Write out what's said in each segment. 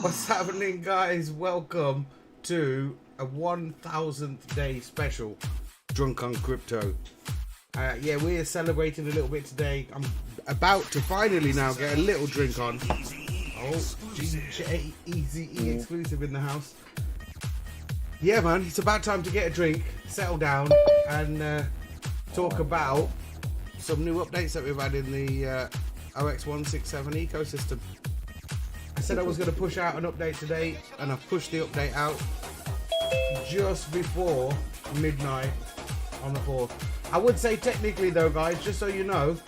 What's happening, guys? Welcome to a 1000th day special Drunk on Crypto. Yeah, we're celebrating a little bit today. I'm about to finally now get a little drink on. Oh, GJ Easy E exclusive in the house. Yeah, man, it's about time to get a drink, settle down, and talk about some new updates that we've had in the OX167 ecosystem. I said I was going to push out an update today, and I've pushed the update out just before midnight on the 4th. I would say technically though, guys, just so you know,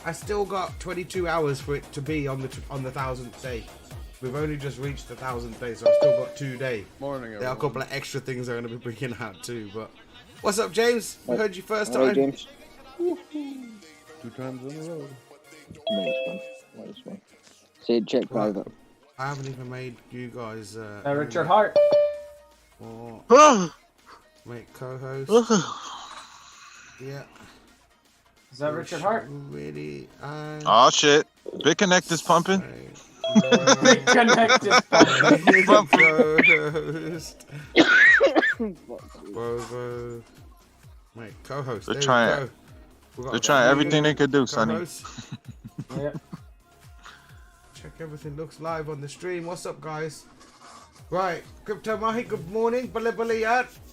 I still got 22 hours for it to be on the 1000th day. We've only just reached the 1000th day, so I've still got 2 days. Morning, everyone. There are a couple of extra things I'm going to be bringing out too. But what's up, James? We heard you first Hello, time. James. 2 times in a row. Nice one. Say check private. I haven't even made you guys. Richard Hart. Or make co-host. Yeah. Is that Richard Hart? Really? Oh shit! BitConnect is pumping. Connected. Co-host. Bravo. Mate, co-host. They're trying. They're trying everything they could do, Sonny. Yep. Check everything looks live on the stream. What's up, guys? Right, Crypto Mahi, good morning.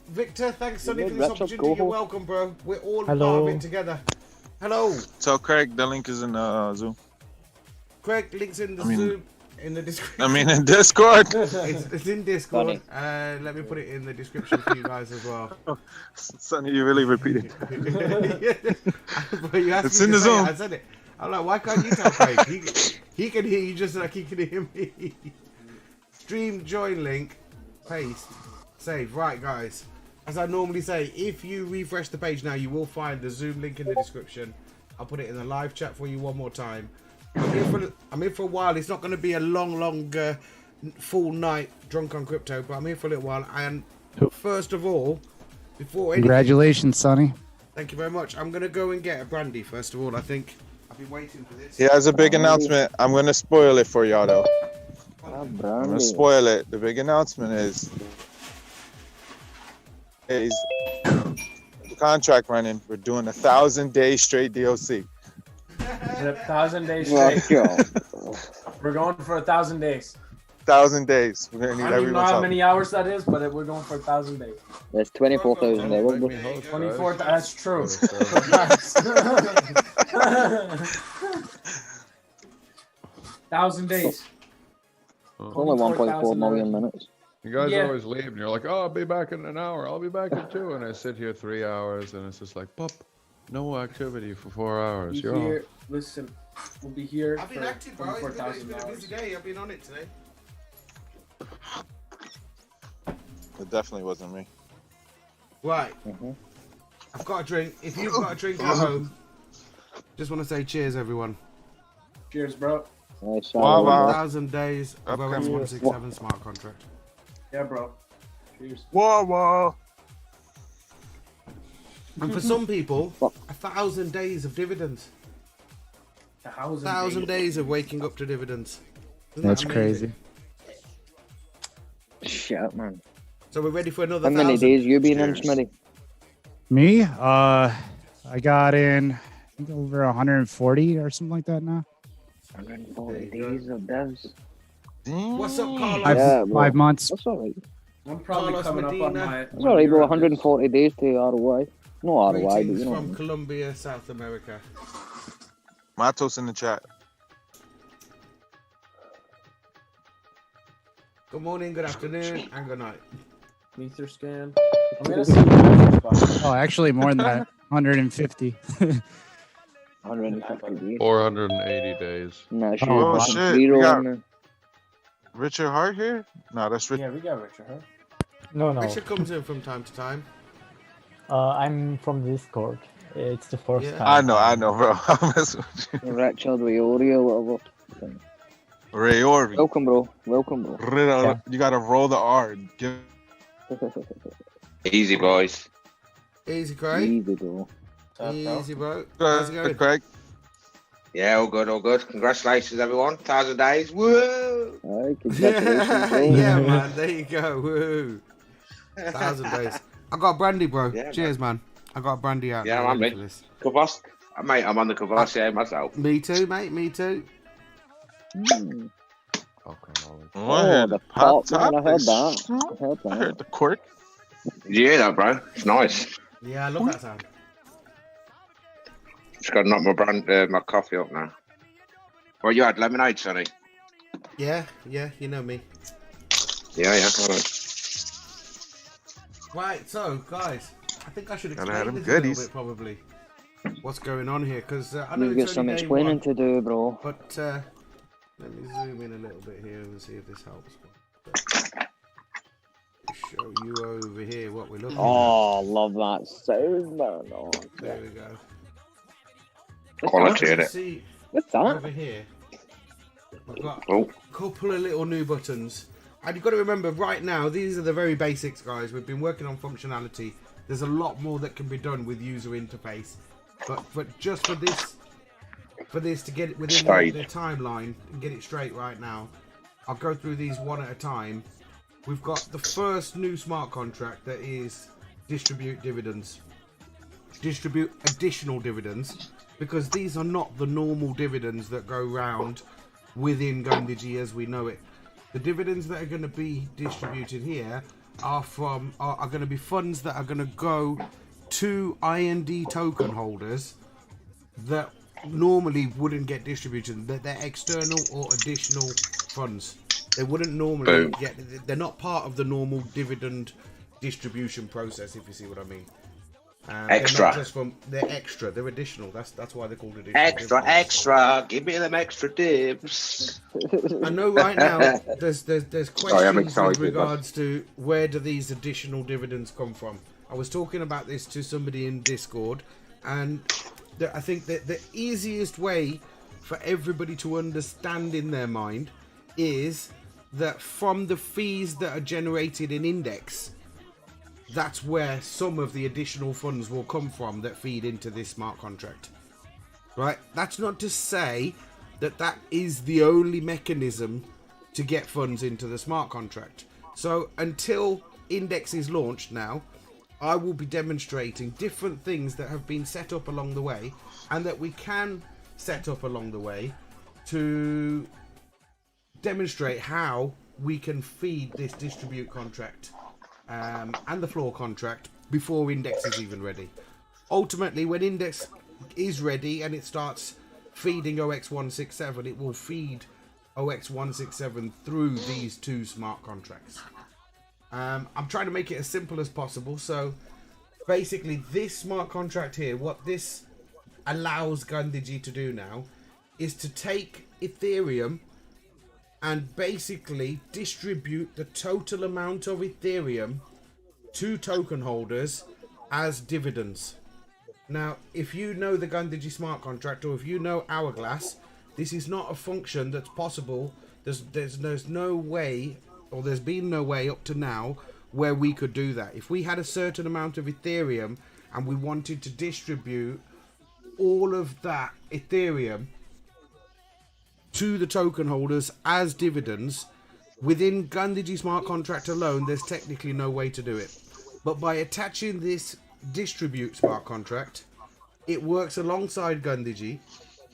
Victor, thanks, Sonny, for this opportunity. You're welcome, bro. We're all part of it together. Hello. Tell Craig the link is in the Zoom. Craig, links in the Zoom, in the description. I mean in Discord. It's in Discord. Let me put it in the description for you guys as well. Sonny, you really repeated. It's in the Zoom. I said it. I'm like, why can't you tell Craig? He can hear you just like he can hear me. Stream join link, paste, save. Right, guys. As I normally say, if you refresh the page now, you will find the Zoom link in the description. I'll put it in the live chat for you one more time. I'm here for a while. It's not going to be a long, full night drunk on crypto, but I'm here for a little while. And first of all, before anything, congratulations, Sonny. thank you very much. I'm going to go and get a brandy first of all. I think I've been waiting for this. He has a big announcement. I'm gonna spoil it for y'all though. I'm gonna spoil it. The big announcement is the contract running. We're doing 1,000 days straight DOC. 1,000 days straight. We're going for 1,000 days. 1,000 days. We're gonna need I don't even know everyone's how help. many hours that is, but we're going for 1,000 days. There's 24,000 there. 24. That's true. 1,000 days. Only 1.4 million minutes. You guys always leave and you're like, oh, I'll be back in an hour. I'll be back in 2. And I sit here 3 hours and it's just like, pop, no activity for 4 hours. You're Here, off. listen, we'll be here I've been for active, bro. It's 24,000 been a hours. busy day. I've been on it today. It definitely wasn't me. Right. I've got a drink. If you've got a drink at home, just want to say cheers, everyone. Cheers, bro. Nice. 1,000 days of Upcoming. OX167 smart contract. Yeah, bro. Cheers. Whoa. And for some people, 1,000 days of dividends. 1,000 days of waking up to dividends. Isn't That's that crazy. Shit, man. So we're ready for another How many 1,000. days you been in, Smitty? Me? I got in, I think over 140 or something like that now. 140 days of devs. What's up, Carlos? Yeah, bro. 5 months. That's alright. I'm probably Carlos coming Medina. up on my. That's alright, bro. 140 days to ROI. No ROI, but Greetings you know. from Colombia, South America. Matos in the chat. Good morning, good afternoon, and good night. Ether scan. I'm gonna see the spot. Oh, actually more than that. 150. 150 days. 480 days. Nah, shit. Oh, shit. Zero We got- in there. Richard Hart here? No, that's Richard. Yeah, we got Richard, huh? No, Richard comes in from time to time. I'm from Discord. It's the first Yeah. I time. know, bro. I'm messing with you. Richard Riorio, whatever. Ray Orby. Welcome, bro. Welcome, bro. You gotta roll the R. Give Easy, boys. Easy, Craig. Easy, bro. Easy, bro. How's it going? Craig. Yeah, all good, all good. Congratulations, everyone. 1,000 days. Woo! Aye, congratulations, bro. Yeah, man. There you go. Woo. 1,000 days. I got a brandy, bro. Yeah, Cheers, man. I got a brandy out. Yeah, there I'm ready in. for this. Kvass. Mate, I'm on the Kvass, yeah, myself. Me too, mate. Me too. Mm. Oh, I heard the pop pop, man, I heard top. that. I heard I that. heard the cork. You hear that, bro? It's nice. Yeah, I love that sound. Just got to knock my coffee up now. Well, you had lemonade, Sonny? Yeah, you know me. Yeah, all right. Right, so guys, I think I should Gotta have explain them this a little goodies. bit probably. What's going on here? Because I know You've got it's some only day explaining one, to do, bro. but let me zoom in a little bit here and see if this helps. Show you over here what we're looking Oh, love that sound, man. Oh, at. There we go. Quality in it. See what's over that? here, I've got Oh, a couple of little new buttons. And you've got to remember, right now, these are the very basics, guys. We've been working on functionality. There's a lot more that can be done with user interface. But just for this to get it within the timeline and get it straight right now, I'll go through these one at a time. We've got the first new smart contract that is distribute dividends. Distribute additional dividends, because these are not the normal dividends that go round within Gundigi as we know it. The dividends that are going to be distributed here are going to be funds that are going to go to IND token holders that normally wouldn't get distributed. They're external or additional funds. They wouldn't normally get. They're not part of the normal dividend distribution process, if you see what I mean. extra. They're not just they're extra. They're additional. That's why they're called additional. Extra. Give me them extra dips. I know right now there's questions excited, with regards to where do these additional dividends come from. I was talking about this to somebody in Discord, and I think that the easiest way for everybody to understand in their mind is that from the fees that are generated in Index, that's where some of the additional funds will come from that feed into this smart contract. Right? That's not to say that that is the only mechanism to get funds into the smart contract. So until Index is launched now, I will be demonstrating different things that have been set up along the way and that we can set up along the way to demonstrate how we can feed this distribute contract and the floor contract before Index is even ready. Ultimately, when Index is ready and it starts feeding OX167, it will feed OX167 through these two smart contracts. I'm trying to make it as simple as possible. So basically this smart contract here, what this allows Gundigi to do now is to take Ethereum and basically distribute the total amount of Ethereum to token holders as dividends. Now, if you know the Gundigi smart contract, or if you know Hourglass, this is not a function that's possible. There's no way, or there's been no way up to now where we could do that. If we had a certain amount of Ethereum and we wanted to distribute all of that Ethereum to the token holders as dividends, within Gundigi smart contract alone, there's technically no way to do it. But by attaching this distribute smart contract, it works alongside Gundigi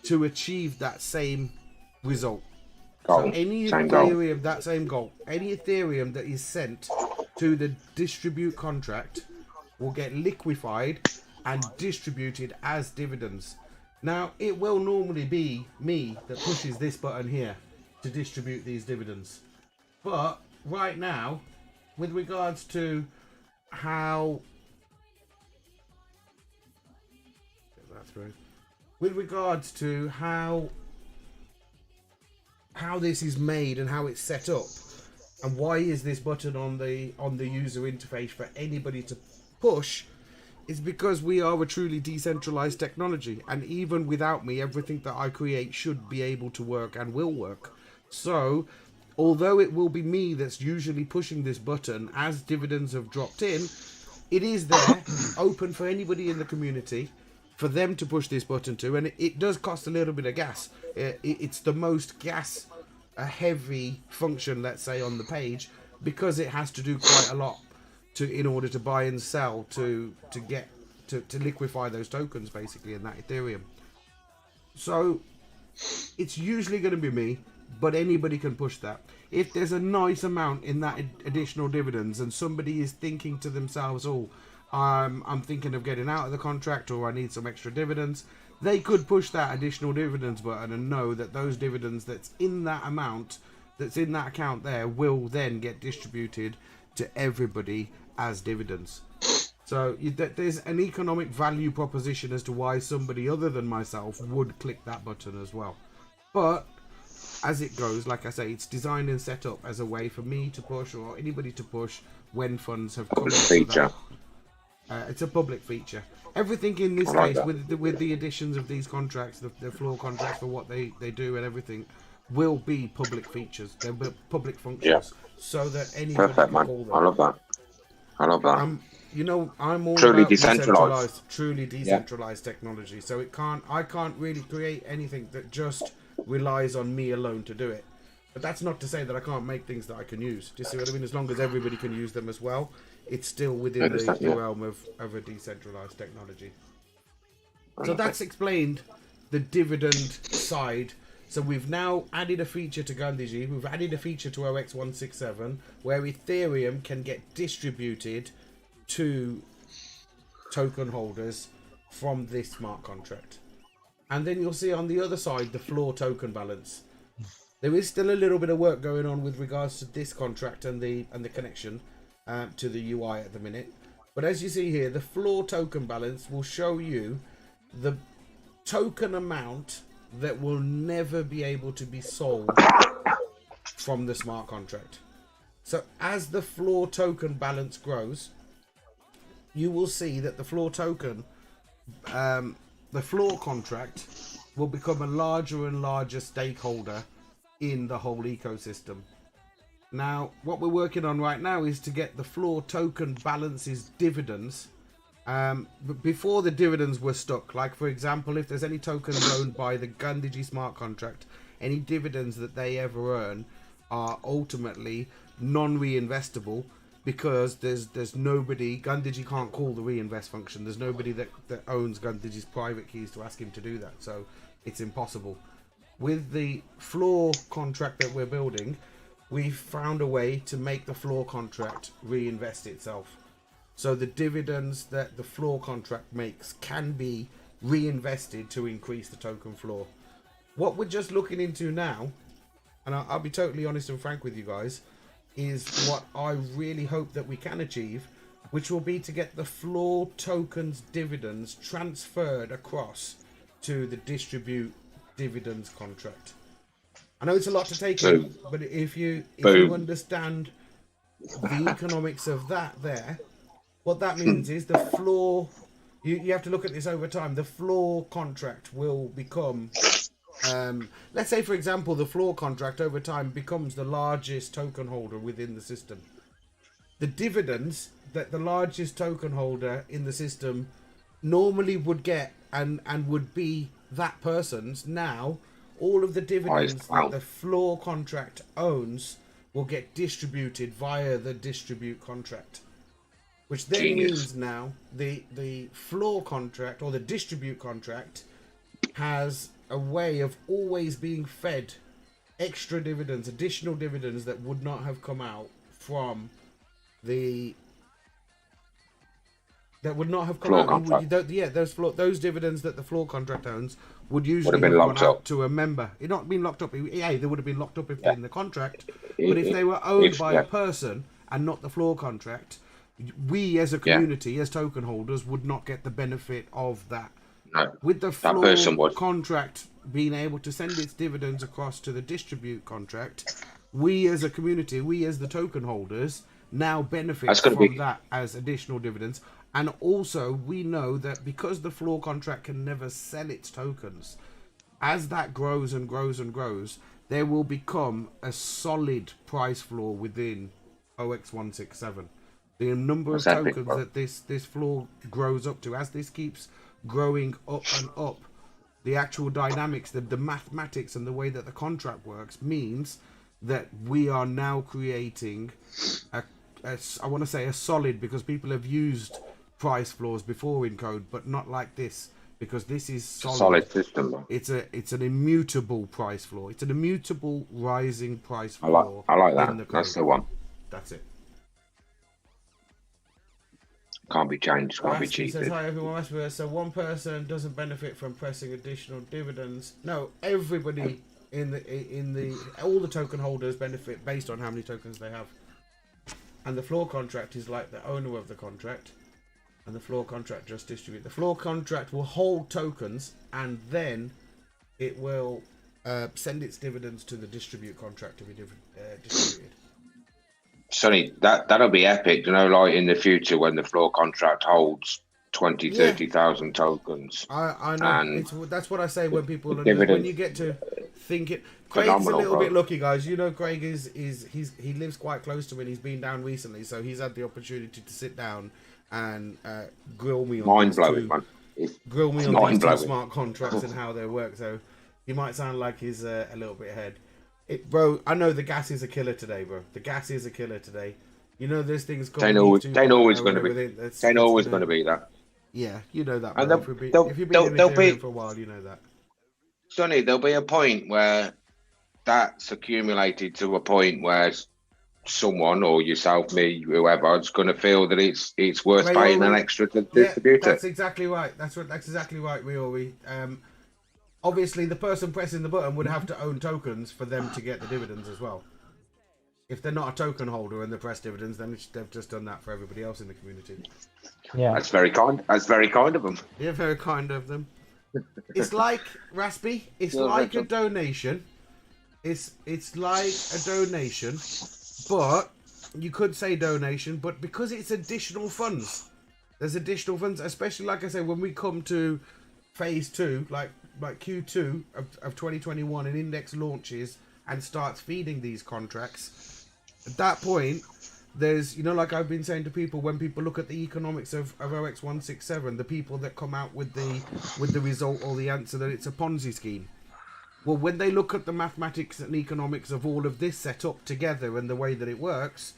to achieve that same result. Goal. So any Same Ethereum, goal. that same goal, any Ethereum that is sent to the distribute contract will get liquefied and distributed as dividends. Now, it will normally be me that pushes this button here to distribute these dividends. But right now, with regards to how how this is made and how it's set up, and why is this button on the user interface for anybody to push, is because we are a truly decentralized technology, and even without me, everything that I create should be able to work and will work. So although it will be me that's usually pushing this button as dividends have dropped in, it is there open for anybody in the community for them to push this button to, and it does cost a little bit of gas. It's the most gas a heavy function, let's say, on the page, because it has to do quite a lot in order to buy and sell to liquefy those tokens basically in that Ethereum. So it's usually going to be me, but anybody can push that. If there's a nice amount in that additional dividends and somebody is thinking to themselves, oh, I'm thinking of getting out of the contract, or I need some extra dividends, they could push that additional dividends button and know that those dividends that's in that amount, that's in that account there, will then get distributed to everybody as dividends. So there's an economic value proposition as to why somebody other than myself would click that button as well. But as it goes, like I say, it's designed and set up as a way for me to push, or anybody to push, when funds have come into that. It's a public feature. Everything in this case, with the additions of these contracts, the floor contracts for what they do and everything, will be public features. They'll be public functions, so that anybody can call them. I love that. I love that. You know, I'm all truly about decentralized, truly decentralized technology. So I can't really create anything that just relies on me alone to do it. But that's not to say that I can't make things that I can use. Do you see what I mean? As long as everybody can use them as well, it's still within the realm of a decentralized technology. So that's explained the dividend side. So we've now added a feature to Gandhiji. We've added a feature to OX167 where Ethereum can get distributed to token holders from this smart contract. And then you'll see on the other side the floor token balance. There is still a little bit of work going on with regards to this contract and the connection to the UI at the minute. But as you see here, the floor token balance will show you the token amount that will never be able to be sold from the smart contract. So as the floor token balance grows, you will see that the floor token, the floor contract, will become a larger and larger stakeholder in the whole ecosystem. Now, what we're working on right now is to get the floor token balances dividends. But before the dividends were stuck, like for example, if there's any tokens owned by the Gandhiji smart contract, any dividends that they ever earn are ultimately non-reinvestable, because there's nobody, Gandhiji can't call the reinvest function. There's nobody that owns Gandhiji's private keys to ask him to do that. So it's impossible. With the floor contract that we're building, we've found a way to make the floor contract reinvest itself. So the dividends that the floor contract makes can be reinvested to increase the token floor. What we're just looking into now, and I'll be totally honest and frank with you guys, is what I really hope that we can achieve, which will be to get the floor tokens dividends transferred across to the distribute dividends contract. I know it's a lot to take in, but if you understand the economics of that there, what that means is the floor, you have to look at this over time, the floor contract will become, let's say for example, the floor contract over time becomes the largest token holder within the system. The dividends that the largest token holder in the system normally would get and would be that person's, now all of the dividends that the floor contract owns will get distributed via the distribute contract, which then means now the floor contract or the distribute contract has a way of always being fed extra dividends, additional dividends that would not have come out from the those dividends that the floor contract owns would usually have gone out to a member. It not been locked up. Yeah, they would have been locked up if they're in the contract. But if they were owned by a person and not the floor contract, we as a community, as token holders, would not get the benefit of that. No, with the floor contract being able to send its dividends across to the distribute contract, we as a community, we as the token holders, now benefit from that as additional dividends. And also, we know that because the floor contract can never sell its tokens, as that grows and grows and grows, there will become a solid price floor within OX167. The number of tokens that this floor grows up to, as this keeps growing up and up, the actual dynamics, the mathematics, and the way that the contract works means that we are now creating I want to say a solid, because people have used price floors before in code, but not like this, because this is solid system. It's an immutable price floor. It's an immutable rising price floor. I like that. That's the one. That's it. Can't be changed. Can't be cheated. Says, hi everyone. So one person doesn't benefit from pressing additional dividends. No, everybody in the all the token holders benefit based on how many tokens they have. And the floor contract is like the owner of the contract, and the floor contract just distribute. The floor contract will hold tokens, and then it will send its dividends to the distribute contract to be distributed. Sonny, that'll be epic, you know, like in the future when the floor contract holds 20, 30,000 tokens. I know. And that's what I say when people when you get to think it. Craig's a little bit lucky, guys. You know, Craig he lives quite close to me. And he's been down recently, so he's had the opportunity to sit down and grill me on these two smart contracts and how they work. So he might sound like he's a little bit ahead. Bro, I know the gas is a killer today, bro. The gas is a killer today. You know, there's things called. They ain't always going to be. They ain't always going to be that. Yeah, you know that. And if you've been in Ethereum for a while, you know that. Sonny, there'll be a point where that's accumulated to a point where someone or yourself, me, whoever, is going to feel that it's worth paying an extra to distribute it. That's exactly right. That's exactly right, Riori. Obviously, the person pressing the button would have to own tokens for them to get the dividends as well. If they're not a token holder and they press dividends, then they've just done that for everybody else in the community. Yeah, that's very kind. That's very kind of them. Yeah, very kind of them. It's like Raspy. It's like a donation. It's like a donation, but you could say donation, but because it's additional funds, there's additional funds. Especially like I say, when we come to phase 2, like Q2 of 2021, and Index launches and starts feeding these contracts. At that point, there's, you know, like I've been saying to people, when people look at the economics of OX167, the people that come out with the result or the answer that it's a Ponzi scheme. Well, when they look at the mathematics and economics of all of this set up together and the way that it works,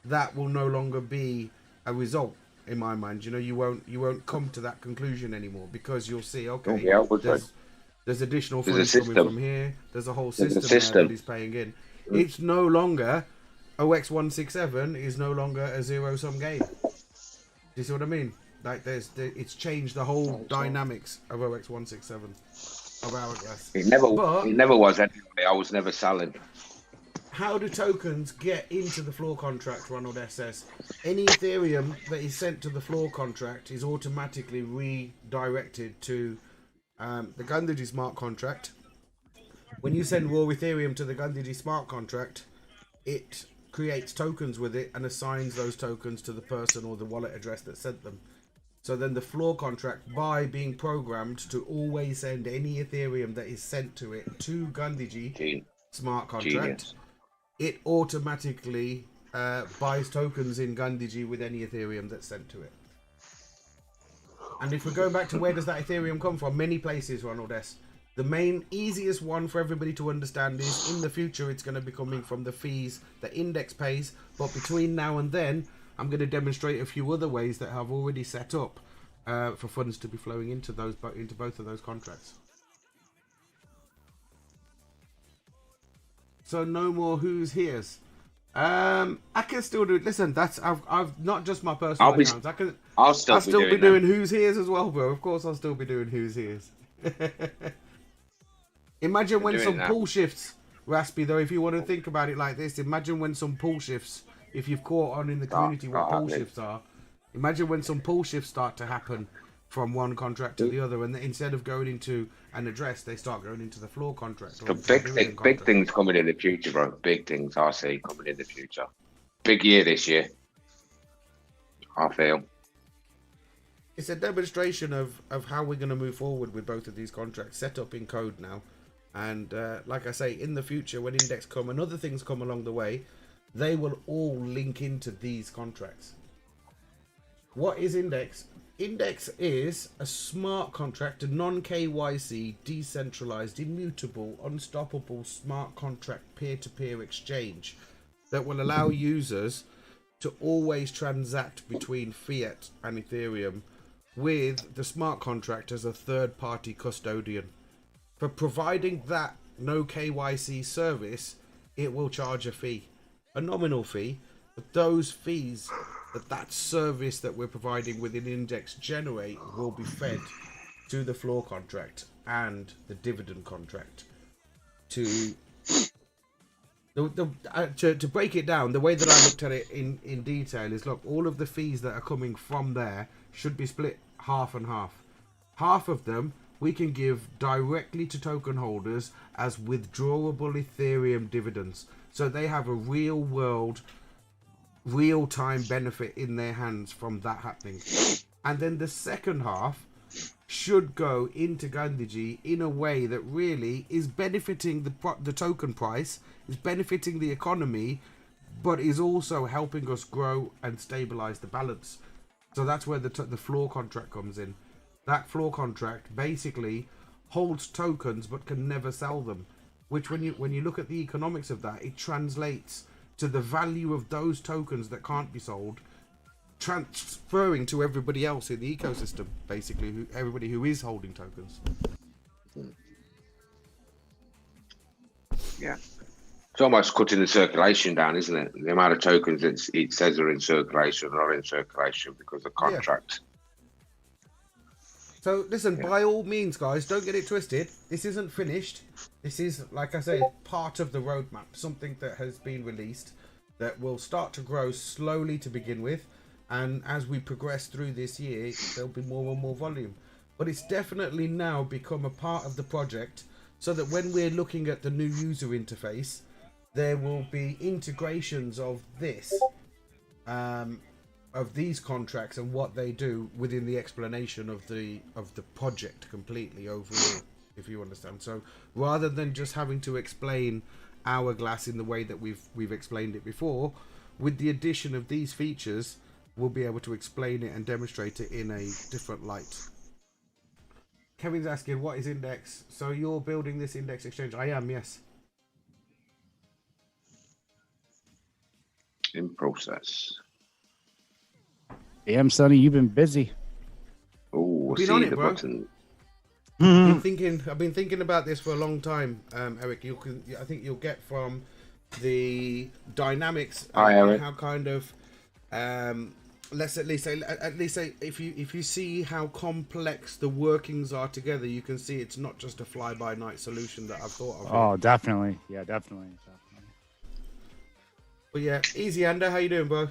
that will no longer be a result in my mind. You know, you won't come to that conclusion anymore, because you'll see, okay, there's additional funds coming from here. There's a whole system there that is paying in. It's no longer OX167 is no longer a zero-sum game. Do you see what I mean? Like it's changed the whole dynamics of OX167 of Hourglass. It never was anyway. I was never selling. How do tokens get into the floor contract, Ronald SS? Any Ethereum that is sent to the floor contract is automatically redirected to the Gundigi smart contract. When you send raw Ethereum to the Gundigi smart contract, it creates tokens with it and assigns those tokens to the person or the wallet address that sent them. So then the floor contract, by being programmed to always send any Ethereum that is sent to it to Gundigi smart contract, it automatically buys tokens in Gundigi with any Ethereum that's sent to it. And if we're going back to where does that Ethereum come from, many places, Ronald S. The main easiest one for everybody to understand is in the future it's going to be coming from the fees that Index pays, but between now and then I'm going to demonstrate a few other ways that I've already set up for funds to be flowing into both of those contracts. So no more who's here's. I can still do it. Listen, I've not just my personal accounts. I'll still be doing who's here's as well, bro. Of course, I'll still be doing who's here's. Imagine when some pull shifts, Raspy, though, if you want to think about it like this, imagine when some pull shifts, if you've caught on in the community what pull shifts are, imagine when some pull shifts start to happen from one contract to the other, and instead of going into an address, they start going into the floor contract. So big things coming in the future, bro. Big things I see coming in the future. Big year this year, I feel. It's a demonstration of how we're going to move forward with both of these contracts set up in code now. And like I say, in the future, when Index come and other things come along the way, they will all link into these contracts. What is Index? Index is a smart contract, a non-KYC, decentralized, immutable, unstoppable smart contract peer-to-peer exchange that will allow users to always transact between fiat and Ethereum with the smart contract as a third-party custodian. For providing that no KYC service, it will charge a fee, a nominal fee, but those fees that service that we're providing within Index generate will be fed to the floor contract and the dividend contract. To break it down, the way that I looked at it in detail is, look, all of the fees that are coming from there should be split half and half. Half of them we can give directly to token holders as withdrawable Ethereum dividends, so they have a real-time benefit in their hands from that happening. And then the second half should go into Gandhiji in a way that really is benefiting the token price, is benefiting the economy, but is also helping us grow and stabilize the balance. So that's where the floor contract comes in. That floor contract basically holds tokens but can never sell them, which when you look at the economics of that, it translates to the value of those tokens that can't be sold, transferring to everybody else in the ecosystem, basically, everybody who is holding tokens. Yeah. It's almost cutting the circulation down, isn't it? The amount of tokens it says are in circulation or in circulation because of contract. Yeah. So listen, by all means, guys, don't get it twisted. This isn't finished. This is, like I say, part of the roadmap, something that has been released that will start to grow slowly to begin with. And as we progress through this year, there'll be more and more volume. But it's definitely now become a part of the project so that when we're looking at the new user interface, there will be integrations of this, of these contracts and what they do within the explanation of the project completely overall, if you understand. So rather than just having to explain Hourglass in the way that we've explained it before, with the addition of these features, we'll be able to explain it and demonstrate it in a different light. Kevin's asking, what is Index? So you're building this Index exchange? I am, yes. In process. Damn, Sonny, you've been busy. Oh, Been see on it, the bro. button. I've been thinking about this for a long time, Eric. I think you'll get from the dynamics and how kind of let's at least say if you see how complex the workings are together, you can see it's not just a fly-by-night solution that I've thought of. Oh, definitely. Yeah, definitely. But yeah, easy, Ander. How you doing, bro?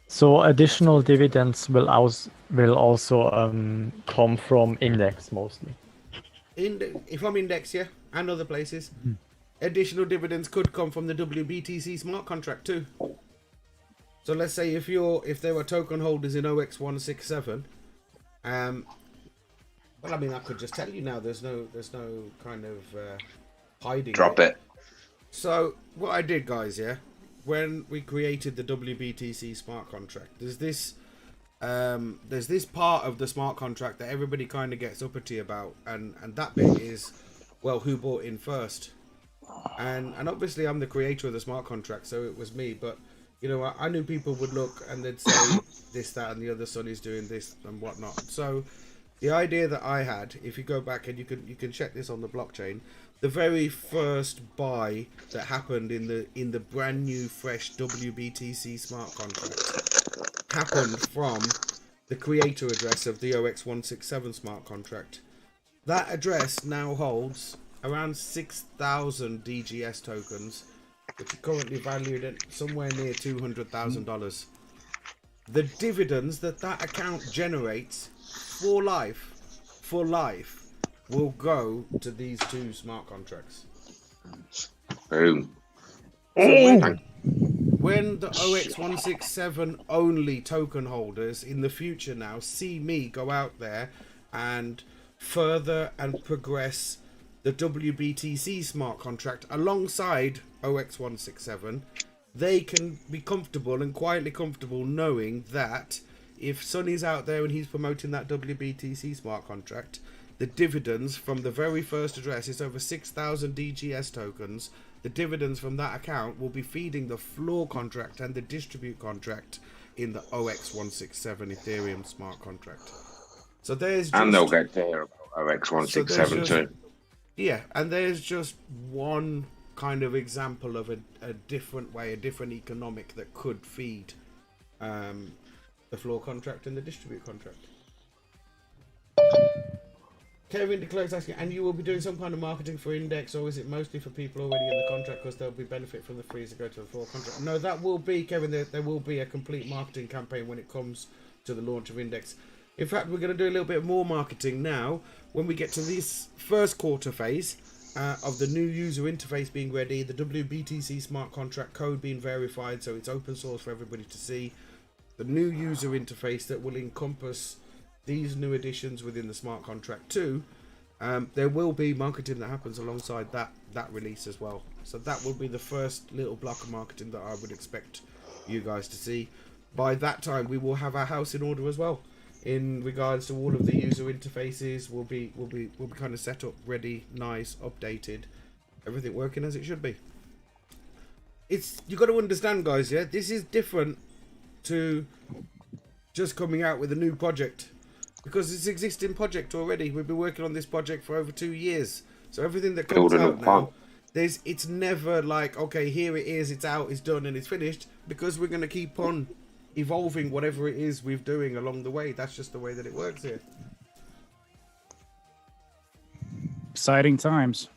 So additional dividends will also come from Index mostly. From Index, yeah, and other places. Additional dividends could come from the WBTC smart contract too. So let's say if there were token holders in OX167, well, I mean, I could just tell you now. There's no kind of hiding. Drop it. So what I did, guys, yeah, when we created the WBTC smart contract, there's this part of the smart contract that everybody kind of gets uppity about, and that bit is, well, who bought in first? And obviously I'm the creator of the smart contract, so it was me. But you know, I knew people would look and they'd say this, that, and the other son is doing this and whatnot. So the idea that I had, if you go back and you can check this on the blockchain, the very first buy that happened in the brand new fresh WBTC smart contract happened from the creator address of the OX167 smart contract. That address now holds around 6,000 DGS tokens, which are currently valued at somewhere near $200,000. The dividends that account generates for life will go to these two smart contracts. Boom. So when the OX167 only token holders in the future now see me go out there and further and progress the WBTC smart contract alongside OX167, they can be comfortable and quietly comfortable knowing that if Sonny's out there and he's promoting that WBTC smart contract, the dividends from the very first address, it's over 6,000 DGS tokens, the dividends from that account will be feeding the floor contract and the distribute contract in the OX167 Ethereum smart contract. So there's just, and they'll get there about OX167 too. Yeah, and there's just one kind of example of a different way, a different economic that could feed the floor contract and the distribute contract. Kevin declares asking, and you will be doing some kind of marketing for Index, or is it mostly for people already in the contract because there'll be benefit from the freeze to go to the floor contract? No, that will be, Kevin, there will be a complete marketing campaign when it comes to the launch of Index. In fact, we're going to do a little bit more marketing now when we get to this first quarter phase of the new user interface being ready, the WBTC smart contract code being verified, so it's open source for everybody to see, the new user interface that will encompass these new additions within the smart contract too. There will be marketing that happens alongside that release as well. So that will be the first little block of marketing that I would expect you guys to see. By that time, we will have our house in order as well. In regards to all of the user interfaces, we'll be kind of set up, ready, nice, updated, everything working as it should be. You got to understand, guys. Yeah, this is different to just coming out with a new project. Because it's an existing project already. We've been working on this project for over 2 years. So everything that comes out now, it's never like, okay, here it is, it's out, it's done, and it's finished. Because we're going to keep on evolving whatever it is we're doing along the way. That's just the way that it works here. Exciting times.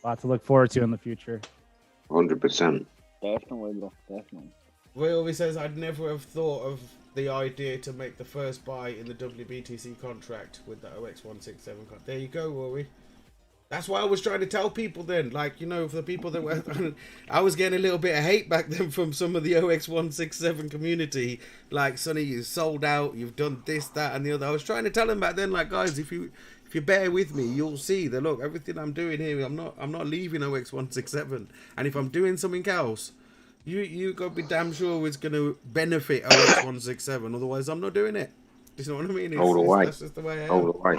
A lot to look forward to in the future. 100%. Definitely, bro. Definitely. Roy always says, I'd never have thought of the idea to make the first buy in the WBTC contract with the OX167 contract. There you go, Rory. That's why I was trying to tell people then, like, you know, for the people that were, I was getting a little bit of hate back then from some of the OX167 community, like, Sonny, you sold out, you've done this, that, and the other. I was trying to tell them back then, like, guys, if you bear with me, you'll see that, look, everything I'm doing here, I'm not leaving OX167, and if I'm doing something else, you gotta be damn sure it's gonna benefit OX167. Otherwise, I'm not doing it. You know what I mean? All the way. That's just the way I am. All the way.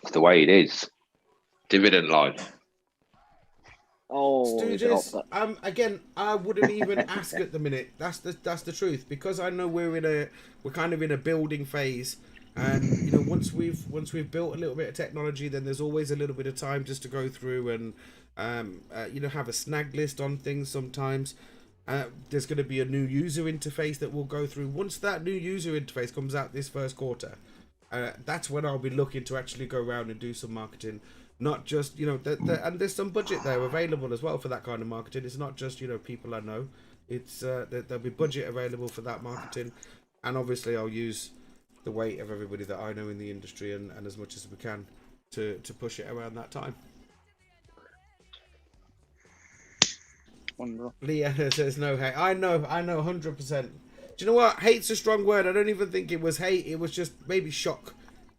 It's the way it is. Dividend life. Oh, Stooges, again, I wouldn't even ask at the minute. That's the truth, because I know we're kind of in a building phase, and you know, once we've built a little bit of technology, then there's always a little bit of time just to go through and you know, have a snag list on things sometimes. There's going to be a new user interface that we'll go through. Once that new user interface comes out this first quarter, that's when I'll be looking to actually go around and do some marketing. Not just, you know, and there's some budget there available as well for that kind of marketing. It's not just, you know, people I know. It's there'll be budget available for that marketing, and obviously I'll use the weight of everybody that I know in the industry and as much as we can to push it around that time. Leah says no hate. I know 100%. Do you know what? Hate's a strong word. I don't even think it was hate. It was just maybe shock. Do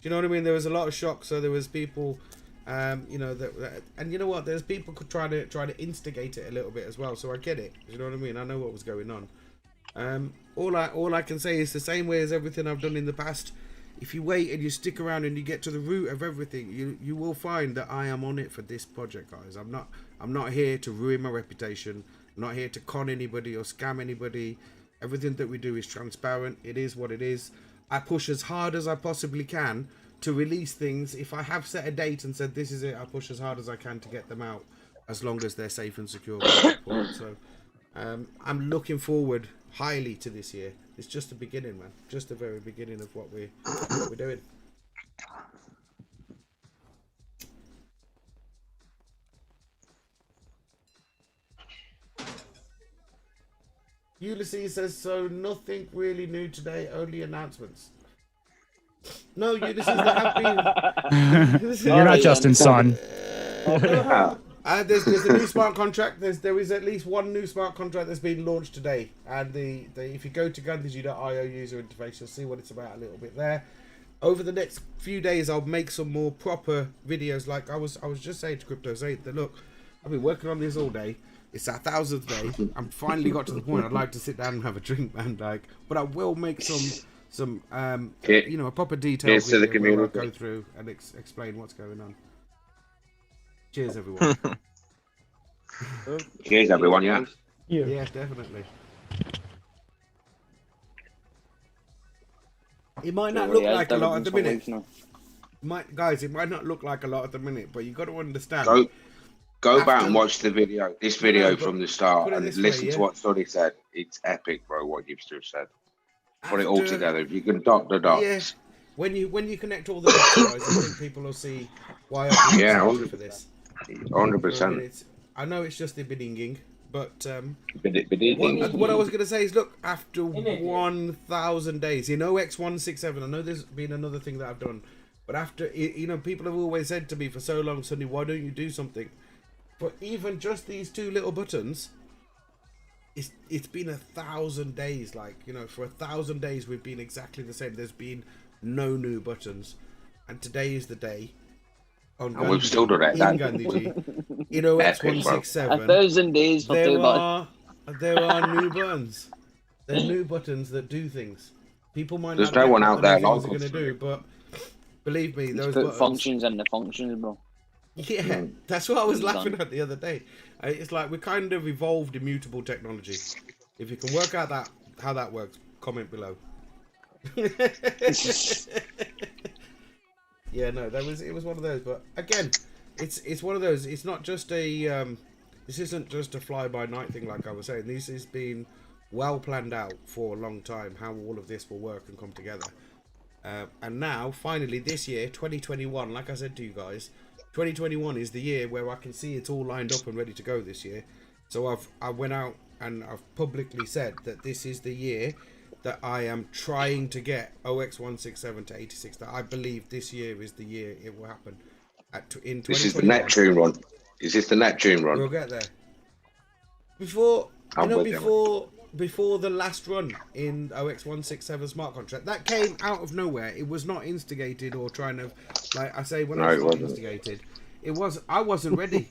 you know what I mean? There was a lot of shock. So there was people, you know, that and you know what? There's people could try to instigate it a little bit as well. So I get it. You know what I mean? I know what was going on. All I can say is the same way as everything I've done in the past. If you wait and you stick around and you get to the root of everything, you will find that I am on it for this project, guys. I'm not here to ruin my reputation. I'm not here to con anybody or scam anybody. Everything that we do is transparent. It is what it is. I push as hard as I possibly can to release things. If I have set a date and said this is it, I push as hard as I can to get them out, as long as they're safe and secure. So I'm looking forward highly to this year. It's just the beginning, man. Just the very beginning of what we're doing. Ulysses says, so nothing really new today, only announcements. No, Ulysses, there have been... You're not Justin's son. There's a new smart contract. There is at least one new smart contract that's been launched today. And if you go to gandhiji.io user interface, you'll see what it's about a little bit there. Over the next few days, I'll make some more proper videos. Like I was just saying to Crypto8 that, look, I've been working on this all day. It's our 1000th day. I'm finally got to the point. I'd like to sit down and have a drink, man. Like, but I will make some you know, a proper detailed Here's to the video where I community. go through and explain what's going on. Cheers, everyone. Cheers, everyone. Yeah. Here. Yeah, definitely. It might not look like a lot at the minute. Guys, it might not look like a lot at the minute, but you got to understand. Go back and watch the video. This video No, but from the start, put it and this listen way, to yeah? what Sonny said. It's epic, bro. What you've just said. Put it all After- together. If you can dot the dots. Yeah. When you connect all the dots, guys, I think people will see why I've been Yeah, excited for this. 100%. I know it's just the beginning, but But what I was going to say is, look, after 1,000 days, in OX167, I know there's been another thing that I've done, but after, you know, people have always said to me for so long, Sonny, why don't you do something? But even just these two little buttons, it's been 1,000 days. Like, you know, for 1,000 days we've been exactly the same. There's been no new buttons, and today is the day. On And we've still done it, Dan. Gandhiji, in OX167. 1,000 days for two buttons. There are new buttons. There are new buttons that do things. People might There's not no get one what out the there new things like are going us. to do, but believe me, those Put buttons. functions in the functions, bro. Yeah, that's what I was Done. laughing at the other day. It's like we kind of evolved immutable technology. If you can work out how that works, comment below. Yeah, no, it was one of those. But again, it's one of those. It's not just a this isn't just a fly by night thing like I was saying. This has been well planned out for a long time. How all of this will work and come together. And now, finally, this year, 2021, like I said to you guys, 2021 is the year where I can see it's all lined up and ready to go this year. So I went out and I've publicly said that this is the year that I am trying to get OX167 to 86. That I believe this year is the year it will happen. In This is the 2021. Neptune run. Is this the Neptune run? We'll get there. Before I'm with you. before the last run in OX167 smart contract, that came out of nowhere. It was not instigated or trying to, like I say, when No, I it was wasn't. instigated, I wasn't ready.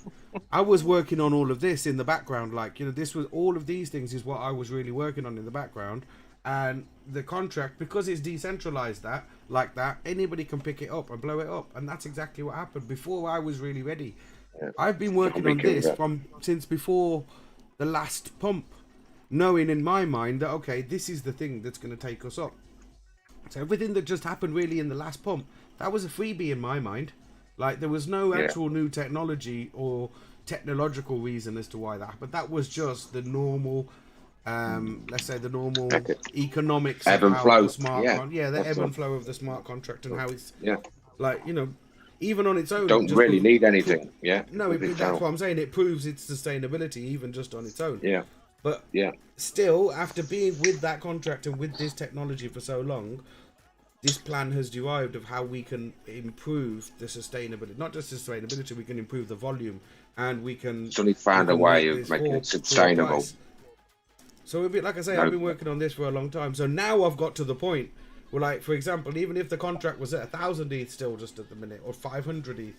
I was working on all of this in the background. Like, you know, this was all of these things is what I was really working on in the background. And the contract, because it's decentralized like that, anybody can pick it up and blow it up. And that's exactly what happened before I was really ready. Yeah. I've been working on this since before the last pump, knowing in my mind that, okay, this is the thing that's going to take us up. So everything that just happened really in the last pump, that was a freebie in my mind. Like, there was no actual new technology or technological reason as to why that happened. That was just the normal, let's say the normal economics Ebb of and how flow. the smart Yeah, the that's ebb and all. flow of the smart contract and how it's Yeah. like, you know, even on its own. Don't just really proves- need anything. Yeah. No, With that's itself. what I'm saying. It proves its sustainability even just on its own. Yeah. But Yeah. still, after being with that contract and with this technology for so long, this plan has derived of how we can improve the sustainability. Not just sustainability, we can improve the volume, and we can. Somebody found we a can way make of this making for- it for a sustainable. price. So, a bit like I say, No. I've been working on this for a long time. So now I've got to the point where, like, for example, even if the contract was at 1,000 ETH still just at the minute, or 500 ETH,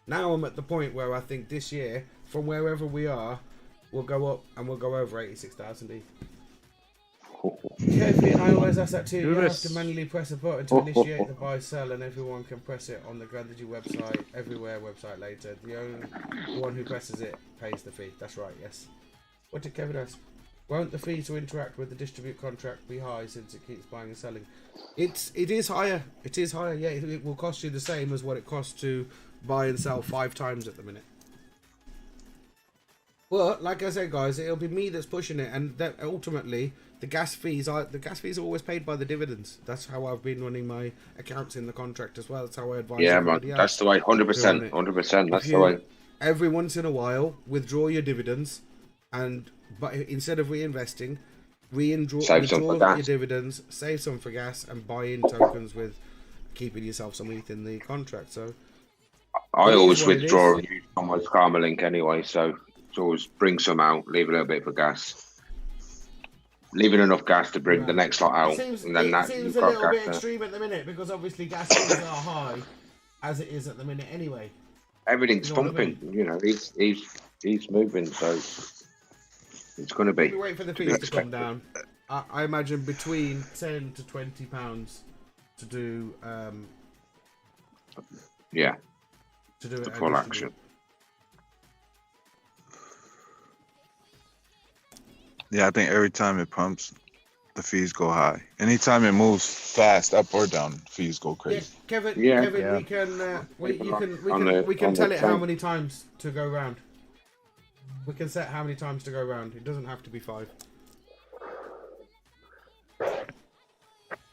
now I'm at the point where I think this year, from wherever we are, we'll go up and we'll go over 86,000 ETH. Carefully in iOS, that's that too. You have to manually press a button to initiate the buy sell, and everyone can press it on the Gandhiji website, everywhere website later. The only one who presses it pays the fee. That's right, yes. What did Kevin ask? Won't the fee to interact with the distribute contract be high since it keeps buying and selling? It is higher. It is higher, yeah. It will cost you the same as what it costs to buy and sell 5 times at the minute. But like I said, guys, it'll be me that's pushing it, and that ultimately the gas fees are always paid by the dividends. That's how I've been running my accounts in the contract as well. That's how I advise. Yeah, man. everybody else. That's the way. 100%. Doing it. 100%. That's If the you, way. every once in a while, withdraw your dividends, but instead of reinvesting, Save some for withdraw gas. your dividends, save some for gas, and buy in tokens with keeping yourself some ETH in the contract. So I it is always what it withdraw is. and use someone's Karma link anyway, so it's always bring some out, leave a little bit for gas. Leaving enough gas to bring the next lot out, It seems, and then it that seems you've a got little bit gas there. extreme at the minute because obviously gas fees are high as it is at the minute anyway. Everything's You know what I pumping, you know, he's moving, so It's going to be. We wait for the fees to come down. I imagine between £10 to £20 to do. Yeah. To do it. The full action. Yeah, I think every time it pumps, the fees go high. Anytime it moves fast, up or down, fees go Yeah, crazy. Kevin. Yeah. Kevin, Yeah. we can on tell the it how tank. many times to go round. We can set how many times to go round. It doesn't have to be 5.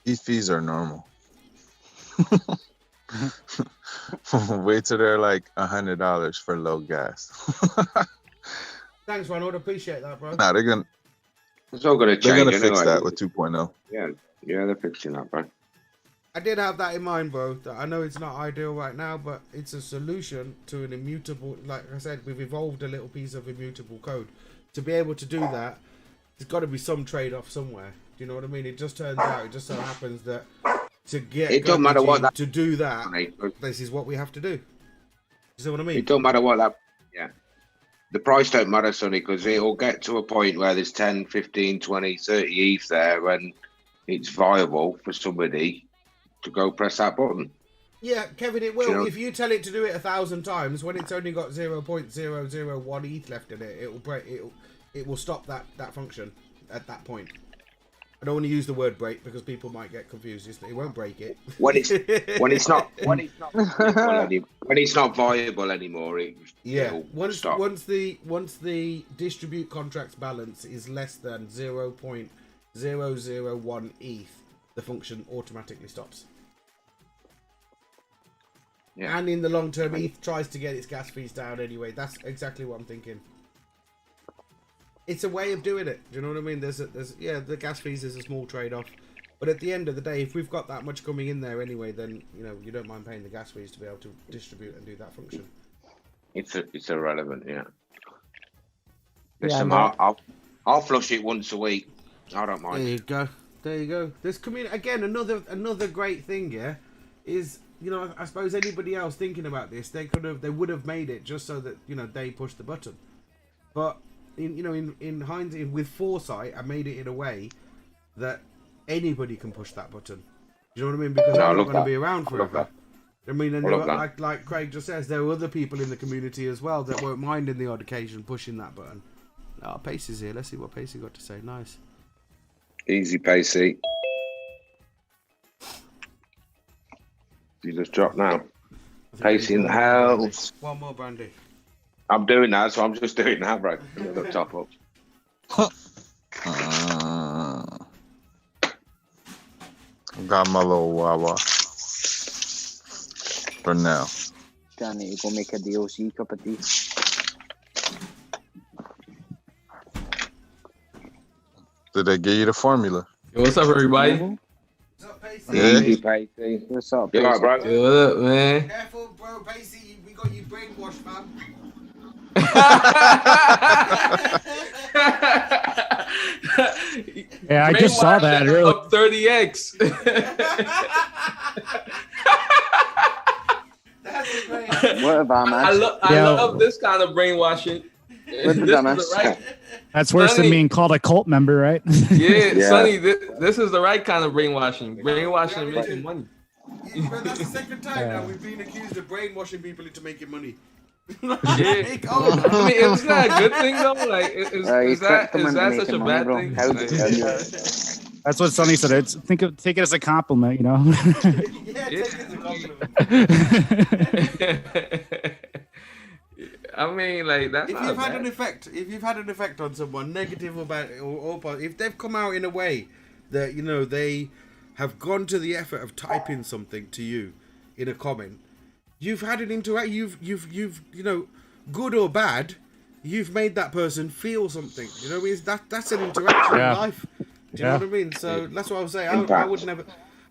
These fees are normal. Wait till they're like $100 for low gas. Thanks, Ronald. Appreciate that, bro. Nah, they're gonna It's all going to they're change. gonna fix anyway. that with 2.0. Yeah, they're fixing that, bro. I did have that in mind, bro. That I know it's not ideal right now, but it's a solution to an immutable. Like I said, we've evolved a little piece of immutable code. To be able to do that, there's got to be some trade-off somewhere. Do you know what I mean? It just turns out, it just so happens that to get It don't matter what Gabby that- to do that, Mate, this is what we have to do. You see what I mean? It don't matter what that. Yeah. The price don't matter, Sonny, because it'll get to a point where there's 10, 15, 20, 30 ETH there, and it's viable for somebody to go press that button. Yeah, Kevin, it will. You know- If you tell it to do it 1,000 times, when it's only got 0.001 ETH left in it, it will break. It will stop that function at that point. I don't want to use the word break because people might get confused. It won't break it. When it's not viable anymore, Yeah. it'll Once stop. once the distribute contracts balance is less than 0.001 ETH, the function automatically stops. Yeah. And in the long term, ETH tries to get its gas fees down anyway. That's exactly what I'm thinking. It's a way of doing it. Do you know what I mean? There's the gas fees is a small trade-off, but at the end of the day, if we've got that much coming in there anyway, then you don't mind paying the gas fees to be able to distribute and do that function. It's irrelevant, yeah. Yeah, Listen, no. I'll flush it once a week. I don't There mind. you go. There you go. There's again another great thing. Yeah, is I suppose anybody else thinking about this, they would have made it just so that they pushed the button, but in hindsight, with foresight, I made it in a way that anybody can push that button. You know what I mean? Because No, I I'm not love going to that. be around I love forever. I mean, and I love that. like Craig just says, there are other people in the community as well that won't mind in the odd occasion pushing that button. Oh, Pacey's here. Let's see what Pacey got to say. Nice. Easy pacey. You just dropped now. Pacey in the house. One more brandy. I'm doing that, so I'm just doing that, bro. The top up. Got my little Wawa for now. I need to go make a DLC cup of tea. Did they give you the formula? Yo, what's up, everybody? What's up, Pacey? Yeah. Easy pacey. What's up, You alright, bro? Yo, what up, man? Careful, bro, Pacey. We got you brainwashed, man. Yeah, I just saw that earlier. Up 30x. That's great. Whatever, I man. love this kind of brainwashing. What is This that, man? is the right, That's worse than Sonny. being called a cult member, right? yeah, Yeah. Sonny. This is the right kind of brainwashing. Brainwashing and making money. But that's the second time now we've been accused of brainwashing people into making money. Yeah. Like, oh, I mean, is that a good thing though? Like, You is that tricked them into such a making bad money, thing? bro. How Like, dare you? That's what Sonny said. Take it as a compliment, yeah, Yeah. take it as a compliment. I mean, like that's If not you've had bad. an effect, on someone, negative or bad, or positive, if they've come out in a way that they have gone to the effort of typing something to you in a comment, you've had an interact. You've good or bad, you've made that person feel something. You know, that's an interaction Yeah. in life. Do you know what I mean? So that's what I was saying. I would never.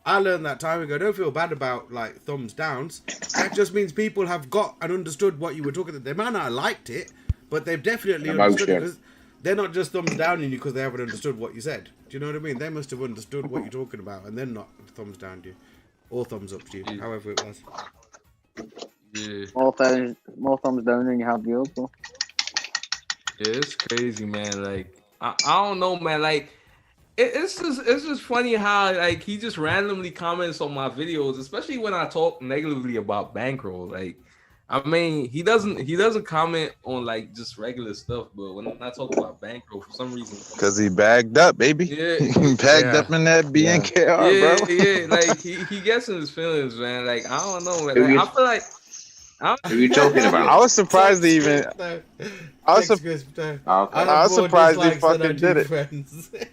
I learned that time ago. Don't feel bad about like thumbs downs. That just means people have got and understood what you were talking about. They might not have liked it, but they've definitely understood it. Emotion. 'Cause they're not just thumbs down you because they haven't understood what you said. Do you know what I mean? They must have understood what you're talking about and then not thumbs down you or thumbs up to you, however it was. Yeah, More thumbs down than you have views, bro. yeah, it's crazy, man. Like I don't know, man. Like, it's just funny how like he just randomly comments on my videos, especially when I talk negatively about bankroll. Like, I mean, he doesn't comment on like just regular stuff, but when I talk about bankroll, for some reason, Cause he bagged up, baby. Yeah, He bagged up in that BNKR, bro. yeah. Like he gets in his feelings, man. Like I don't know, man. Like, I feel like. Who are you talking about? I was surprised he even. I was surprised he fucking did it.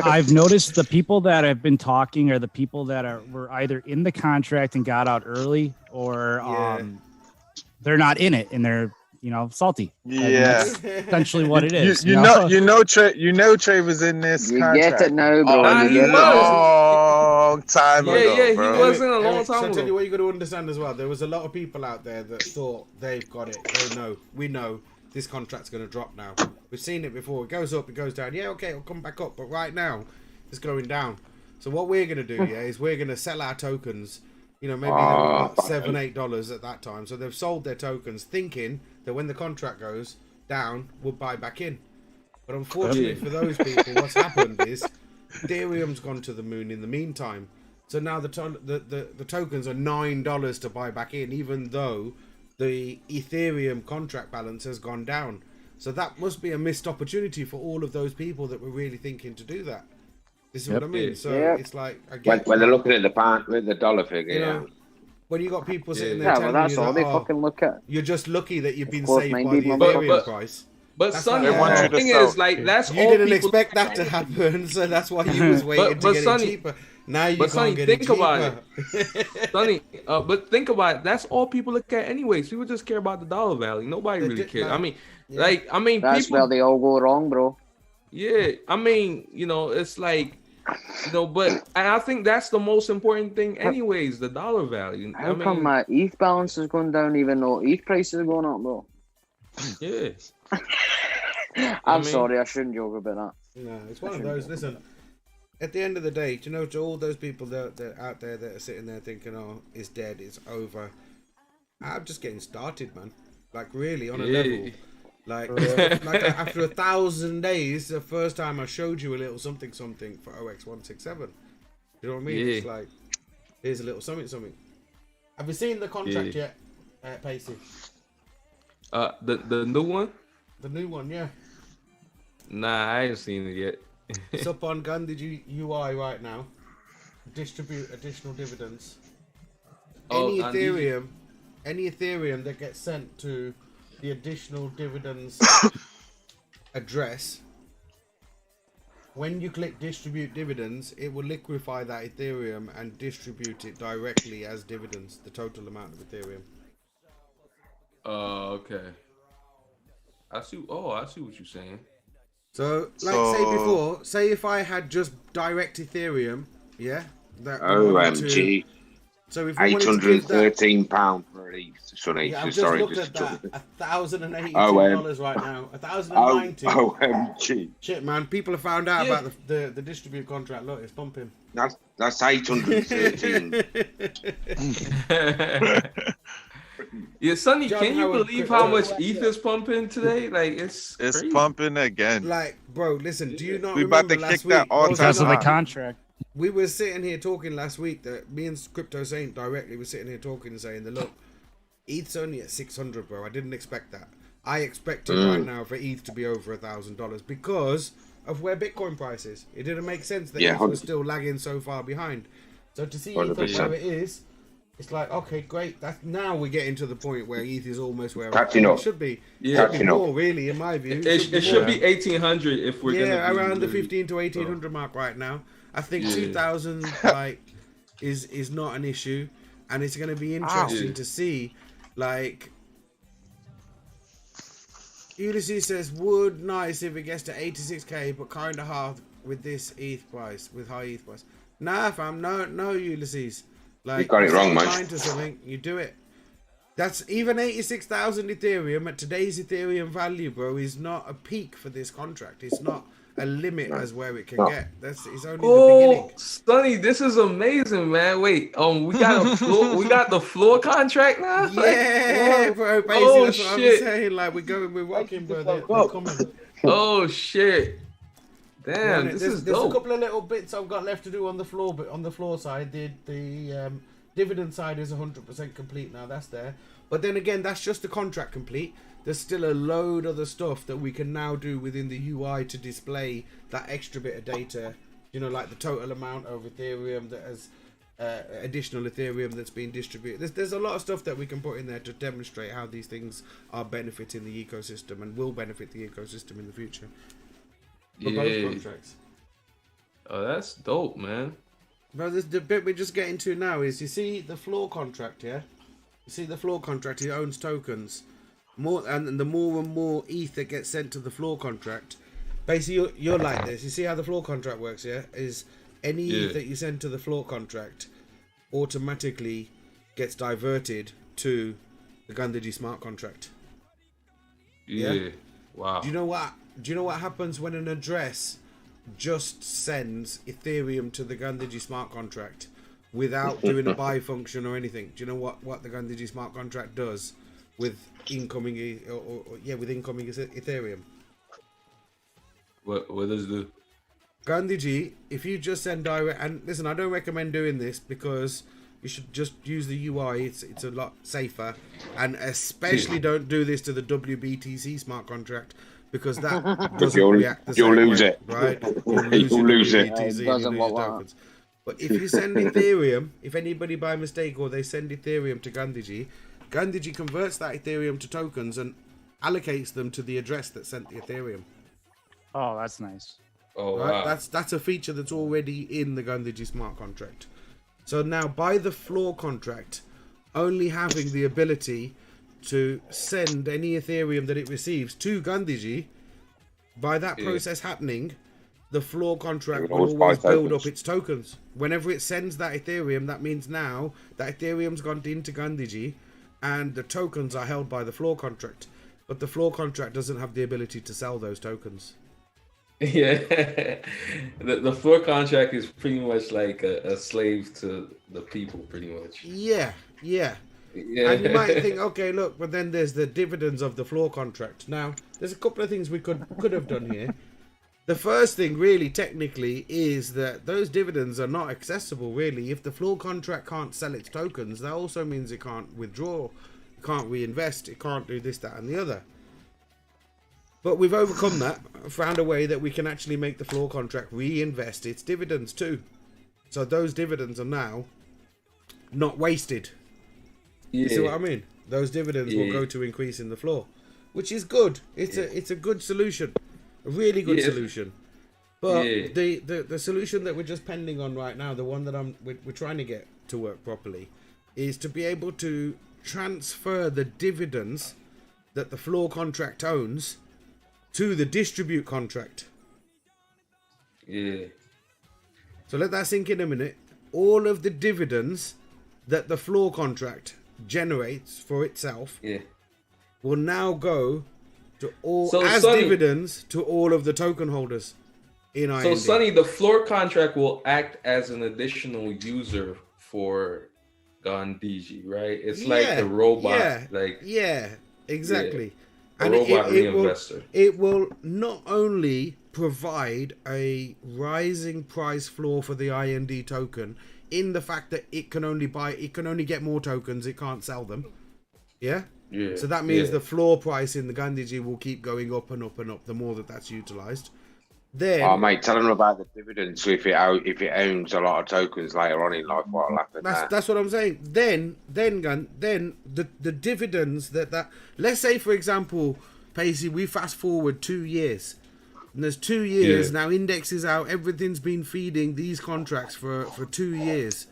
I've noticed the people that have been talking are the people that were either in the contract and got out early, or they're not in it and they're salty. Yeah, that's essentially what it is. You know, Trey was in this. You contract. get it now, bro. Long time ago. Yeah, bro. he wasn't a long time So I'll ago. tell you what you got to understand as well. There was a lot of people out there that thought they've got it. They know. We know this contract's going to drop now. We've seen it before. It goes up, it goes down. Yeah, okay, it'll come back up. But right now, it's going down. So what we're going to do, is we're going to sell our tokens. Maybe they were $7, $8 at that time. So they've sold their tokens thinking that when the contract goes down, we'll buy back in. But unfortunately for those people, what's happened is Ethereum's gone to the moon in the meantime. So now the tokens are $9 to buy back in, even though the Ethereum contract balance has gone down. So that must be a missed opportunity for all of those people that were really thinking to do that. This is what I mean. So it's like when they're looking at the dollar figure. When you got people sitting there, well, that's all they fucking look at. You're just lucky that you've been saved by the Ethereum price. But Sonny, the thing is, like, that's you all didn't people expect that to happen, so that's why you was waiting to get it cheaper. Now you can't get it cheaper. About it. Sonny, but think about it. That's all people look at anyways. People just care about the dollar value. Nobody really cares. I mean, that's people, where they all go wrong, bro. Yeah, I mean, it's like, but I think that's the most important thing anyways, the dollar value. How come my ETH balance is going down even though ETH prices are going up, bro? Yeah. I'm sorry, I shouldn't joke about that. No, it's one of those. Listen, at the end of the day, to all those people that out there that are sitting there thinking, "Oh, it's dead, it's over," I'm just getting started, man. Like really on a level. Like after 1,000 days, the first time I showed you a little something for OX167. You know what I mean? Yeah. It's like, here's a little something. Have you seen the contract yet, Pacey? The new one? The new one, yeah. Nah, I ain't seen it yet. It's up on Gandhi UI right now. Distribute additional dividends. Any Ethereum that gets sent to the additional dividends address, when you click distribute dividends, it will liquefy that Ethereum and distribute it directly as dividends, the total amount of Ethereum. Okay. I see what you're saying. So, say if I had just direct Ethereum, that OMG. So if £813 for ETH, Sonny. Yeah, I've just sorry, looked just at that. $1,082 right now. $1,090. OMG. Shit, man. People have found out about the distribute contract. Look, it's pumping. That's 813. Yeah, Sonny, can you believe how much ETH is pumping today? Like it's crazy. Pumping again. Like, bro, listen. Do you not we remember about to last kick that week? all because of the contract. We were sitting here talking last week that me and Crypto Saint directly were sitting here talking and saying that look, ETH's only at 600, bro. I didn't expect that. I expected right now for ETH to be over $1,000 because of where Bitcoin price is. It didn't make sense that ETH was still lagging so far behind. So to see ETH where it is, it's like, okay, great. That's now we're getting to the point where ETH is almost where it should be. Yeah, it should be more, really, in my view. It should be 1,800 if we're gonna be around the 15 to 1,800 mark right now. I think 2,000 is not an issue, and it's going to be interesting to see. Like Ulysses says, would nice if it gets to 86k, but kind of hard with this ETH price, with high ETH price. Nah, fam, no, Ulysses. Like, you got it wrong, man. To something, you do it. That's even 86,000 Ethereum at today's Ethereum value, bro. Is not a peak for this contract. It's not a limit as where it can get. It's only the beginning. Sonny, this is amazing, man. Wait, we got the floor contract now. Yeah, Yeah, bro. Basically, Oh, that's what shit. I'm saying. Like we're rocking, bro. They're coming. Oh shit! Yeah, Damn, this there's is a dope. couple of little bits I've got left to do on the floor, but on the floor side, the dividend side is 100% complete now. That's there. But then again, that's just the contract complete. There's still a load of the stuff that we can now do within the UI to display that extra bit of data. You know, like the total amount of Ethereum that has additional Ethereum that's being distributed. There's a lot of stuff that we can put in there to demonstrate how these things are benefiting the ecosystem and will benefit the ecosystem in the future. For both contracts. Oh, that's dope, man. Bro, the bit we're just getting to now is, you see the floor contract, yeah? You see the floor contract, he owns tokens. And the more and more ETH that gets sent to the floor contract, basically you're like this. You see how the floor contract works, yeah? Is any ETH that you send to the floor contract automatically gets diverted to the Gandhiji smart contract. Yeah. Wow. Do you know what happens when an address just sends Ethereum to the Gandhiji smart contract without doing a buy function or anything? Do you know what the Gandhiji smart contract does with incoming Ethereum? What does it do? Gandhiji, if you just send direct, and listen, I don't recommend doing this because you should just use the UI. It's a lot safer, and especially don't do this to the WBTC smart contract, because that doesn't react the same You'll lose way, it. right? You'll lose it. WBTC, It doesn't you lose look tokens. But if you send Ethereum, if anybody by mistake or they send Ethereum to Gandhiji, Gandhiji converts that Ethereum to tokens and allocates them to the address that sent the Ethereum. Oh, that's nice. Oh, Right? wow. That's a feature that's already in the Gandhiji smart contract. So now, by the floor contract only having the ability to send any Ethereum that it receives to Gandhiji, by that process happening, the floor contract will always build up its tokens. Whenever it sends that Ethereum, that means now that Ethereum's gone into Gandhiji and the tokens are held by the floor contract. But the floor contract doesn't have the ability to sell those tokens. Yeah. The floor contract is pretty much like a slave to the people, pretty much. Yeah. Yeah. And you might think, okay, look, but then there's the dividends of the floor contract. Now, there's a couple of things we could have done here. The first thing, really, technically, is that those dividends are not accessible, really. If the floor contract can't sell its tokens, that also means it can't withdraw, it can't reinvest, it can't do this, that, and the other. But we've overcome that, found a way that we can actually make the floor contract reinvest its dividends too. So those dividends are now not wasted. You see what I mean? Those dividends will go to increasing the floor, which is good. It's a good solution, a really good solution. But the solution that we're just pending on right now, the one that we're trying to get to work properly, is to be able to transfer the dividends that the floor contract owns to the distribute contract. Yeah. So let that sink in a minute. All of the dividends that the floor contract generates for itself will now go to all dividends to all of the token holders in IND. So Sonny, the floor contract will act as an additional user for Gandhiji, right? It's like a robot, exactly. And robot reinvestor. It will not only provide a rising price floor for the IND token in the fact that it can only get more tokens, it can't sell them. Yeah? Yeah. So that means the floor price in the Gandhiji will keep going up and up and up the more that's utilized. Then, mate, tell them about the dividends. So if it owns a lot of tokens later on in life, what'll happen? That's what I'm saying. Then the dividends that let's say, for example, Pacey, we fast forward 2 years, and there's 2 years now. Index is out. Everything's been feeding these contracts for 2 years.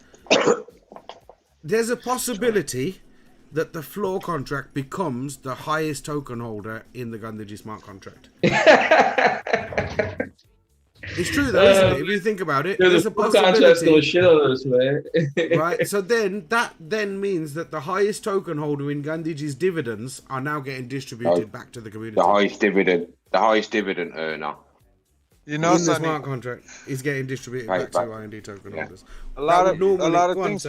There's a possibility that the floor contract becomes the highest token holder in the Gandhiji smart contract. It's true though, isn't it? If you think about it, there's a possibility. Shit on us, man. Right. So that means that the highest token holder in Gandhiji's dividends are now getting distributed back to the community. The highest dividend earner. You know, in the smart contract is getting distributed back to IND token holders. A lot of things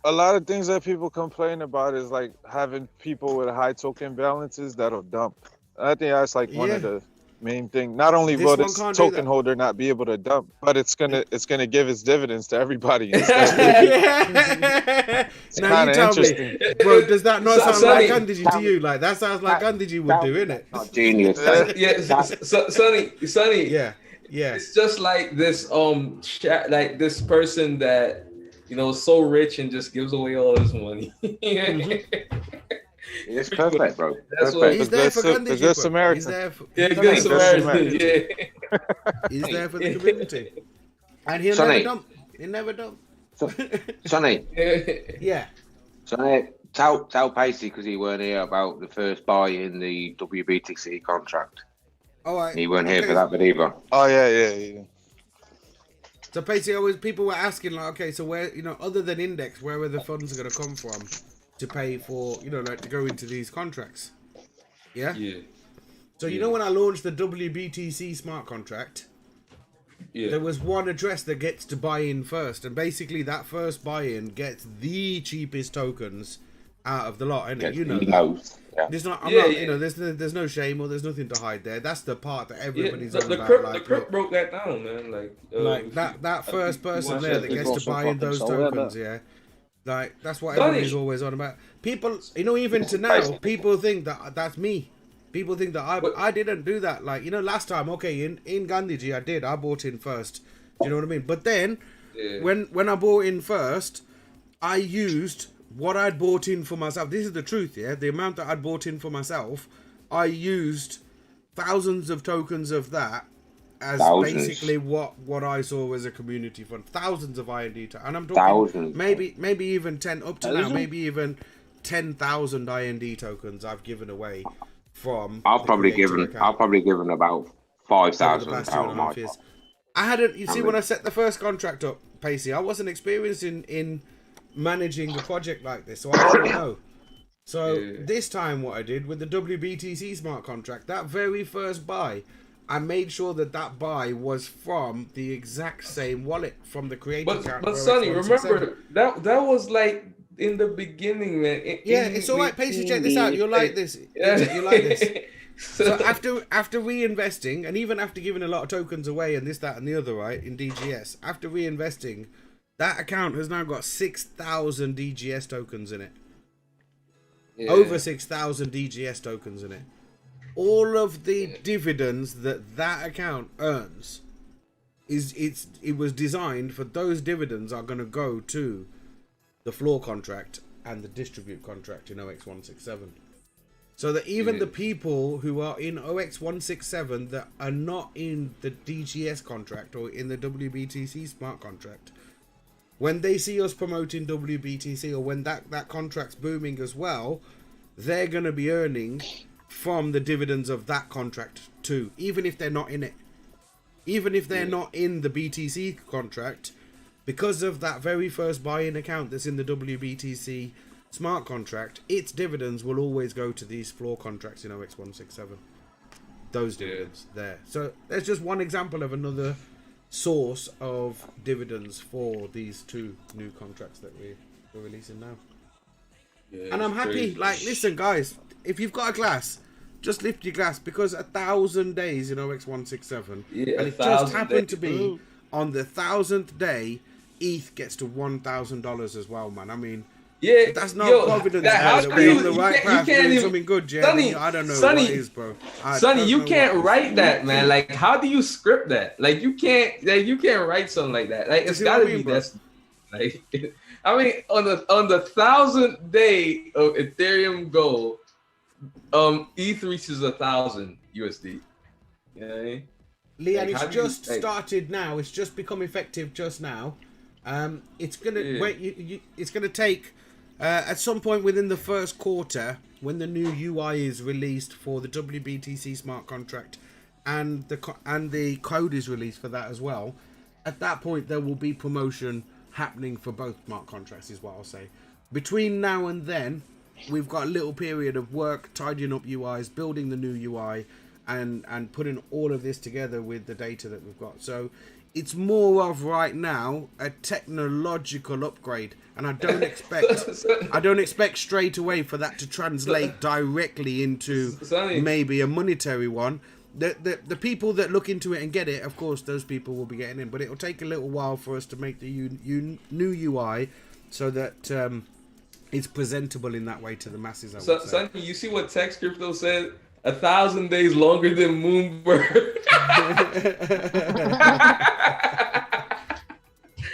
a lot of things that people complain about is like having people with high token balances that'll dump. I think that's like one of the main things. Not only This will one this can't do token that. holder not be able to dump, but it's gonna give its dividends to everybody. It's Now kind you of tell interesting. me, bro. Does that not sound Sonny, like Gandhi to you? Like that sounds like Gandhi would do, innit? Not genius. Sonny. Yeah. It's just like this like this person that is so rich and just gives away all his money. It's perfect, bro. That's Perfect. He's there for The Gandhi. Good Samaritan. He's there for, Good Samaritan. Yeah. He's there for the community, and he'll Sonny. never dump. He'll never dump. Sonny, Yeah. Sonny, tell Pacey because he weren't here about the first buy in the WBTC contract. All right. He weren't here Okay. for that, but either. Oh yeah. So basically, people were asking like, okay, so where, other than index, where are the funds going to come from to pay for, like to go into these contracts? Yeah. Yeah. So when I launched the WBTC smart contract, there was one address that gets to buy in first, and basically that first buy-in gets the cheapest tokens out of the lot, and Yes, you know he that. knows. Yeah. There's not, I'm Yeah, not, yeah. there's no shame or there's nothing to hide there. That's the part that everybody's on the about. Crip, Like, the Crip look, broke that down, man. like that first person there that gets to buy in those tokens, yeah. Like that's what Sonny. everybody's always on about. People, even to now, people think that that's me. People think that I didn't do that. Like last time, okay, in Gandhiji, I bought in first. Do you know what I mean? But then, when I bought in first, I used what I'd bought in for myself. This is the truth, yeah. The amount that I'd bought in for myself, I used thousands of tokens of that as basically what I saw as a community fund. Thousands of IND, and I'm talking maybe even 10 up to now, maybe even 10,000 IND tokens I've given away from. I've probably given about 5,000 past out of my 2.5 years. I hadn't. You see, when I set the first contract up, Pacey, I wasn't experienced in managing a project like this, so I didn't know. So this time, what I did with the WBTC smart contract, that very first buy, I made sure that buy was from the exact same wallet from the creator account. But Sonny, remember that was like in the beginning, man. It's all right, Pacey. Check this out. You'll like this. You like this. So after reinvesting, and even after giving a lot of tokens away and this, that, and the other, right, in DGS, after reinvesting, that account has now got 6,000 DGS tokens in it. Yeah. Over 6,000 DGS tokens in it. All of the dividends that account earns it was designed for those dividends are going to go to the floor contract and the distribute contract in OX167. So that even the people who are in OX167 that are not in the DGS contract or in the WBTC smart contract, when they see us promoting WBTC or when that contract's booming as well, they're going to be earning from the dividends of that contract too, even if they're not in it. Even if they're not in the BTC contract, because of that very first buy-in account that's in the WBTC smart contract, its dividends will always go to these floor contracts in OX167. Those dividends there. So there's just one example of another source of dividends for these two new contracts that we're releasing now. And I'm happy. Crazy. Like, listen, guys, if you've got a glass, just lift your glass, because 1,000 days in OX167, and it just happened to be on the 1,000th day, ETH gets to $1,000 as well, man. I mean, that's not providence. That we're on the right path, doing something good, Jay. Sonny, I don't know Sonny, what it is, bro. Sonny, you can't write that, man. Like, how do you script that? Like, you can't write something like that. Like, it's gotta be this. Like, I mean, on the 1,000th day of Ethereum Gold, ETH reaches 1,000 USD. You know what I mean? Lee, Like, and how it's do you, just started now. It's just become effective just now. It's gonna wait. It's gonna take at some point within the first quarter, when the new UI is released for the WBTC smart contract, and the code is released for that as well. At that point, there will be promotion happening for both smart contracts, is what I'll say. Between now and then, we've got a little period of work tidying up UIs, building the new UI, and putting all of this together with the data that we've got. So it's more of right now a technological upgrade, and I don't expect straight away for that to translate directly into maybe a monetary one. The people that look into it and get it, of course, those people will be getting in, but it will take a little while for us to make the new UI so that it's presentable in that way to the masses. Sonny, you see what Tex Crypto said? 1,000 days longer than Moonbird.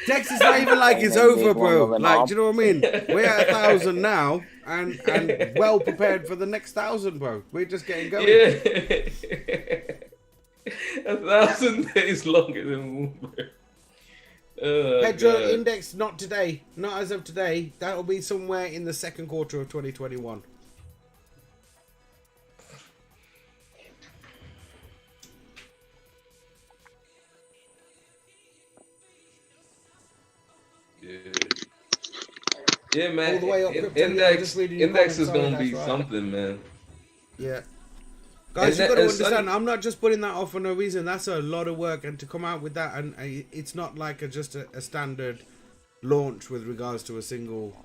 Tex is not even like it's over, bro. Like, do you know what I mean? We're at 1,000 now, and well prepared for the next 1,000, bro. We're just getting going. Yeah. 1,000 days longer than Moonbird. Pedro Index, not today. Not as of today. That'll be somewhere in the second quarter of 2021. Yeah, man. All the way up, Index is going to be something, man. Yeah. Guys, you've got to understand, I'm not just putting that off for no reason. That's a lot of work, and to come out with that, and it's not like just a standard launch with regards to a single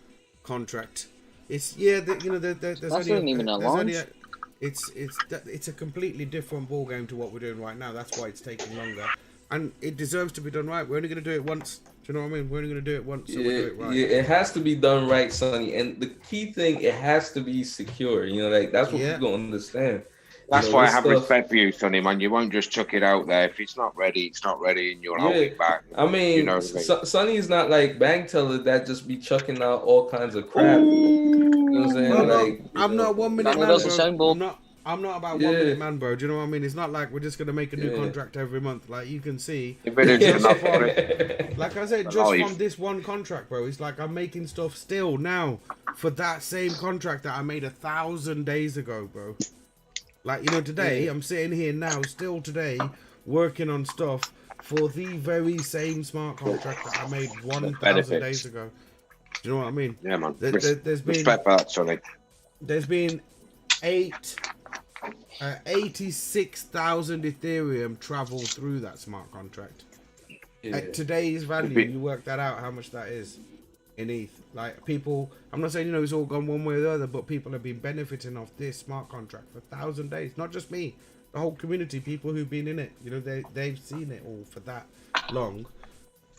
contract. It's there's it's a completely different ball game to what we're doing right now. That's why it's taking longer, and it deserves to be done right. We're only going to do it once. Do you know what I mean? We're only going to do it once, so we'll do it right. Yeah, it has to be done right, Sonny. And the key thing, it has to be secure. You know, like that's what people don't understand. That's why I have respect for you, Sonny, man. You won't just chuck it out there. If it's not ready, it's not ready, and you'll hold it back. I mean, Sonny is not like Bank Teller that just be chucking out all kinds of crap. You know what I'm saying? I'm not 1 minute man, bro. I'm not about 1 minute man, bro. Do you know what I mean? It's not like we're just going to make a new contract every month. Like, you can see. If it is enough, like I said, just from this one contract, bro, it's like I'm making stuff still now for that same contract that I made 1,000 days ago, bro. Like, you know, today, I'm sitting here now, still today, working on stuff for the very same smart contract that I made 1,000 days ago. Do you know what I mean? Yeah, man. There's been respect for that, Sonny. There's been 86,000 Ethereum travel through that smart contract. At today's value, you work that out, how much that is in ETH. Like, people, I'm not saying, you know, it's all gone one way or the other, but people have been benefiting off this smart contract for 1,000 days. Not just me, the whole community, people who've been in it. You know, they've seen it all for that long.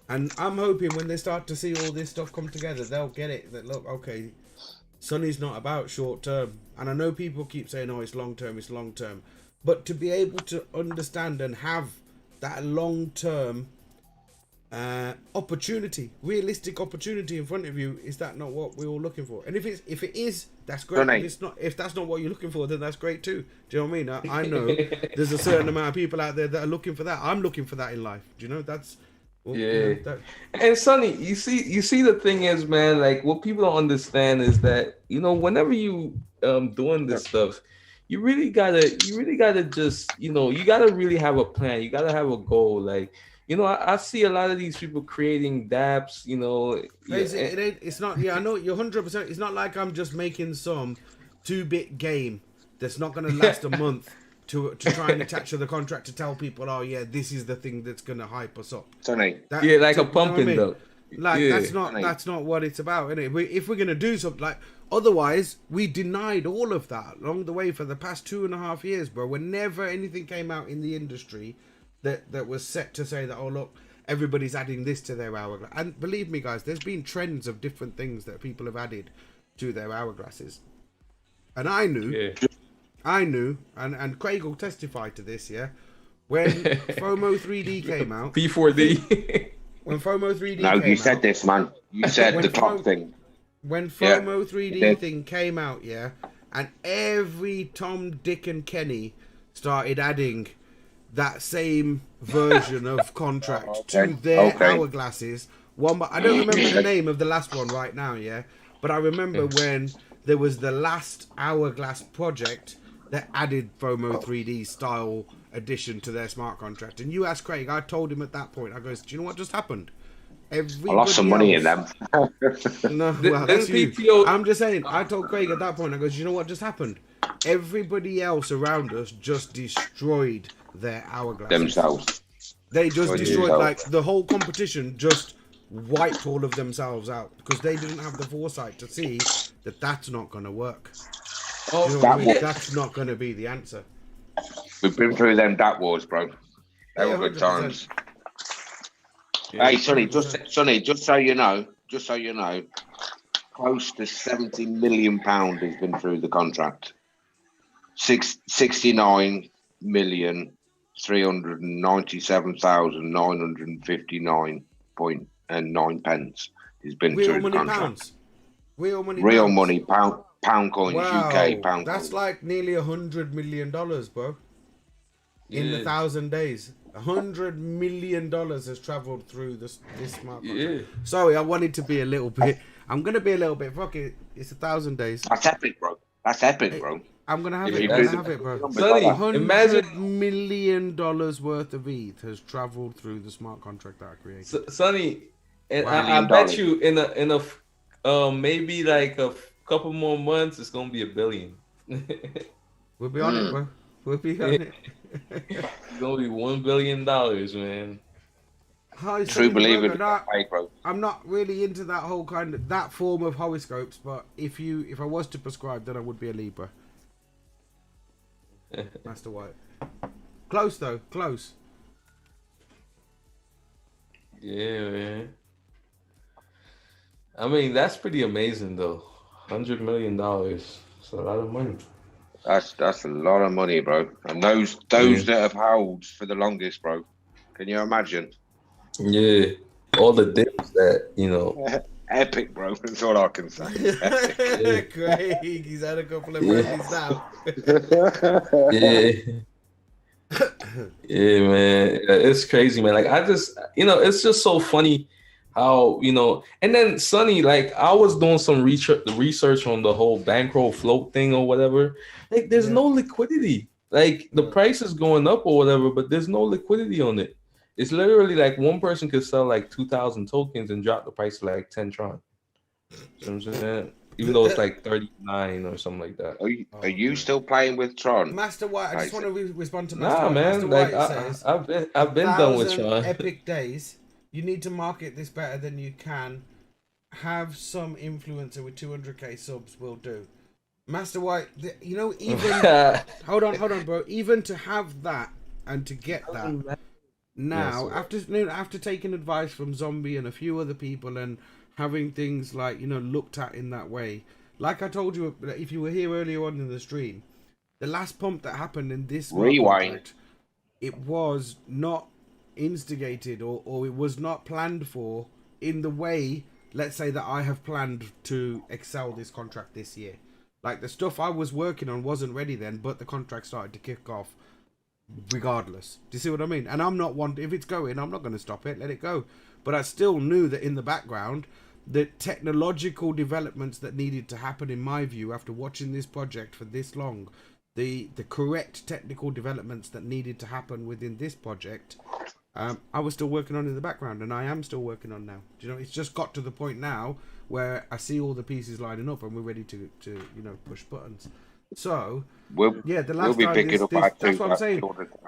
And I'm hoping when they start to see all this stuff come together, they'll get it. That, look, okay, Sonny's not about short term. And I know people keep saying, oh, it's long term, it's long term. But to be able to understand and have that long term opportunity, realistic opportunity in front of you, is that not what we're all looking for? And if it is, that's great. If that's not what you're looking for, then that's great too. Do you know what I mean? I know there's a certain amount of people out there that are looking for that. I'm looking for that in life. Do you know? That's And Sonny, you see the thing is, man, like what people don't understand is that, you know, whenever you doing this stuff, you really gotta just, you know, you gotta really have a plan. You gotta have a goal. Like, you know, I see a lot of these people creating dApps, you know. It's not, I know you're 100%. It's not like I'm just making some 2-bit game that's not going to last a month to try and attach to the contract to tell people, oh, yeah, this is the thing that's going to hype us up. Sonny. Like a pumpkin, though. Like, that's not what it's about, innit? If we're going to do something, like, otherwise, we denied all of that along the way for the past 2.5 years, bro. Whenever anything came out in the industry that was set to say that, oh, look, everybody's adding this to their hourglass. And believe me, guys, there's been trends of different things that people have added to their hourglasses. And I knew, and Craig will testify to this, when FOMO 3D came out. P4D. When FOMO 3D came out. No, you said this, man. You said the top thing. When FOMO 3D thing came out, and every Tom, Dick, and Kenny started adding that same version of contract to their hourglasses. But I don't remember the name of the last one right now, but I remember when there was the last hourglass project that added FOMO 3D style addition to their smart contract. And you asked Craig, I told him at that point, I goes, do you know what just happened? I lost some money in them. No, well, that's you. I'm just saying, I told Craig at that point, I goes, you know what just happened? Everybody else around us just destroyed their hourglasses. Themselves. They just Well, you destroyed, help. like, the whole competition just wiped all of themselves out because they didn't have the foresight to see that that's not going to work. Oh, You know what that I mean? was- That's not going to be the answer. We've been through them DAT wars, bro. They Yeah, were good 100%. times. yeah. Hey, Sonny, just so you know, close to £70 million has been through the contract. 69,397,959.9 pence has been Real through the money contract. pounds. Real money Real pounds. money, pound coins, Wow. UK pound That's coins. like nearly $100 million, bro. In the Yeah. 1,000 days. $100 million has traveled through this smart contract. Yeah. Sorry, I wanted to be a little bit. I'm gonna be a little bit. Fuck it. It's 1,000 days. That's epic, bro. That's epic, bro. I'm gonna have If it. you I'm do gonna the have it, bro. numbers Sonny, like that. $100 imagine, million worth of ETH has traveled through the smart contract that I created. Sonny, and Wow. I bet you in a maybe like a couple more months, it's gonna be $1 billion. We'll be on it, bro. We'll be on it. It's gonna be $1 billion, man. Hi, True Sonny the believer, Burger. Nah, bro. I'm not really into that whole kind of that form of horoscopes, but if I was to prescribe, then I would be a Libra. Master White. Close though, close. Yeah, man. I mean, that's pretty amazing, though. $100 million. It's a lot of money. That's a lot of money, bro. And those that have held for the longest, bro. Can you imagine? Yeah. All the dips that, you know. Epic, bro. That's all I can say. Craig, he's had a couple of birthdays now. Yeah. Yeah, man. It's crazy, man. Like, I just, it's just so funny how, and then Sonny, like, I was doing some research on the whole bankroll float thing or whatever. Like, there's no liquidity. Like, the price is going up or whatever, but there's no liquidity on it. It's literally like one person could sell like 2,000 tokens and drop the price to like 10 Tron. You know what I'm saying? Even though it's like 39 or something like that. Are you still playing with Tron? Master White, I just want to respond to Master Nah, White. man. Master Like, White says, I've been done with 1,000 Tron. epic days. You need to market this better than you can. Have some influencer with 200k subs will do. Master White, even hold on, bro. Even to have that and to get that now, after taking advice from Zombie and a few other people and having things like looked at in that way, like I told you, if you were here earlier on in the stream, the last pump that happened in this Rewind, it was not instigated or it was not planned for in the way, let's say, that I have planned to excel this contract this year. Like, the stuff I was working on wasn't ready then, but the contract started to kick off regardless. Do you see what I mean? And I'm not one, if it's going, I'm not going to stop it, let it go. But I still knew that in the background, the technological developments that needed to happen, in my view, after watching this project for this long, the correct technical developments that needed to happen within this project, I was still working on in the background, and I am still working on now. Do you know, it's just got to the point now where I see all the pieces lining up and we're ready to push buttons. So the last time that's what I'm saying.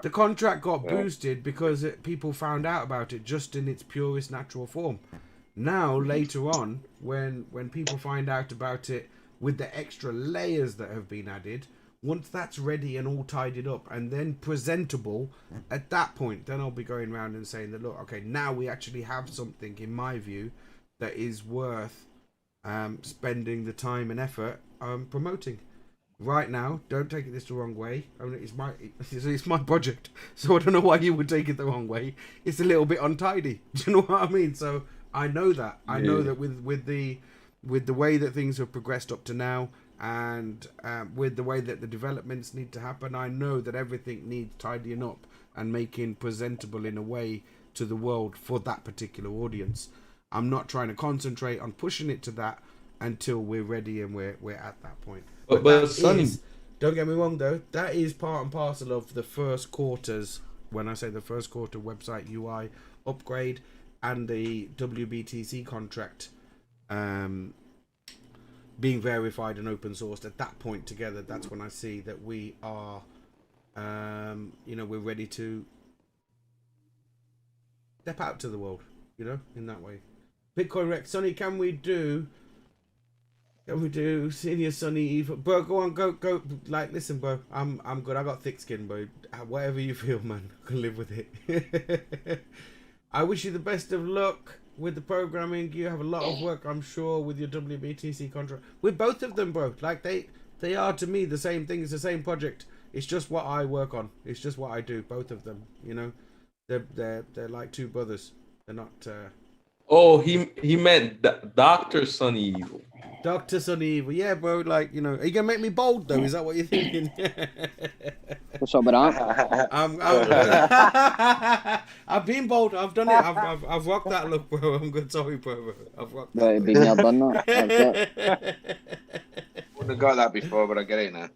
The contract got boosted because people found out about it just in its purest natural form. Now later on, when people find out about it with the extra layers that have been added, once that's ready and all tidied up and then presentable, at that point, then I'll be going around and saying that, look, okay, now we actually have something, in my view, that is worth spending the time and effort promoting. Right now, don't take this the wrong way. I mean, it's my project, so I don't know why you would take it the wrong way. It's a little bit untidy. Do you know what I mean? So I know that. I know that with the way that things have progressed up to now, and with the way that the developments need to happen, I know that everything needs tidying up and making presentable in a way to the world for that particular audience. I'm not trying to concentrate on pushing it to that until we're ready and we're at that point. But Sonny, don't get me wrong though, that is part and parcel of the first quarter's, when I say the first quarter website UI upgrade and the WBTC contract being verified and open sourced. At that point together, that's when I see that we are we're ready to step out to the world, you know, in that way. Bitcoin Rex, Sonny, can we do Senior Sonny Eva? Bro, go on, go. Like, listen, bro, I'm good. I got thick skin, bro. Whatever you feel, man, I can live with it. I wish you the best of luck with the programming. You have a lot of work, I'm sure, with your WBTC contract. With both of them, bro. Like, they are to me the same thing. It's the same project. It's just what I work on. It's just what I do. Both of them, you know, they're like two brothers. They're not. Oh, he meant Dr. Sonny Evil. Dr. Sonny Evil. Yeah, bro. Like, you know, are you gonna make me bold though? Is that what you're thinking? What's up with that? I've been bold. I've done it. I've rocked that look, bro. I'm good. Sorry, bro. I've rocked that. Right, big I've done that. That's it. Wouldn't have got that before, but I get it now.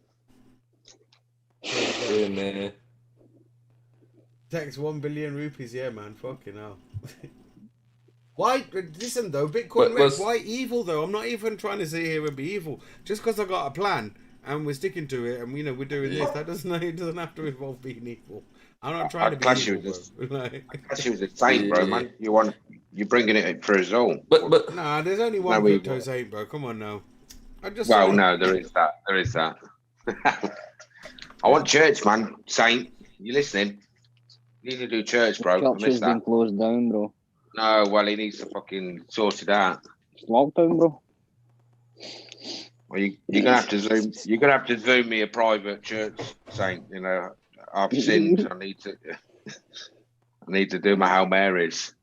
Yeah, man. Takes 1 billion rupees. Yeah, man. Fucking hell. Why? Listen though, Bitcoin Rex. Why evil though? I'm not even trying to sit here and be evil. Just because I got a plan and we're sticking to it, and you know we're doing this. That doesn't have to involve being evil. I'm not trying to be evil. I class you as a saint, bro, man. You're bringing it for his own. But nah, there's only one crypto saint, bro. Come on now. No, there is that. There is that. I want church, man. Saint, you listening? You need to do church, bro. Church has been closed down, bro. No, well, he needs to fucking sort it out. It's lockdown, bro. Well, you're gonna have to zoom. You're gonna have to zoom me a private church, Saint. You know, I've sinned. I need to do my Hail Marys.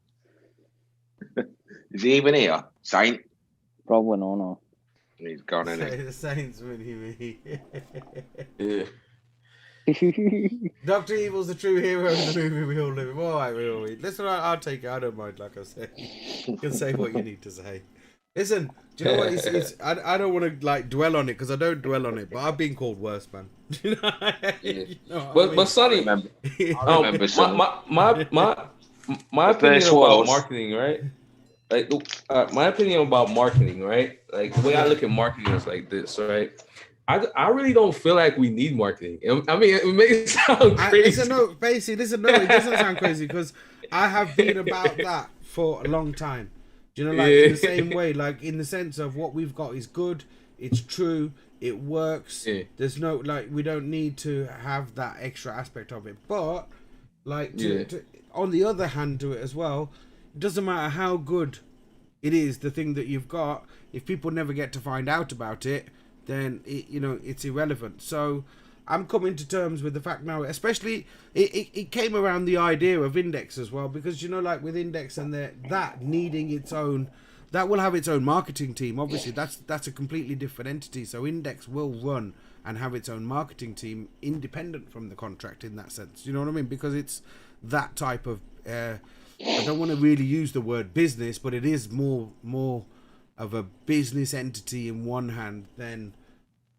Is he even here, Saint? Probably not. No. He's gone, isn't he? The Saints when he. yeah. Dr. Evil's the true hero of the movie we all live in. All right, we all read. Listen, I'll take it. I don't mind, like I said. You can say what you need to say. Listen, do you know what? I don't want to like dwell on it because I don't dwell on it, but I've been called worse, man. You know, you know but Sonny, I remember my opinion about marketing, right? Like my opinion about marketing, right? Like the way I look at marketing is like this, right? I really don't feel like we need marketing. I mean, it may sound crazy. Listen, no, it doesn't sound crazy because I have been about that for a long time. Do you know, like in the same way, like in the sense of what we've got is good, it's true, it works. Yeah. There's no like we don't need to have that extra aspect of it. But like on the other hand to it as well, it doesn't matter how good it is, the thing that you've got, if people never get to find out about it, then it's irrelevant. So I'm coming to terms with the fact now, especially it came around the idea of Index as well, because like with Index and that needing its own, that will have its own marketing team. Obviously that's a completely different entity. So Index will run and have its own marketing team independent from the contract in that sense. You know what I mean? Because it's that type of I don't want to really use the word business, but it is more of a business entity in one hand than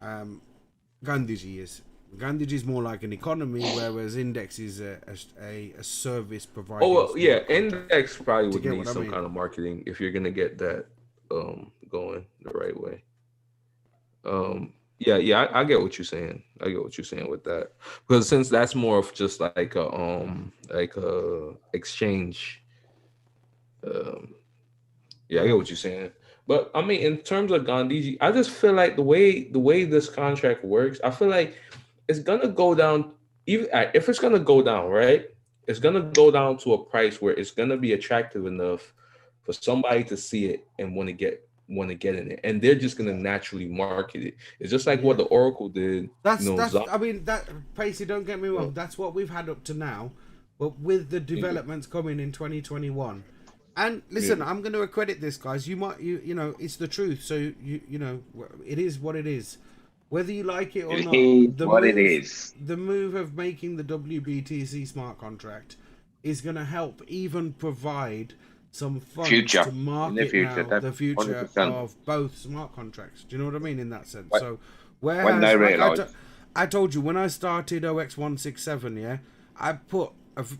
Gandhiji is. Gandhiji is more like an economy, whereas Index is a service provider. Oh well, yeah, Index probably would need some kind of marketing if you're gonna get that going the right way. Yeah, I get what you're saying. I get what you're saying with that, because since that's more of just like a exchange. Yeah, I get what you're saying. But I mean, in terms of Gandhiji, I just feel like the way this contract works, I feel like it's gonna go down. Even if it's gonna go down, right? It's gonna go down to a price where it's gonna be attractive enough for somebody to see it and want to get in it, and they're just gonna naturally market it. It's just like what the Oracle did. I mean, Pacey, don't get me wrong. That's what we've had up to now, but with the developments coming in 2021. And listen, I'm going to accredit this, guys. You know, it's the truth. So you know, it is what it is. Whether you like it or not, the move of making the WBTC smart contract is going to help even provide some funds to market the future 100%. Of both smart contracts. Do you know what I mean in that sense? So whereas I told you when I started OX167, I put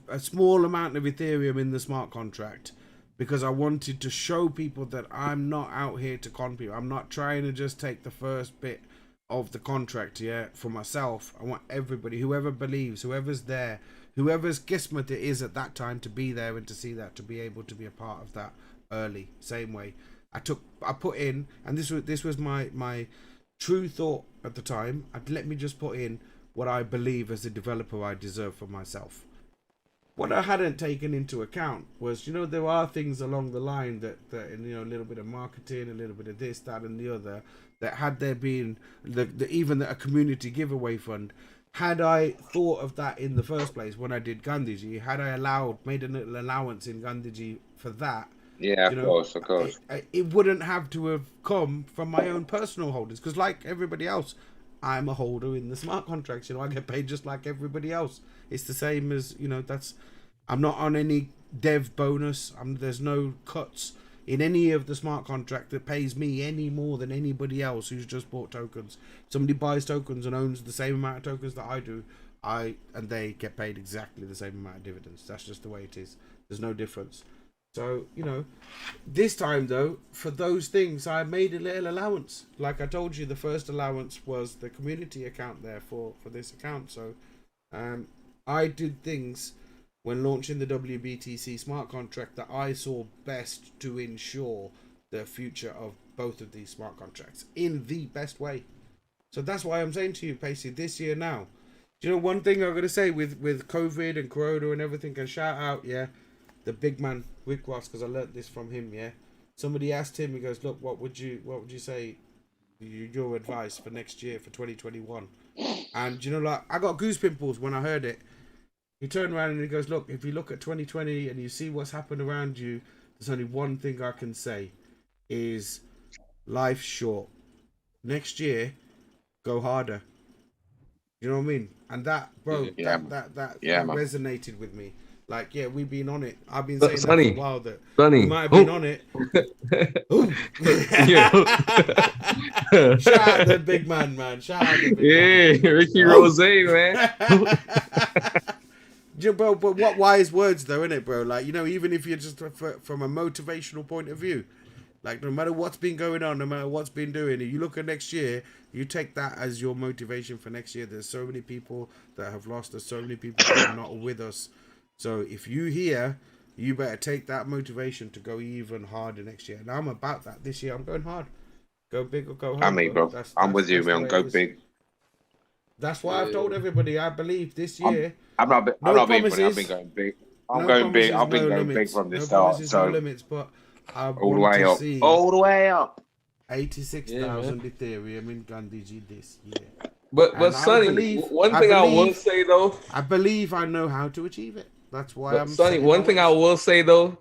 a small amount of Ethereum in the smart contract, because I wanted to show people that I'm not out here to con people. I'm not trying to just take the first bit of the contract for myself. I want everybody, whoever believes, whoever's there, whoever's Kismet it is at that time to be there and to see that, to be able to be a part of that early. Same way I put in, and this was my true thought at the time. Let me just put in what I believe as a developer I deserve for myself. What I hadn't taken into account was, there are things along the line that a little bit of marketing, a little bit of this, that, and the other, that had there been even a community giveaway fund, had I thought of that in the first place when I did Gandhiji, had I made a little allowance in Gandhiji for that, yeah, of course, it wouldn't have to have come from my own personal holdings, because like everybody else, I'm a holder in the smart contracts. I get paid just like everybody else. It's the same as, I'm not on any dev bonus. There's no cuts in any of the smart contract that pays me any more than anybody else who's just bought tokens. Somebody buys tokens and owns the same amount of tokens that I do, and they get paid exactly the same amount of dividends. That's just the way it is. There's no difference. So, this time though, for those things, I made a little allowance. Like I told you, the first allowance was the community account there for this account. So, I did things when launching the WBTC smart contract that I saw best to ensure the future of both of these smart contracts in the best way. So that's why I'm saying to you, Pacey, this year now, one thing I'm going to say with COVID and Corona and everything, and shout out, the big man Rick Ross, because I learnt this from him. Somebody asked him, he goes, look, what would you say your advice for next year, for 2021? And I got goose pimples when I heard it. He turned around and he goes, look, if you look at 2020 and you see what's happened around you, there's only one thing I can say is life's short. Next year, go harder. You know what I mean? And that, bro, that resonated with me. Like, we've been on it. I've been saying that for a while, that we might have been on it. Shout out the big man. Shout out the big man. Ricky Rose, man. Bro, but what wise words though, innit, bro? Like, even if you're just from a motivational point of view, like, no matter what's been going on, no matter what's been doing, if you look at next year, you take that as your motivation for next year. There's so many people that have lost. There's so many people that are not with us. So if you hear, you better take that motivation to go even harder next year. And I'm about that this year. I'm going hard. Go big or go home. I mean, bro, I'm with you, man. Go big. That's why I've told everybody. I believe this year. I've been going big. I'm going big. I've been going big from the start. So no limits, but I all the way up. All the way up. 86,000 Ethereum in Gandhiji this year. But Sonny, one thing I will say though, I believe I know how to achieve it. That's why I'm Sonny. One thing I will say though,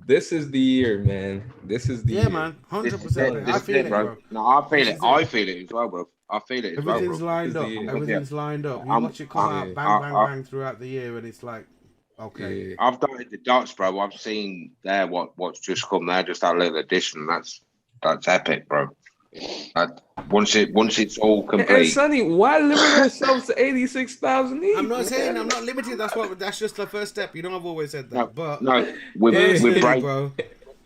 this is the year, man. This is the year. Man, 100%. I feel it, bro. No, I feel it. I feel it as well, bro. I feel it as well, bro. Everything's lined up. Everything's lined up. You watch it come out, bang throughout the year, and it's like, okay. Yeah. I've done the dots, bro. I've seen there what's just come there, just that little addition. That's epic, bro. Once it's all complete. And Sonny, why limit ourselves to 86,000 each? I'm not saying I'm not limited. That's just the first step. I've always said that. We're breaking, bro.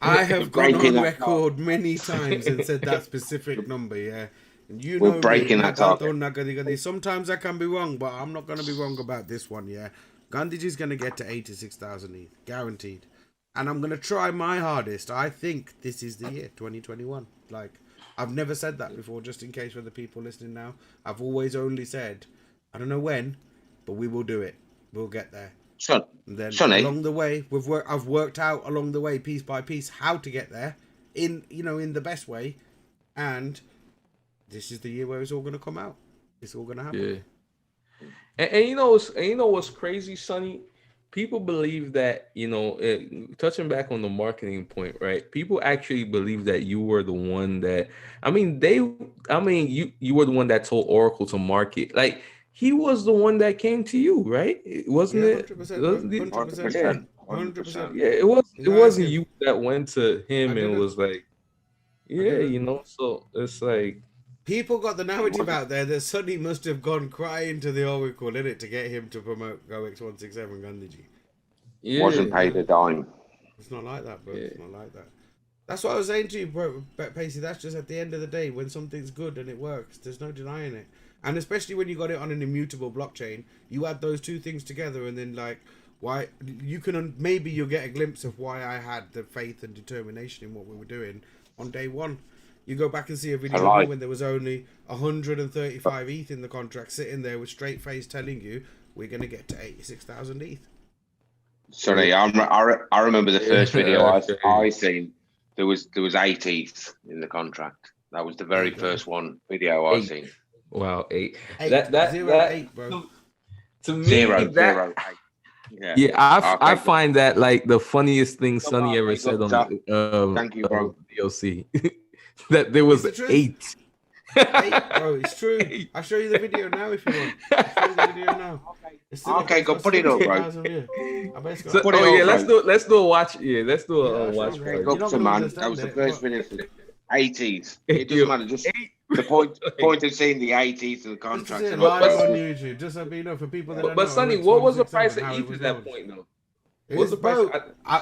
I have gone on record many times and said that specific number. Yeah. And we're breaking that target. Sometimes I can be wrong, but I'm not going to be wrong about this one. Yeah. Gandhiji's going to get to 86,000 ETH, guaranteed. And I'm going to try my hardest. I think this is the year, 2021. Like, I've never said that before, just in case for the people listening now. I've always only said, I don't know when, but we will do it. We'll get there. And then along the way, I've worked out along the way, piece by piece, how to get there in the best way. And this is the year where it's all going to come out. It's all going to happen. Yeah. And you know what's crazy, Sonny? People believe that, touching back on the marketing point, right? People actually believe that you were the one that, you were the one that told Oracle to market. Like, he was the one that came to you, right? Wasn't it? 100%. 100%. Yeah, it wasn't you that went to him and was like, so it's like, people got the narrative out there that Sonny must have gone crying to the Oracle, innit, to get him to promote GoX167 Gandhiji. Yeah. Wasn't paid a dime. It's not like that, bro. Yeah. It's not like that. That's what I was saying to you, bro, Pacey. That's just at the end of the day, when something's good and it works, there's no denying it. And especially when you got it on an immutable blockchain, you add those two things together, and then like, why you can maybe you'll get a glimpse of why I had the faith and determination in what we were doing on day one. You go back and see a video when there was only 135 ETH in the contract, sitting there with straight face telling you we're going to get to 86,000 ETH. Sorry, I remember the first video I seen. There was 8 ETH in the contract. That was the very first video I seen. Wow, 8. 8. That 8, bro. To me, 0, that, 0, 8. Yeah, I find that like the funniest thing Sonny ever said on Thank you, bro. DLC. That there was 8. 8, bro, it's true. I'll show you the video now if you want. I'll show you the video now. Okay, go put it up, bro. Let's do a watch. Yeah, let's do a watch. Man, that was the first video. 80s. It doesn't matter. Just the point of seeing the 80s of the contract. Live on YouTube, just so you know, for people that don't know. But Sonny, what was the price of ETH at that point, though? What's the price?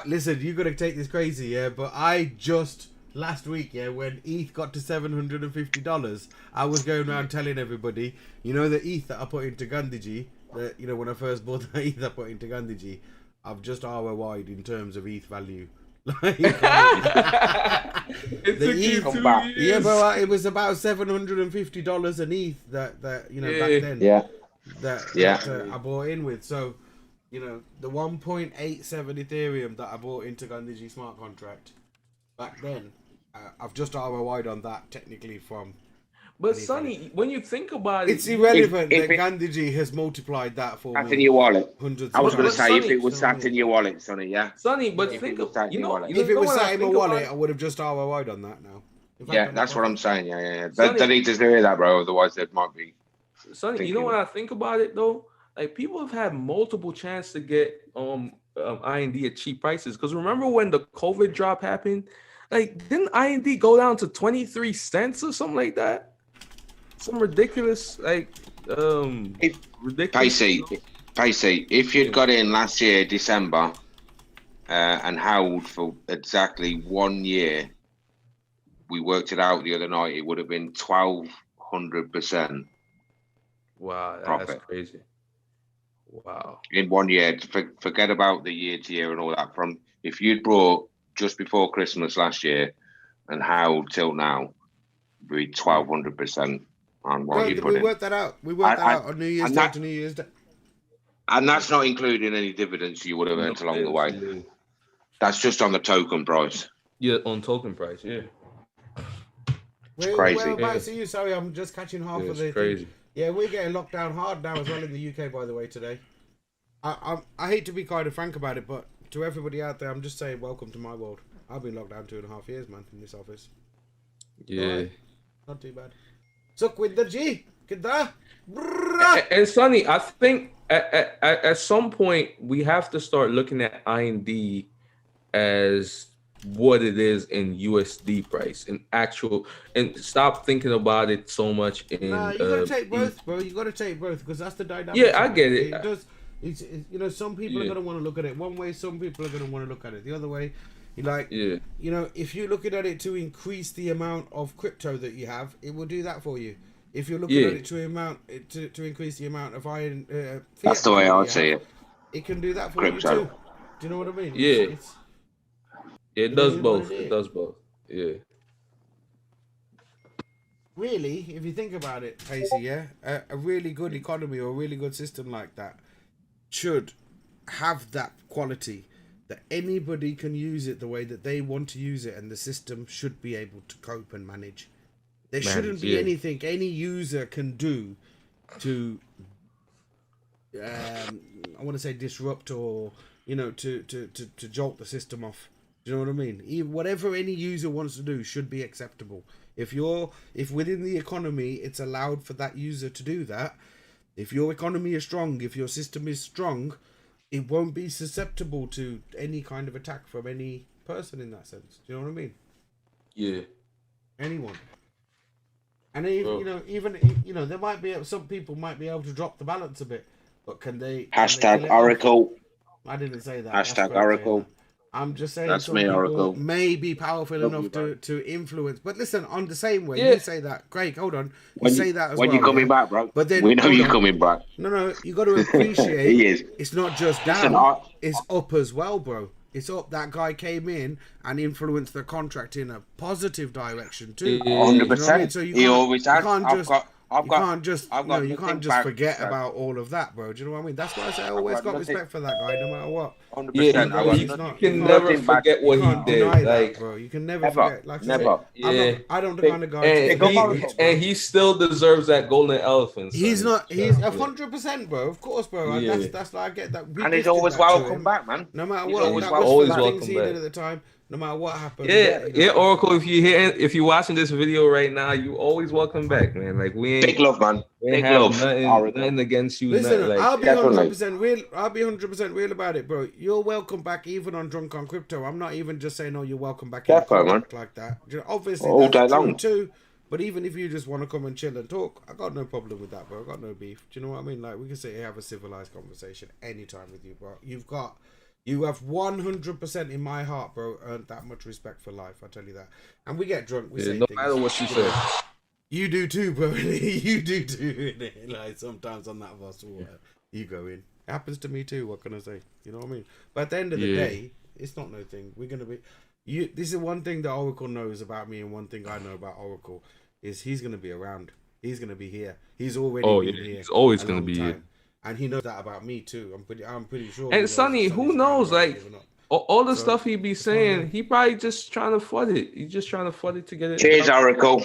Listen, you're gonna take this crazy, yeah. But I just last week, yeah, when ETH got to $750, I was going around telling everybody, you know, the ETH that I put into Gandhiji, that, you know, when I first bought the ETH I put into Gandhiji, I've just ROI'd in terms of ETH value. Like, it took you 2 years. Yeah, but it was about $750 an ETH that you know back then. That I bought in with. So, you know, the 1.87 Ethereum that I bought into Gandhiji smart contract back then, I've just ROI'd on that technically from. But Sonny, when you think about it, it's irrelevant that Gandhiji has multiplied that for me. In your wallet. Hundreds. I was going to say, Sonny, if it was sat in your wallet, Sonny, yeah. Sonny, but think of if it was sat in my wallet, I would have just ROI'd on that now. Yeah, that's what I'm saying. Yeah. They need to hear that, bro. Otherwise, it might be. Sonny, you know what I think about it though? Like, people have had multiple chances to get IND at cheap prices. Because remember when the COVID drop happened? Like, didn't IND go down to 23 cents or something like that? Some ridiculous, like, ridiculous. Pacey, if you'd got in last year, December, and held for exactly 1 year, we worked it out the other night, it would have been 1,200%. Wow, profit. That's crazy. Wow. In 1 year, forget about the year to year and all that. From if you'd brought just before Christmas last year and held till now, it'd be 1,200%. On what you put we in. worked that out. We worked that out on New Year's Day to New Year's Day. And that's not including any dividends you would have earned along the way. That's just on the token price. Yeah, on token price, yeah. It's crazy. Whereabouts are you? Sorry, I'm just catching half of the crazy. Yeah, we're getting locked down hard now as well in the UK, by the way, today. I hate to be kind of frank about it, but to everybody out there, I'm just saying welcome to my world. I've been locked down 2.5 years, man, in this office. Yeah. Right. Not too bad. So, with the G, and Sonny, I think at some point we have to start looking at IND as what it is in USD price, in actual, and stop thinking about it so much in. Nah, you gotta take both, bro. You gotta take both because that's the dynamic. Yeah, I get it. It does. It's you know, some people are gonna want to look at it one way, some people are gonna want to look at it the other way. You know, if you're looking at it to increase the amount of crypto that you have, it will do that for you. If you're looking at it to increase the amount of fiat, that's the way I would see it. It can do that for you too. Do you know what I mean? Yeah. It does both. It does both. Yeah. Really, if you think about it, Pacey, yeah, a really good economy or a really good system like that should have that quality that anybody can use it the way that they want to use it, and the system should be able to cope and manage. There shouldn't be anything any user can do to, I want to say disrupt or, you know, to jolt the system off. Do you know what I mean? Whatever any user wants to do should be acceptable. If within the economy it's allowed for that user to do that, if your economy is strong, if your system is strong, it won't be susceptible to any kind of attack from any person in that sense. Do you know what I mean? Yeah. Anyone. And even there might be some people might be able to drop the balance a bit, but can they? Hashtag Oracle. I didn't say that. Hashtag Oracle. I'm just saying That's some me, people Oracle. may be powerful Love enough you, bro. to influence. But listen, on the same way, Yeah. you say that. Craig, hold on. You say that as when well. you're coming yeah? back, bro. But then, We know hold you're on. coming back. No, you got to appreciate He is. it's not just Listen, down, it's up as well, bro. It's up. That guy came in and influenced the contract in a positive direction too. Yeah. 100%. So you He can't, always you has. can't I've just, got you can't just, I've no, got you nothing can't just back, forget so- about all of that, bro. Do you know what I mean? That's why I say I I've always got got nothing- respect for that guy, no matter what. 100%. Yeah, I got he's nothing- not- you can you never nothing back. forget what You he can't did. deny that, Like, bro. You can never Never, forget. Like I never. say, yeah. I don't the kind of guy. to And take he, roots, bro. and he still deserves that golden elephant. He's son. not. He's Yeah. 100%, bro. Of course, bro. Yeah. That's like I get that. We And he's gifted always that to welcome him. back, man. No matter He's what, always that welcome was Always for the welcome things he back. did at the time. No matter what happened. Yeah, you know, yeah, Oracle. If you're watching this video right now, you always welcome back, man. Like we ain't Big love, man. we ain't Big have love. nothing, Oracle. nothing against you. Listen, nothing, like, I'll be Definitely. 100% real. I'll be 100% real about it, bro. You're welcome back, even on Drunk on Crypto. I'm not even just saying, "Oh, you're welcome back." In Defo, a man. contract like that. You know, obviously, All that's day true long. too. But even if you just want to come and chill and talk, I got no problem with that, bro. I got no beef. Do you know what I mean? Like we can sit here have a civilized conversation anytime with you, bro. You have 100% in my heart, bro, earned that much respect for life. I tell you that. And we get drunk. We yeah, say no things. matter what you say. You do too, bro. You do too. innit? Like sometimes on that bus water, you go in. It happens to me too. What can I say? You know what I mean? But at the end of the Yeah. day, it's not no thing. We're gonna be. You. This is one thing that Oracle knows about me, and one thing I know about Oracle is he's gonna be around. He's gonna be here. He's already Oh, been yeah, here. he's always a gonna long be here. time. And he knows that about me too. I'm pretty sure. he And knows Sonny, that who Sonny's knows? around Like here or not. all the So, stuff he be saying, he probably just trying to flood it. He's just trying to flood it to get it. Cheers, Oracle.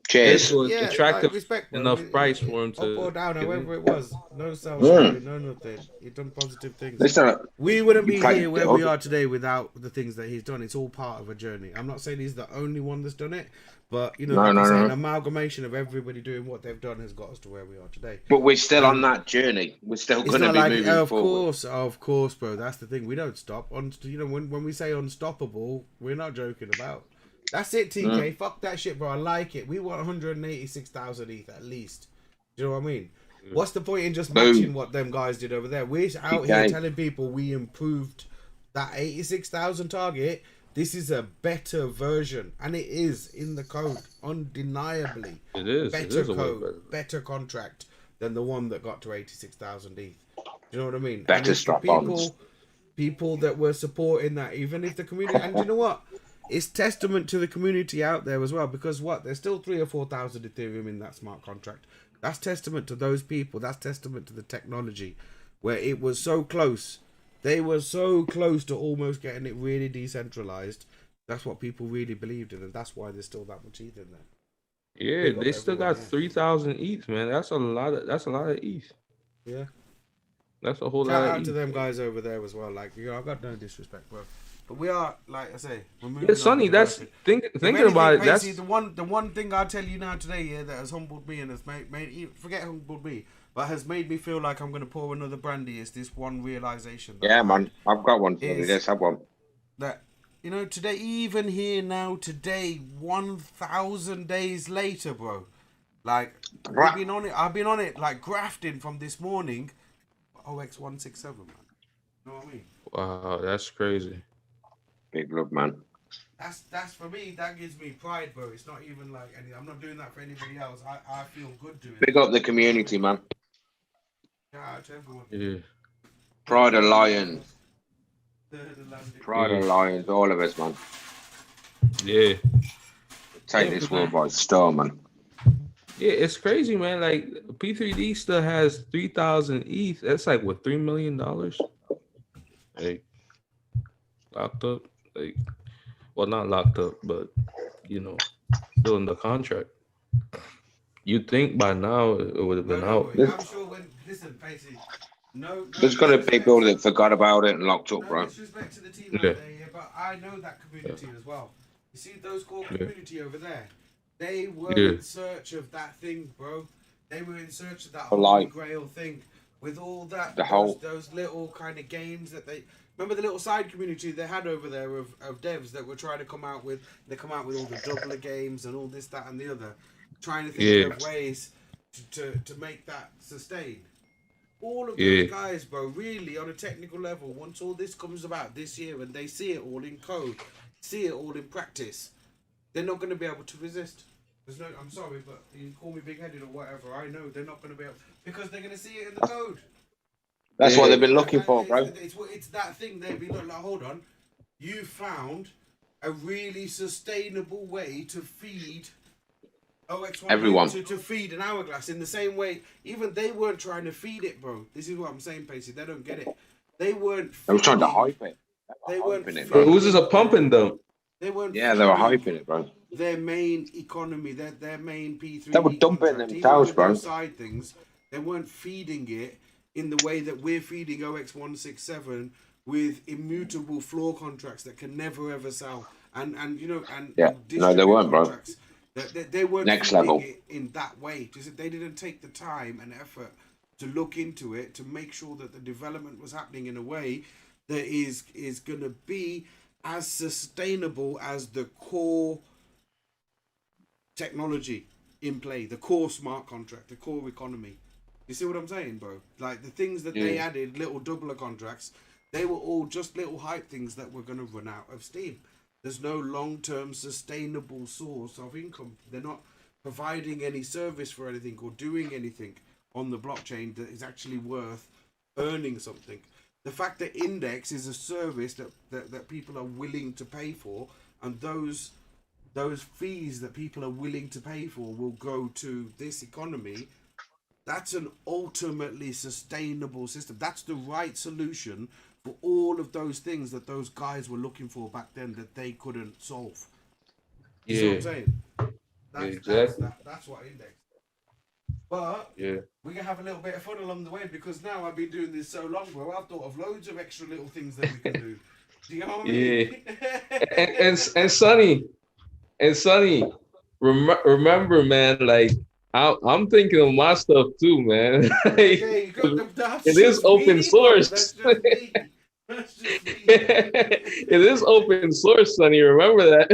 Cheers. To an Yeah, attractive like, respect, bro. enough It- price it- for him to up or down, get however in. it was. No self Mm. no nothing. He's done positive things. Listen, We wouldn't be you can't- here where we are today without the things that he's done. It's all part of a journey. I'm not saying he's the only one that's done it, but you know, No, like no, I say, no. an amalgamation of everybody doing what they've done has got us to where we are today. but we're still on that journey. We're still It's going to not be like, moving of forward. course, bro. That's the thing. We don't stop. You know, when we say unstoppable, we're not joking about. That's it, TK. Fuck that shit, bro. I like it. We want 186,000 ETH at least. Do you know what I mean? What's the point in just Boom. matching what them guys did over there? We're out here TK. telling people we improved that 86,000 target. This is a better version, and it is in the code, undeniably. It is. Better It is a way code, better. better contract than the one that got to 86,000 ETH. Do you know what I mean? Better And it's the strap-ons. people that were supporting that, even if the community, and you know what? It's testament to the community out there as well, because there's still 3,000 or 4,000 Ethereum in that smart contract. That's testament to those people. That's testament to the technology, where it was so close. They were so close to almost getting it really decentralized. That's what people really believed in, and that's why there's still that much ETH in there. Yeah, Big up they still everyone, got yeah. 3,000 ETH, man. That's a lot of ETH. Yeah. That's a whole Shout lot out of to ETH. them guys over there as well. Like, you know, I've got no disrespect, bro. But we are, like I say, we're moving Yeah, on Sonny, with the that's rapid. thinking If anything, about it. That's Pacey, the one thing I'll tell you now today, yeah, that has humbled me and has made forget humbled me, but has made me feel like I'm gonna pour another brandy is this one realization. that Yeah, I man. had, I've got one. Is- Let's have one. That you know, today, even here now, today, 1,000 days later, bro. Like Right. we've been on it. I've been on it like grafting from this morning. OX167, man. You know what I mean? wow, that's crazy. Big love, man. That's for me. That gives me pride, bro. It's not even like any. I'm not doing that for anybody else. I feel good doing it. Big up the community, man. Shout out to everyone. Yeah. Pride of Lions. The landing. Pride of Lions. All of us, man. Yeah. Take Yeah, this man. world by storm, man. Yeah, it's crazy, man. Like P3D still has 3,000 ETH. That's like what, $3 million? Like locked up. Like, well, not locked up, but you know, still in the contract. You'd think by now it would have been out. I'm sure when listen, Pacey. No. There's going to be people that forgot about it and locked up, No bro. disrespect to the team Yeah. out there, yeah, but I know that community as well. You see those core Yeah. community over there? They were Yeah. in search of that thing, bro. They were in search of that For holy life. grail thing with all that The whole- those little kind of games that they remember the little side community they had over there of devs that were trying to come out with all the doubler games and all this, that and the other, trying to think Yeah. of ways to make that sustain. all of those guys, bro, really on a technical level, once all this comes about this year and they see it all in code, see it all in practice, they're not going to be able to resist. There's no, I'm sorry, but you can call me big-headed or whatever. I know they're not going to be able, because they're going to see it in the code. That's what they've been looking for, bro. It's that thing they've been like, hold on, you found a really sustainable way to feed OX1 everyone to feed an hourglass in the same way. Even they weren't trying to feed it, bro. This is what I'm saying, Pacey. They don't get it. They weren't. They were trying to hype it. They weren't. Bro, who's just a pumping them? They weren't. Yeah, they were hyping it, bro. Their main economy, their main P3. They were dumping themselves, bro. Side things, they weren't feeding it in the way that we're feeding OX167 with immutable floor contracts that can never ever sell. And you know, and yeah, no, they weren't, bro. They weren't next feeding level it in that way. Just they didn't take the time and effort to look into it to make sure that the development was happening in a way that is going to be as sustainable as the core technology in play, the core smart contract, the core economy. You see what I'm saying, bro? Like the things that they added, little doubler contracts, they were all just little hype things that were going to run out of steam. There's no long-term sustainable source of income. They're not providing any service for anything or doing anything on the blockchain that is actually worth earning something. The fact that Index is a service that people are willing to pay for, and those fees that people are willing to pay for will go to this economy, that's an ultimately sustainable system. That's the right solution for all of those things that those guys were looking for back then that they couldn't solve. You see what I'm saying? That's what Index. But we can have a little bit of fun along the way, because now I've been doing this so long, bro. I've thought of loads of extra little things that we can do. Do you know what I mean? and Sonny, remember, man, like I'm thinking of my stuff too, man. It is open source. It is open source, Sonny. Remember that.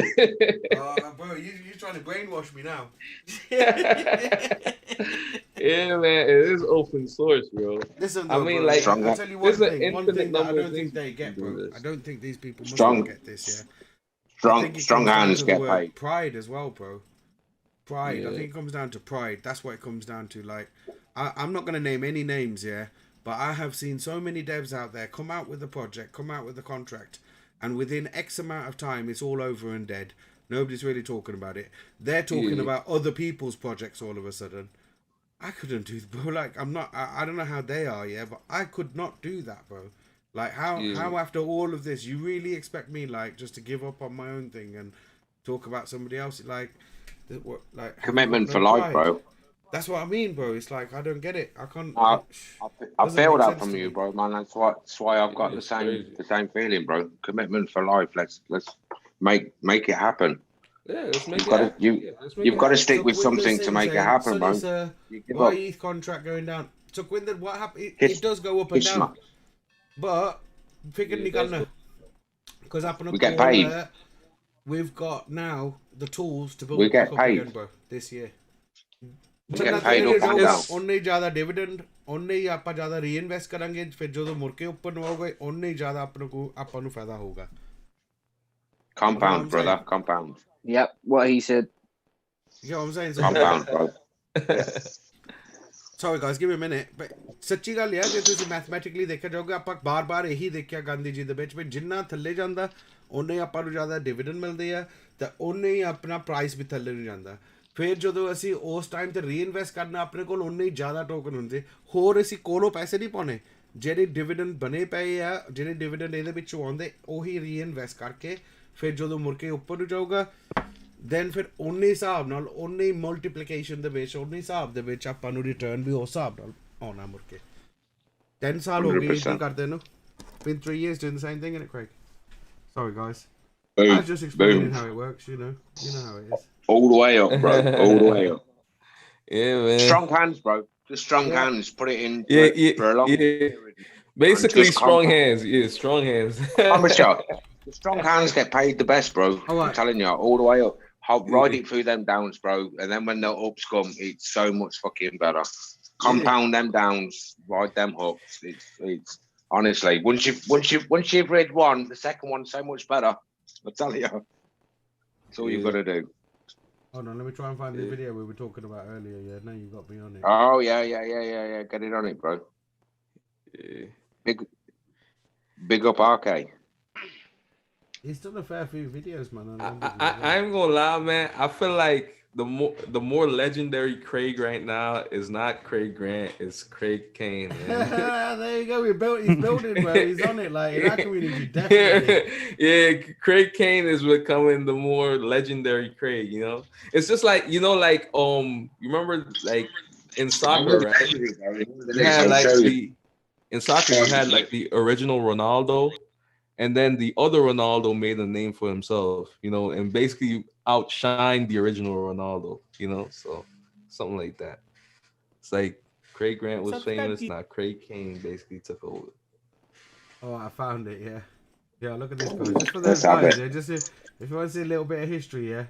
Bro, you're trying to brainwash me now. Yeah, man, it is open source, bro. Listen, I mean, like, I'll tell you one thing that I don't think they get, bro. I don't think these people must get this, Strong hands get paid. Pride as well, bro. Pride. I think it comes down to pride. That's what it comes down to. Like, I'm not going to name any names, but I have seen so many devs out there come out with a project, come out with a contract, and within X amount of time, it's all over and dead. Nobody's really talking about it. They're talking about other people's projects all of a sudden. I couldn't do, bro. Like, I don't know how they are, but I could not do that, bro. Like, how after all of this, you really expect me, like, just to give up on my own thing and talk about somebody else? Like commitment for life, bro. That's what I mean, bro. It's like, I don't get it. I can't. I feel that from you, bro, man. That's why I've got the same feeling, bro. Commitment for life. Let's make it happen. Yeah, let's make it happen. You've got to stick with something to make it happen, bro. Why ETH contract going down? So Quinder, what happened? It does go up and down, but figure nikalna because we get paid. We've got now the tools to build. We get paid, again, bro, this year. We get paid up and down. उन्ने ज़्यादा dividend, उन्ने ही आपा ज़्यादा reinvest करेंगे, फिर जो मुड़ के ऊपर न होगा, उन्ने ही ज़्यादा आपको नु फायदा होगा. Compound, brother, compound. Yep, what he said. You know what I'm saying? Compound, bro. Sorry guys, give me a minute. But सच्ची गल है जे तुसी mathematically देखा जाओगे ਆਪਾਂ बार-बार यही देखਿਆ ਗਾਂਧੀ ਜੀ ਦੇ ਵਿੱਚ ਵੀ ਜਿੰਨਾ ਥੱਲੇ ਜਾਂਦਾ ਉਹਨੇ ਆਪਾਂ ਨੂੰ ਜ਼ਿਆਦਾ ਡਿਵੀਡੈਂਡ ਮਿਲਦੇ ਆ ਤਾਂ ਉਹਨੇ ਹੀ ਆਪਣਾ ਪ੍ਰਾਈਸ ਵੀ ਥੱਲੇ ਨੂੰ ਜਾਂਦਾ. ਫਿਰ ਜਦੋਂ ਅਸੀਂ ਉਸ ਟਾਈਮ ਤੇ ਰੀਇਨਵੈਸਟ ਕਰਨਾ ਆਪਣੇ ਕੋਲ ਉਹਨੇ ਹੀ ਜ਼ਿਆਦਾ ਟੋਕਨ ਹੁੰਦੇ. ਹੋਰ ਅਸੀਂ ਕੋਲੋਂ ਪੈਸੇ ਨਹੀਂ ਪਾਉਣੇ. ਜਿਹੜੇ ਡਿਵੀਡੈਂਡ ਬਣੇ ਪਏ ਆ, ਜਿਹੜੇ ਡਿਵੀਡੈਂਡ ਇਹਦੇ ਵਿੱਚੋਂ ਆਉਂਦੇ ਉਹੀ ਰੀਇਨਵੈਸਟ ਕਰਕੇ ਫਿਰ ਜਦੋਂ ਮੁੜ ਕੇ ਉੱਪਰ ਨੂੰ ਜਾਊਗਾ then ਫਿਰ ਉਹਨੇ ਹਿਸਾਬ ਨਾਲ ਉਹਨੇ ਮਲਟੀਪਲੀਕੇਸ਼ਨ ਦੇ ਵਿੱਚ ਉਹਨੇ ਹਿਸਾਬ ਦੇ ਵਿੱਚ ਆਪਾਂ ਨੂੰ ਰਿਟਰਨ ਵੀ ਉਸ ਹਿਸਾਬ ਨਾਲ ਆਉਣਾ ਮੁੜ ਕੇ. 10 ਸਾਲ ਹੋ ਗਏ ਇਹ ਕਰਦੇ ਨੂੰ. Been 3 years doing the same thing, innit, Craig? Sorry guys. I was just explaining how it works, you know how it is. All the way up, bro. All the way up. Yeah, man. Strong hands, bro. Just strong hands. Put it in for a long period. Basically, strong hands. Yeah, strong hands. The strong hands get paid the best, bro. I'm telling you, all the way up. Ride it through them downs, bro. And then when the ups come, it's so much fucking better. compound them downs, ride them hooks. It's honestly once you've read one, the second one's so much better. I tell you, that's all you've got to do. Hold on, let me try and find the video we were talking about earlier. Yeah, now you got me on it. Oh yeah. Get it on it, bro. Yeah. Big up RK. He's done a fair few videos, man. I'm gonna lie, man. I feel like the more legendary Craig right now is not Craig Grant, it's Craig Kane. There you go. He's building, bro. He's on it. Like in our community, definitely. Yeah, Craig Kane is becoming the more legendary Craig. You know, it's just like you remember like in soccer, right? You had like in soccer you had like the original Ronaldo. And then the other Ronaldo made a name for himself, you know, and basically outshined the original Ronaldo, you know, so something like that. It's like Craig Grant was famous, now Craig Kane basically took over. Oh, I found it, yeah. Yeah, look at this, guys. Just for those guys, yeah, just if you want to see a little bit of history, yeah.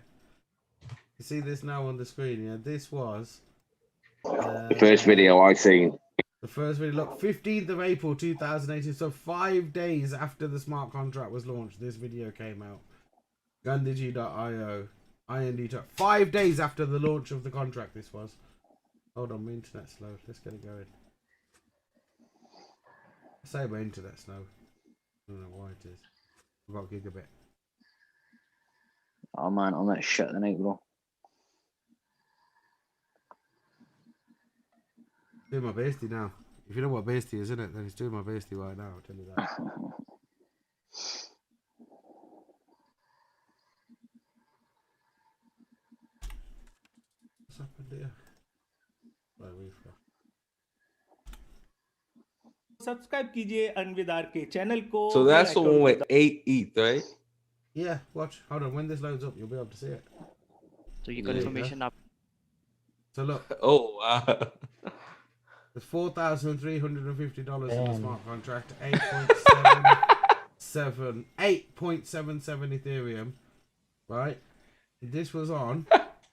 You see this now on the screen, yeah. This was the first video I seen. The first video, look, 15th of April 2018, so 5 days after the smart contract was launched, this video came out. Gandhiji.io, IND. 5 days after the launch of the contract, this was. Hold on, my internet's slow. Let's get it going. I say my internet's slow. I don't know why it is. I've got gigabit. Oh man, I'm that shit tonight, bro. Doing my basty now. If you know what basty is, isn't it? Then it's doing my basty right now. I'll tell you that. What's happened here? Right, subscribe कीजिए अनविदार के channel को. So that's the one with 8 ETH, right? Yeah, watch. Hold on. When this loads up, you'll be able to see it. So you confirmation up. So look. Oh wow. It's $4,350 in the smart contract. 8.77 Ethereum. Right? This was on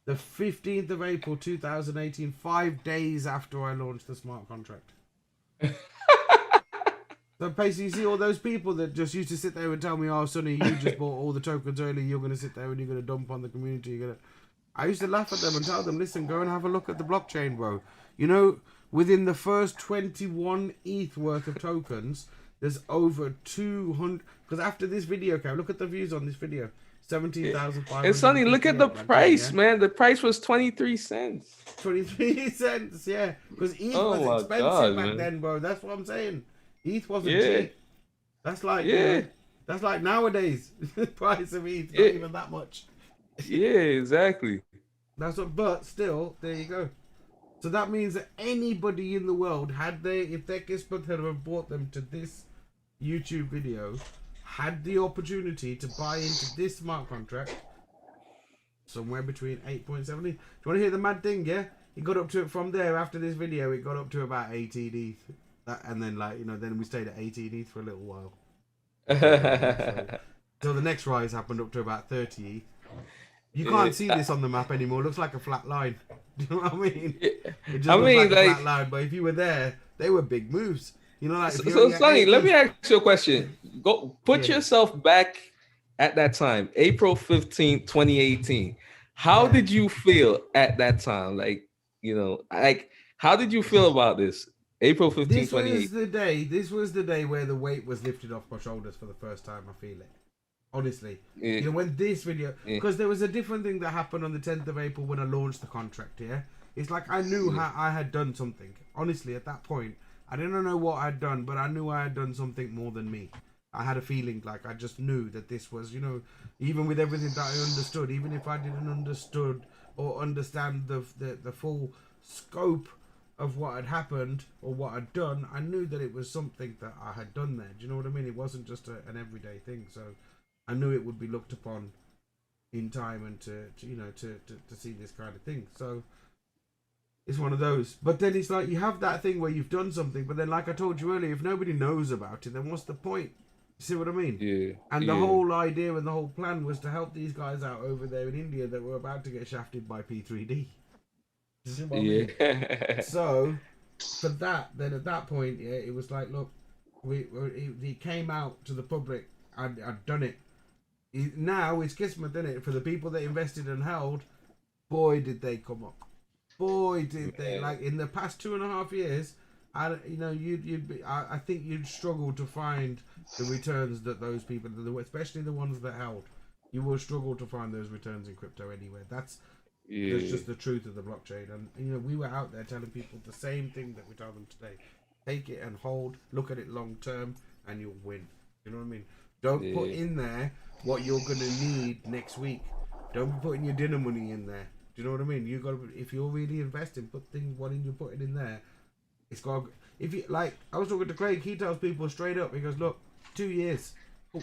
the 15th of April 2018, 5 days after I launched the smart contract. So basically, you see all those people that just used to sit there and tell me, "Oh, Sonny, you just bought all the tokens early. You're going to sit there and you're going to dump on the community." You're gonna... I used to laugh at them and tell them, "Listen, go and have a look at the blockchain, bro. You know, within the first 21 ETH worth of tokens, there's over 200. Because after this video came, look at the views on this video. 17,500. And Sonny, look at the price, man. The price was 23 cents. 23 cents, yeah. Because ETH was expensive back then, bro. That's what I'm saying. ETH wasn't cheap. That's like that's like nowadays. The price of ETH not even that much. Yeah, exactly. That's what. But still, there you go. So that means that anybody in the world, if their Kismet had have brought them to this YouTube video, had the opportunity to buy into this smart contract, somewhere between 8.70. Do you want to hear the mad thing? Yeah, it got up to it from there. After this video, it got up to about 18 ETH. And then, like, you know, then we stayed at 18 ETH for a little while. So the next rise happened up to about 30 ETH. You can't see this on the map anymore. It looks like a flat line. Do you know what I mean? It just looks like a flat line. But if you were there, they were big moves. You know, like. So Sonny, let me ask you a question. Go put yourself back at that time, April 15th, 2018. How did you feel at that time? Like, you know, like how did you feel about this? April 15th, 2018. This was the day where the weight was lifted off my shoulders for the first time. I feel it. Honestly, you know, when this video, because there was a different thing that happened on the 10th of April when I launched the contract. Yeah, it's like I knew how I had done something. Honestly, at that point, I didn't know what I'd done, but I knew I had done something more than me. I had a feeling like I just knew that this was, you know, even with everything that I understood, even if I didn't understand the full scope of what had happened or what I'd done, I knew that it was something that I had done there. Do you know what I mean? It wasn't just an everyday thing. So I knew it would be looked upon in time and to see this kind of thing. So it's one of those. But then it's like you have that thing where you've done something, but then like I told you earlier, if nobody knows about it, then what's the point? You see what I mean? Yeah. And the whole idea and the whole plan was to help these guys out over there in India that were about to get shafted by P3D. You see what I mean? So for that, then at that point, yeah, it was like, look, he came out to the public. I'd done it. Now it's kismet, isn't it? For the people that invested and held, boy, did they come up. Boy, did they. Like, in the past 2.5 years, I think you'd struggle to find the returns that those people, especially the ones that held, you will struggle to find those returns in crypto anywhere. That's just the truth of the blockchain. And we were out there telling people the same thing that we tell them today: take it and hold, look at it long term, and you'll win. You know what I mean? Don't put in there what you're gonna need next week. Don't be putting your dinner money in there. Do you know what I mean? You got to, if you're really investing, put things what you're putting in there. It's got, if you like, I was talking to Craig. He tells people straight up. He goes, look, 2 years.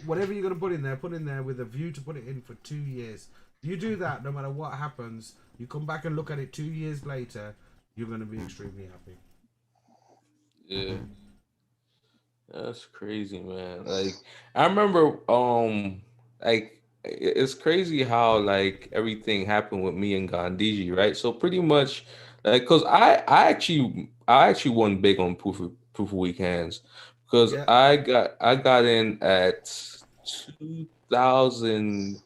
Whatever you're gonna put in there with a view to put it in for 2 years. You do that, no matter what happens. You come back and look at it 2 years later, you're gonna be extremely happy. Yeah. That's crazy, man. Like, I remember, like, it's crazy how, like, everything happened with me and Gandhiji, right? So pretty much, like, cause I actually won big on proof of weak hands, because I got in at 2000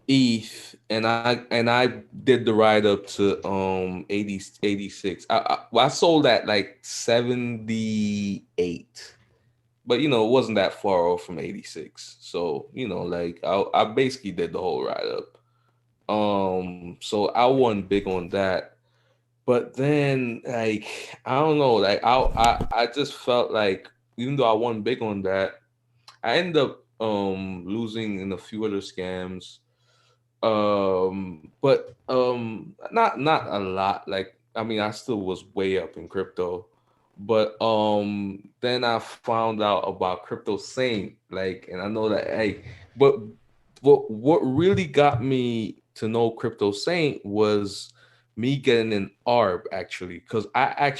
ETH, and I did the ride up to 86. I sold at like 78. But, it wasn't that far off from 86. So, like, I basically did the whole ride up. So I won big on that. But then, like, I don't know, like, I just felt like, even though I won big on that, I ended up losing in a few other scams. But not a lot. Like, I mean, I still was way up in crypto. But then I found out about Crypto Saint, like, and I know that, hey, but what really got me to know Crypto Saint was me getting an ARB, actually, because I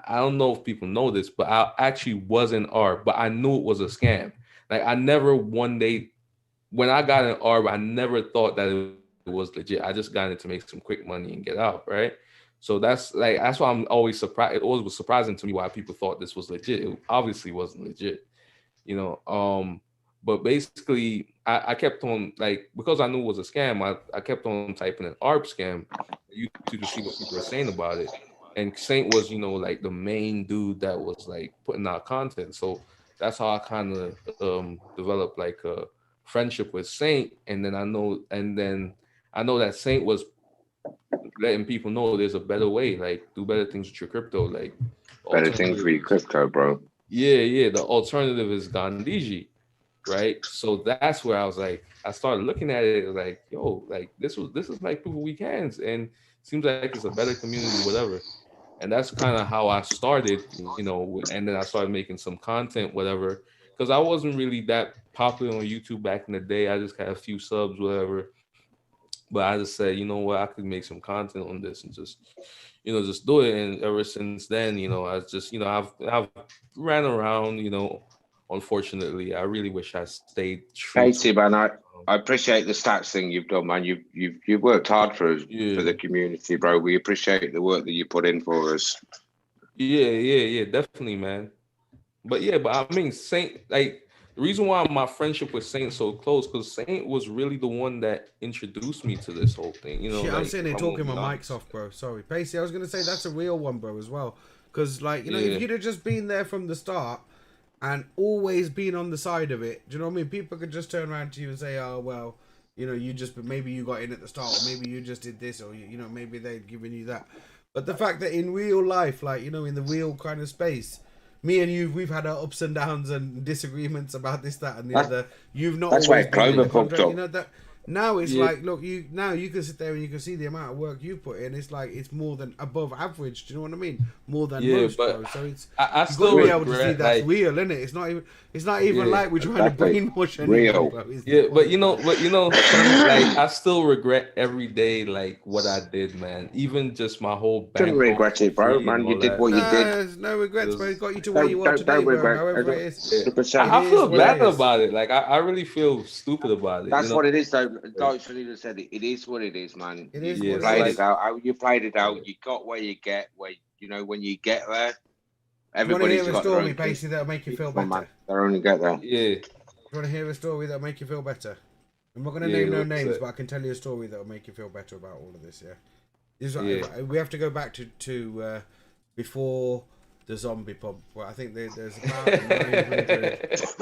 don't know if people know this, but I actually was an ARB, but I knew it was a scam. Like, I never one day, when I got an ARB, I never thought that it was legit. I just got it to make some quick money and get out, right? So that's why I'm always surprised. It always was surprising to me why people thought this was legit. It obviously wasn't legit, But basically, I kept on, like, because I knew it was a scam, I kept on typing an ARB scam to see what people were saying about it. And Saint was, like, the main dude that was, like, putting out content. So that's how I kind of developed, like, a friendship with Saint. And then I know that Saint was letting people know there's a better way, like, do better things with your crypto, like better things with your crypto, bro. Yeah. The alternative is Gandhiji, right? So that's where I was like, I started looking at it like, yo, like, this is like Proof of Weak Hands, and seems like it's a better community, whatever. And that's kind of how I started, and then I started making some content, whatever, because I wasn't really that popular on YouTube back in the day. I just had a few subs, whatever. But I just said, you know what, I could make some content on this and just do it. And ever since then, I just, I've ran around, unfortunately. I really wish I stayed true. Casey, man, I appreciate the stats thing you've done, man. You've worked hard for us, for the community, bro. We appreciate the work that you put in for us. Yeah, definitely, man. But I mean, Saint, like, the reason why my friendship with Saint so close, because Saint was really the one that introduced me to this whole thing. Shit, like, I'm sitting here talking, my mic's off, bro. Sorry. Pacey, I was going to say that's a real one, bro, as well. Because, like, if you'd have just been there from the start and always been on the side of it, do you know what I mean? People could just turn around to you and say, oh, well, maybe you got in at the start, or maybe you just did this, or, maybe they'd given you that. But the fact that in real life, like, in the real kind of space, me and you, we've had our ups and downs and disagreements about this, that, and the other. You've not. That's always why Clover fucked up. That now it's like, look, you can sit there and you can see the amount of work you put in. It's like it's more than above average. Do you know what I mean? More than most. Bro. So it's I still be able to see that's real, isn't it? It's not even like we're trying to brainwash anyone. Bro, but like, I still regret every day, like, what I did, man. Even just my whole bank. Don't regret it, bro, man. You did what you did. There's no regrets, bro. It got you to where you are today, bro. However it is. I feel bad about it. Like, I really feel stupid about it. That's what it is, though. like Sonny just said, it is what it is, man. It is You what played it is. it out. How you played it out. You got where you get. Where when you get there, You want to everybody's hear a got their story, own basically, that'll make you feel better? They only get there. Yeah. You want to hear a story that'll make you feel better? I'm not going to Yeah, name no what's names, that? but I can tell you a story that'll make you feel better about all of this. Yeah, this is Yeah. we have to go back to before the zombie pub. Well, I think there's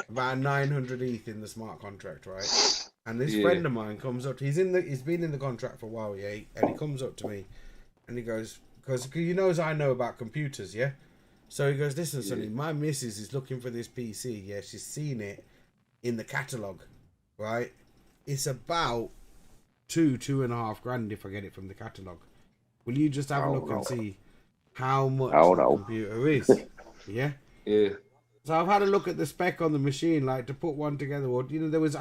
about 900 ETH in the smart contract, right? And this Yeah. friend of mine comes up. He's been in the contract for a while, yeah. And he comes up to me, and he goes, because he knows I know about computers, yeah. So he goes, listen, Sonny, my missus is looking for this PC. Yeah, she's seen it in the catalogue, right? It's about 2.5 grand if I get it from the catalogue. Will you just have a look and see how much the computer is? Yeah. Yeah. So I've had a look at the spec on the machine, like to put one together. Or I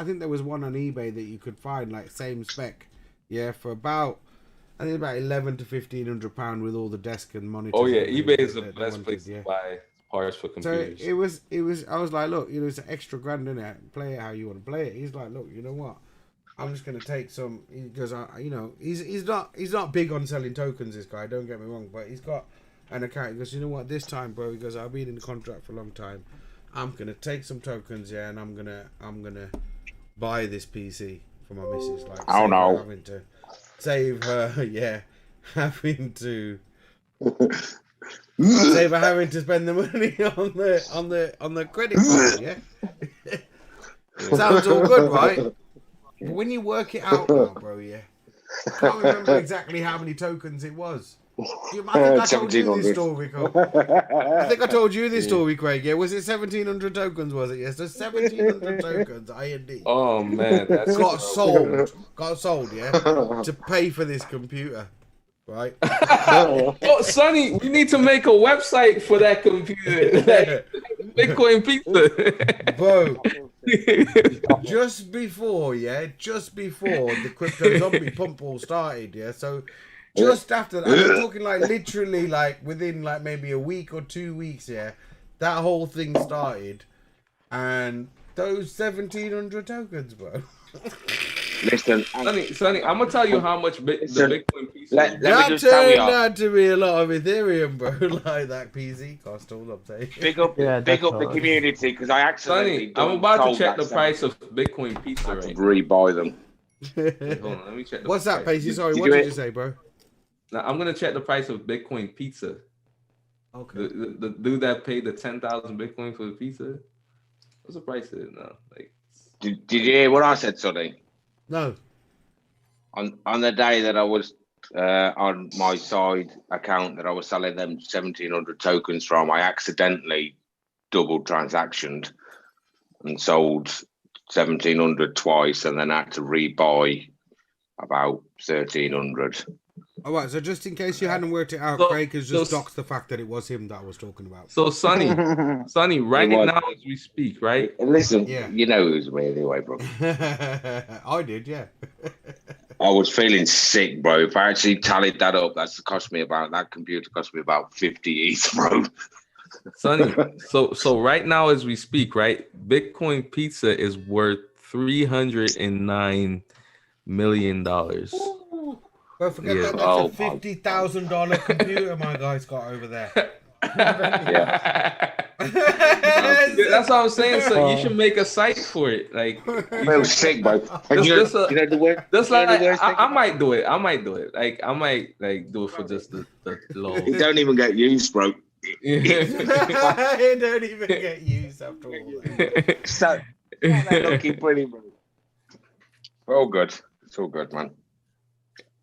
think there was one on eBay that you could find like same spec, yeah, for about 11 to £1,500 with all the desk and monitor. Oh yeah, eBay is the best place to buy parts for So computers. it was. I was like, look, it's an extra grand in it. Play it how you want to play it. He's like, look, you know what? I'm just gonna take some. He goes, he's not big on selling tokens. This guy, don't get me wrong, but he's got an account. He goes, you know what? This time, bro, he goes, I've been in the contract for a long time. I'm gonna take some tokens, yeah, and I'm gonna buy this PC for my missus. Like, having to save her, yeah, having to save her having to spend the money on the credit card, yeah. Sounds all good, right? But when you work it out now, bro, yeah, I can't remember exactly how many tokens it was. I think I told you this story, Craig. I think I told you this story, Craig. Yeah, was it 1,700 tokens? Was it? Yes, so 1,700 tokens. IND. Oh man, that's got sold. Yeah, to pay for this computer, right? Oh, Sonny, we need to make a website for that computer. Bitcoin Pizza, bro. just before the crypto zombie pump all started, yeah. So just after that, I'm talking like literally like within like maybe a week or 2 weeks, yeah, that whole thing started, and those 1,700 tokens, bro. Listen, Sonny, I'm gonna tell you how much the Bitcoin Pizza. Let me That just tell you. turned out to be a lot of Ethereum, bro. Like that PZ cost all I'm saying. Big up the community because I accidentally. Sonny, I'm about to check the price of Bitcoin Pizza. I had to rebuy them. Hold on, let me check. What's that, price. Pacey? Sorry, what did you say, bro? Now I'm gonna check the price of Bitcoin Pizza. Okay. The dude that paid the 10,000 Bitcoin for the pizza. What's the price of it now? Like, Did you hear what I said, Sonny? No. On the day that I was on my side account that I was selling them 1,700 tokens from, I accidentally double transactioned and sold 1,700 twice, and then had to rebuy about 1,300. All right, so just in case you hadn't worked it out, So- Craig has just so- doxed the fact that it was him that I was talking about. so Sonny, right It was. now as we speak, right? Listen, Yeah. you know it was me anyway, bro. I did, yeah. I was feeling sick, bro. If I actually tallied that up, that computer cost me about 50 ETH, bro. Sonny, so right now as we speak, right? Bitcoin Pizza is worth $309 million. Well, forget Yeah. that. That's a $50,000 computer my guy's got over there. That's what I'm saying. So you should make a site for it. Like, I feel sick, bro. And you know the word? That's you know like the worst thing? I might do it. Like I might like do it for just the low. It don't even get used, bro. It don't even get used after all that. So, looking pretty, bro. All good. It's all good, man.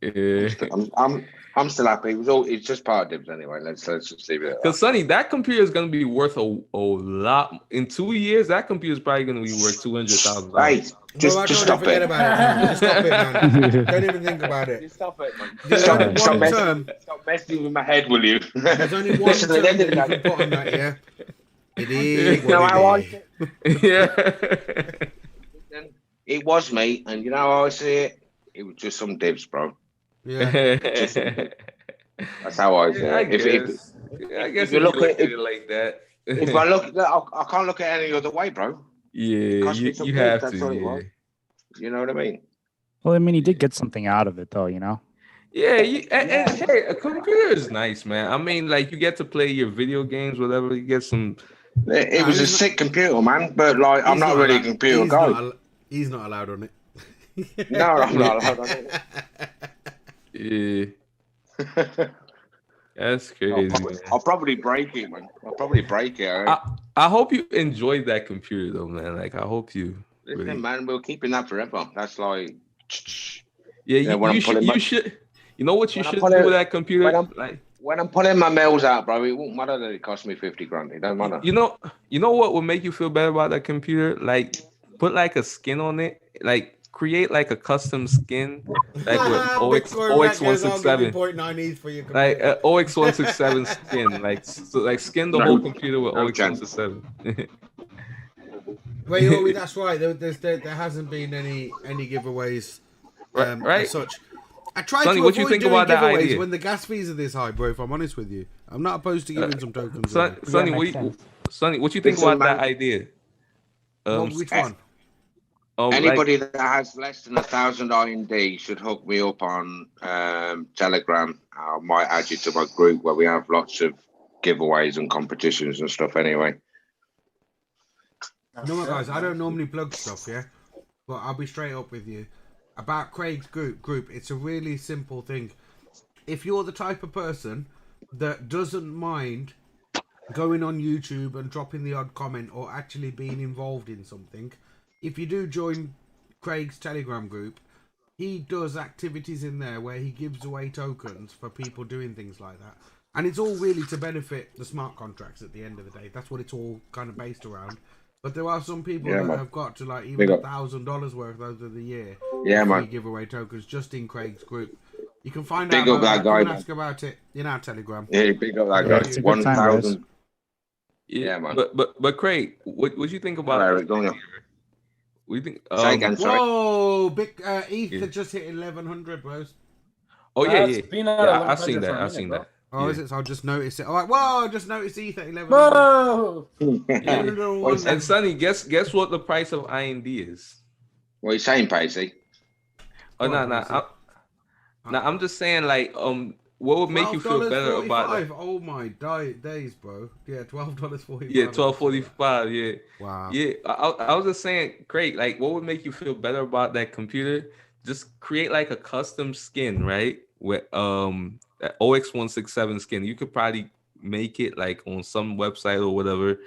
Yeah. I'm still happy. It's just part of dibs anyway. Let's just leave it at that. Because Sonny, that computer is gonna be worth a lot in 2 years. That computer is probably gonna be worth $200,000. Hey, just stop forget it. about it, man. Just stop it, man. Don't even think about it. Just stop it, man. There's only one term. Stop messing with my head, will you? There's only one Listen, term at the that end you of the can put on that, yeah. It is No, I what like it it. Yeah. It was me, and you know how I see it? It was just some dibs, bro. Yeah. That's how I see Yeah, I it. guess. I guess if you look at it like that. If I look, I can't look at it any other way, bro. Yeah, Cost me you some have dibs, that's to. all it Yeah. was. You know what I mean? Well, I mean, he did get something out of it, though. You know. Yeah, and hey, a computer is nice, man. I mean, like you get to play your video games, whatever. You get some. It was a sick computer, man. But like, I'm not really a computer guy. He's not allowed on it. No, I'm not allowed on it. Yeah. That's crazy. I'll probably break it, man. I'll probably break it. Right? I hope you enjoyed that computer, though, man. Like, I hope you. Listen, really... man, we're keeping that forever. That's like. Yeah, you should. You know what you should do with that computer? When I'm pulling my mails out, bro, it won't matter that it cost me 50 grand. It don't matter. You know what would make you feel better about that computer? Like, put like a skin on it. Like, create like a custom skin, like with OX167. Like OX167 skin. Like, so, like skin the whole computer with OX167. Wait, Owie, that's right. There hasn't been any giveaways, right? As such. I tried Sonny, to what you think about that idea? when the gas fees are this high, bro. If I'm honest with you, I'm not opposed to giving some tokens. Sonny, what you think about that idea? Which one? Anybody that has less than 1,000 IND should hook me up on Telegram. I might add you to my group where we have lots of giveaways and competitions and stuff. Anyway. You know what, guys? I don't normally plug stuff, yeah, but I'll be straight up with you. About Craig's group, it's a really simple thing. If you're the type of person that doesn't mind going on YouTube and dropping the odd comment or actually being involved in something, if you do join Craig's Telegram group, he does activities in there where he gives away tokens for people doing things like that. And it's all really to benefit the smart contracts at the end of the day. That's what it's all kind of based around. But there are some people that have got to like even $1,000 worth over the year. Yeah, man. Giveaway tokens just in Craig's group. You can find big out up that guy. Ask about it in our Telegram. Yeah, big up that guy. 1,000. Yeah, man. But Craig, what you think about? Eric, don't you? We think. Say again, sorry. Whoa, big ETH just hit 1,100, bros. Oh yeah. I've seen that. I've seen that. Oh, is it? So I'll just notice it. All right, whoa! Just notice ETH at 11. Whoa! And Sonny, guess what the price of IND is? What are you saying, Pacey? Oh no! I'm just saying, like, what would make you feel better about that? Oh my days, bro! Yeah, $12.45. Yeah, $12.45. Yeah. Wow. Yeah, I was just saying, Craig, like, what would make you feel better about that computer? Just create like a custom skin, right? With that OX167 skin. You could probably make it like on some website or whatever,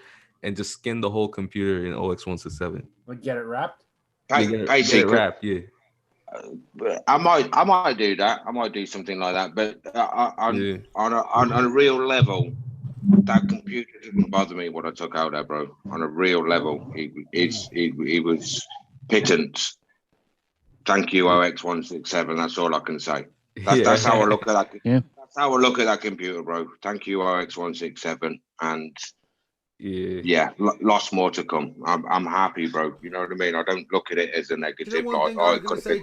and just skin the whole computer in OX167. Like get it wrapped. Get it wrapped, yeah. I might do that. I might do something like that. But on a real level, that computer didn't bother me when I took out there, bro. On a real level, it was pittance. Thank you, OX167. That's all I can say. That's how I look at that. Yeah. That's how I look at that computer, bro. Thank you, OX167, and lots more to come. I'm happy, bro. You know what I mean? I don't look at it as a negative. You know, one thing I could have been,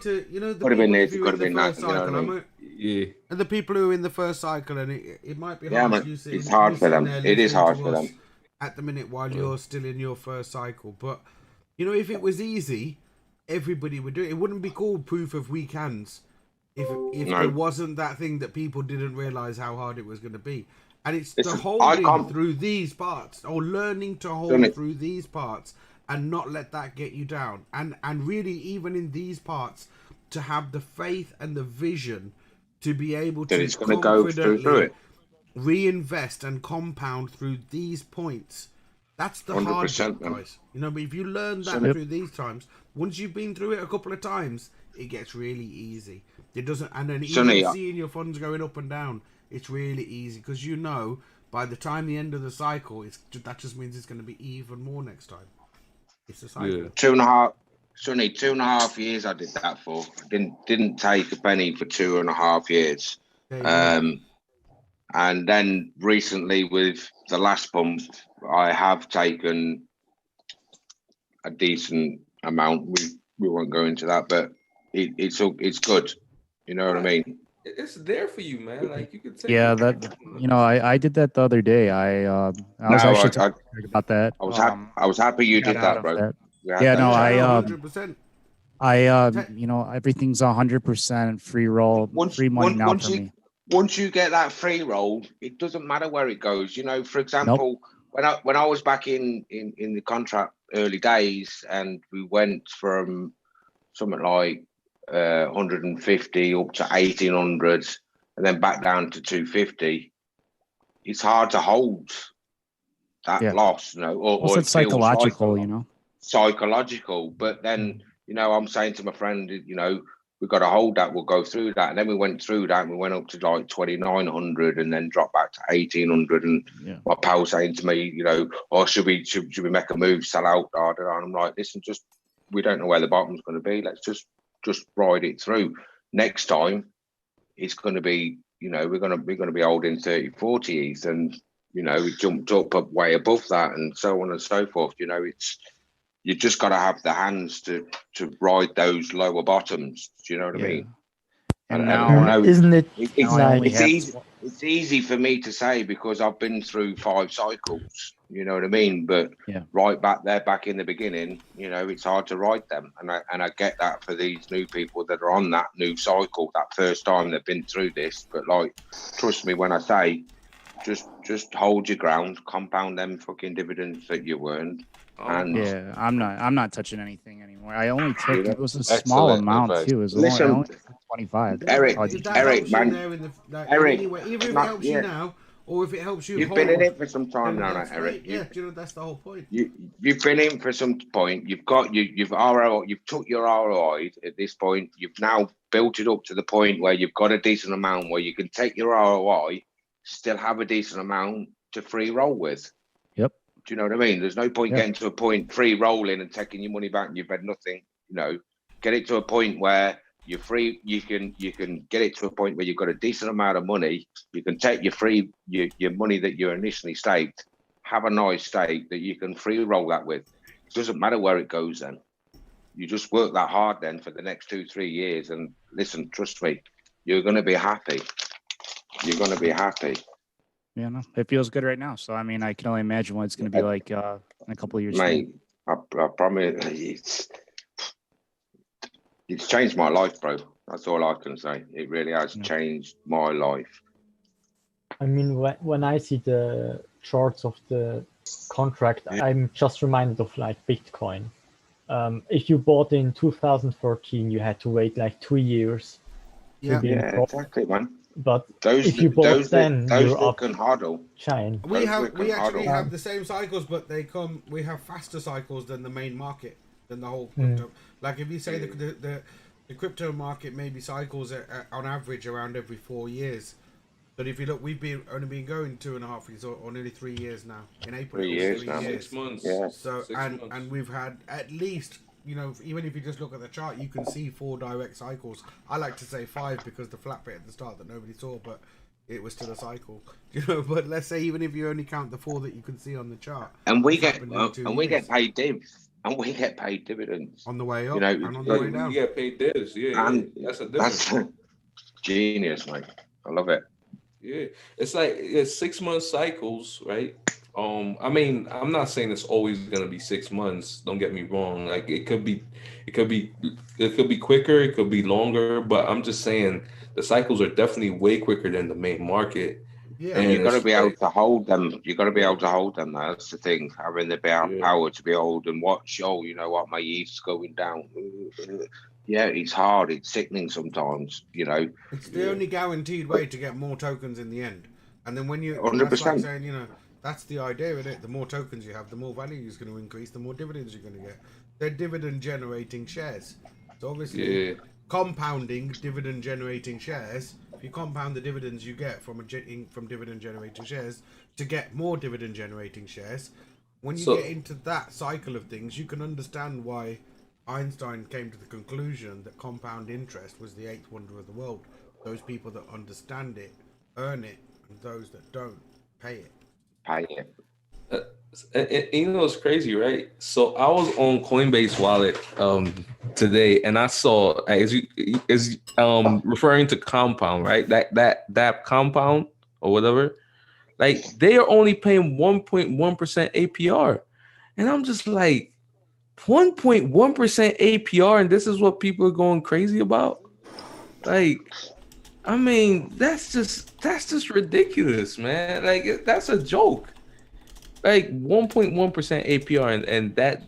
could have been this, could have been that. You know what I mean? Yeah. And the people who are in the first cycle, and it might be hard. Man, it's hard for them. It is hard for them at the minute while you're still in your first cycle. But you know, if it was easy, everybody would do it. It wouldn't be called proof of weak hands if there wasn't that thing that people didn't realize how hard it was going to be. And it's the holding through these parts, or learning to hold through these parts and not let that get you down. And really, even in these parts, to have the faith and the vision to be able to confidently reinvest and compound through these points. That's the hard bit, guys. You know, but if you learn that through these times, once you've been through it a couple of times, it gets really easy. It doesn't, and then even seeing your funds going up and down, it's really easy because you know by the time the end of the cycle, that just means it's going to be even more next time. It's a cycle. Yeah. 2.5, Sonny, 2.5 years I did that for. Didn't take a penny for 2.5 years. And then recently with the last pump, I have taken a decent amount. We won't go into that, but it's good. You know what I mean? It's there for you, man. Like you could take. Yeah, I did that the other day. I was actually talking about that. I was happy you did that, bro. Yeah, no, 100%. Everything's 100% free roll, free money now for me. Once you get that free roll, it doesn't matter where it goes. For example, when I was back in the contract early days, and we went from something like 150 up to 1800, and then back down to 250. It's hard to hold that loss, or it's psychological, psychological. But then, I'm saying to my friend, we've got to hold that. We'll go through that. And then we went through that and we went up to like 2,900 and then dropped back to 1,800. And my pal saying to me, should we make a move, sell out? And I'm like, listen, we don't know where the bottom's going to be. Let's just ride it through. Next time, it's going to be, we're going to be holding 30, 40s, and we jumped up way above that, and so on and so forth. You just got to have the hands to ride those lower bottoms. Do you know what I mean? And now, isn't it? It's easy for me to say because I've been through 5 cycles. You know what I mean? But right back in the beginning, it's hard to ride them, and I get that for these new people that are on that new cycle, that first time they've been through this. But trust me when I say, just hold your ground, compound them fucking dividends that you earned. And I'm not touching anything anymore. I only took it was a small amount too. It was only 25. Eric, man, Eric, either if it helps you now or if it helps you. You've been in it for some time now, Eric. That's the whole point. You've been in for some point. You've took your ROI at this point. You've now built it up to the point where you've got a decent amount where you can take your ROI, still have a decent amount to free roll with. Yep. Do you know what I mean? There's no point getting to a point free rolling and taking your money back and you've had nothing. Get it to a point where you're free. You can get it to a point where you've got a decent amount of money. You can take your money that you initially staked, have a nice stake that you can free roll that with. It doesn't matter where it goes then. You just work that hard then for the next 2-3 years, and listen, trust me, you're going to be happy. You're going to be happy. Yeah, no, it feels good right now. So, I mean, I can only imagine what it's going to be like in a couple of years. Mate, I promise it's changed my life, bro. That's all I can say. It really has changed my life. I mean, when I see the charts of the contract, I'm just reminded of Bitcoin. If you bought in 2013, you had to wait 2 years. Exactly, man. But if you bought then, you're up shine. We actually have the same cycles, but we have faster cycles than the main market, than the whole crypto. Like if you say the crypto market maybe cycles on average around every 4 years. But if you look, we've only been going 2.5 years or nearly 3 years now. In April, 3 years now. 6 months. Yeah. So and we've had at least, even if you just look at the chart, you can see 4 direct cycles. I like to say 5 because the flat bit at the start that nobody saw, but it was still a cycle. But let's say even if you only count the 4 that you can see on the chart, and we get paid divs, and we get paid dividends on the way up and on the way down. You get paid divs, and that's a difference. That's genius, mate. I love it. Yeah, it's 6 month cycles, right? I mean, I'm not saying it's always gonna be 6 months. Don't get me wrong. It could be quicker. It could be longer. But I'm just saying the cycles are definitely way quicker than the main market. Yeah, and you've got to be able to hold them. You've got to be able to hold them. That's the thing. Having the power to be hold and watch. Oh, you know what? My yields going down. Yeah, it's hard. It's sickening sometimes. It's the only guaranteed way to get more tokens in the end. And then when you 100%. That's like saying, that's the idea, isn't it? The more tokens you have, the more value is going to increase, the more dividends you're going to get. They're dividend generating shares. So obviously, compounding dividend generating shares. If you compound the dividends you get from dividend generating shares to get more dividend generating shares, when you get into that cycle of things, you can understand why Einstein came to the conclusion that compound interest was the 8th wonder of the world. Those people that understand it earn it, and those that don't pay it. It's crazy, right? So I was on Coinbase wallet today, and I saw as referring to compound, right? That compound or whatever, they are only paying 1.1% APR, and I'm just like, 1.1% APR, and this is what people are going crazy about. Like, I mean, that's just ridiculous, man. Like, that's a joke. Like 1.1% APR, and that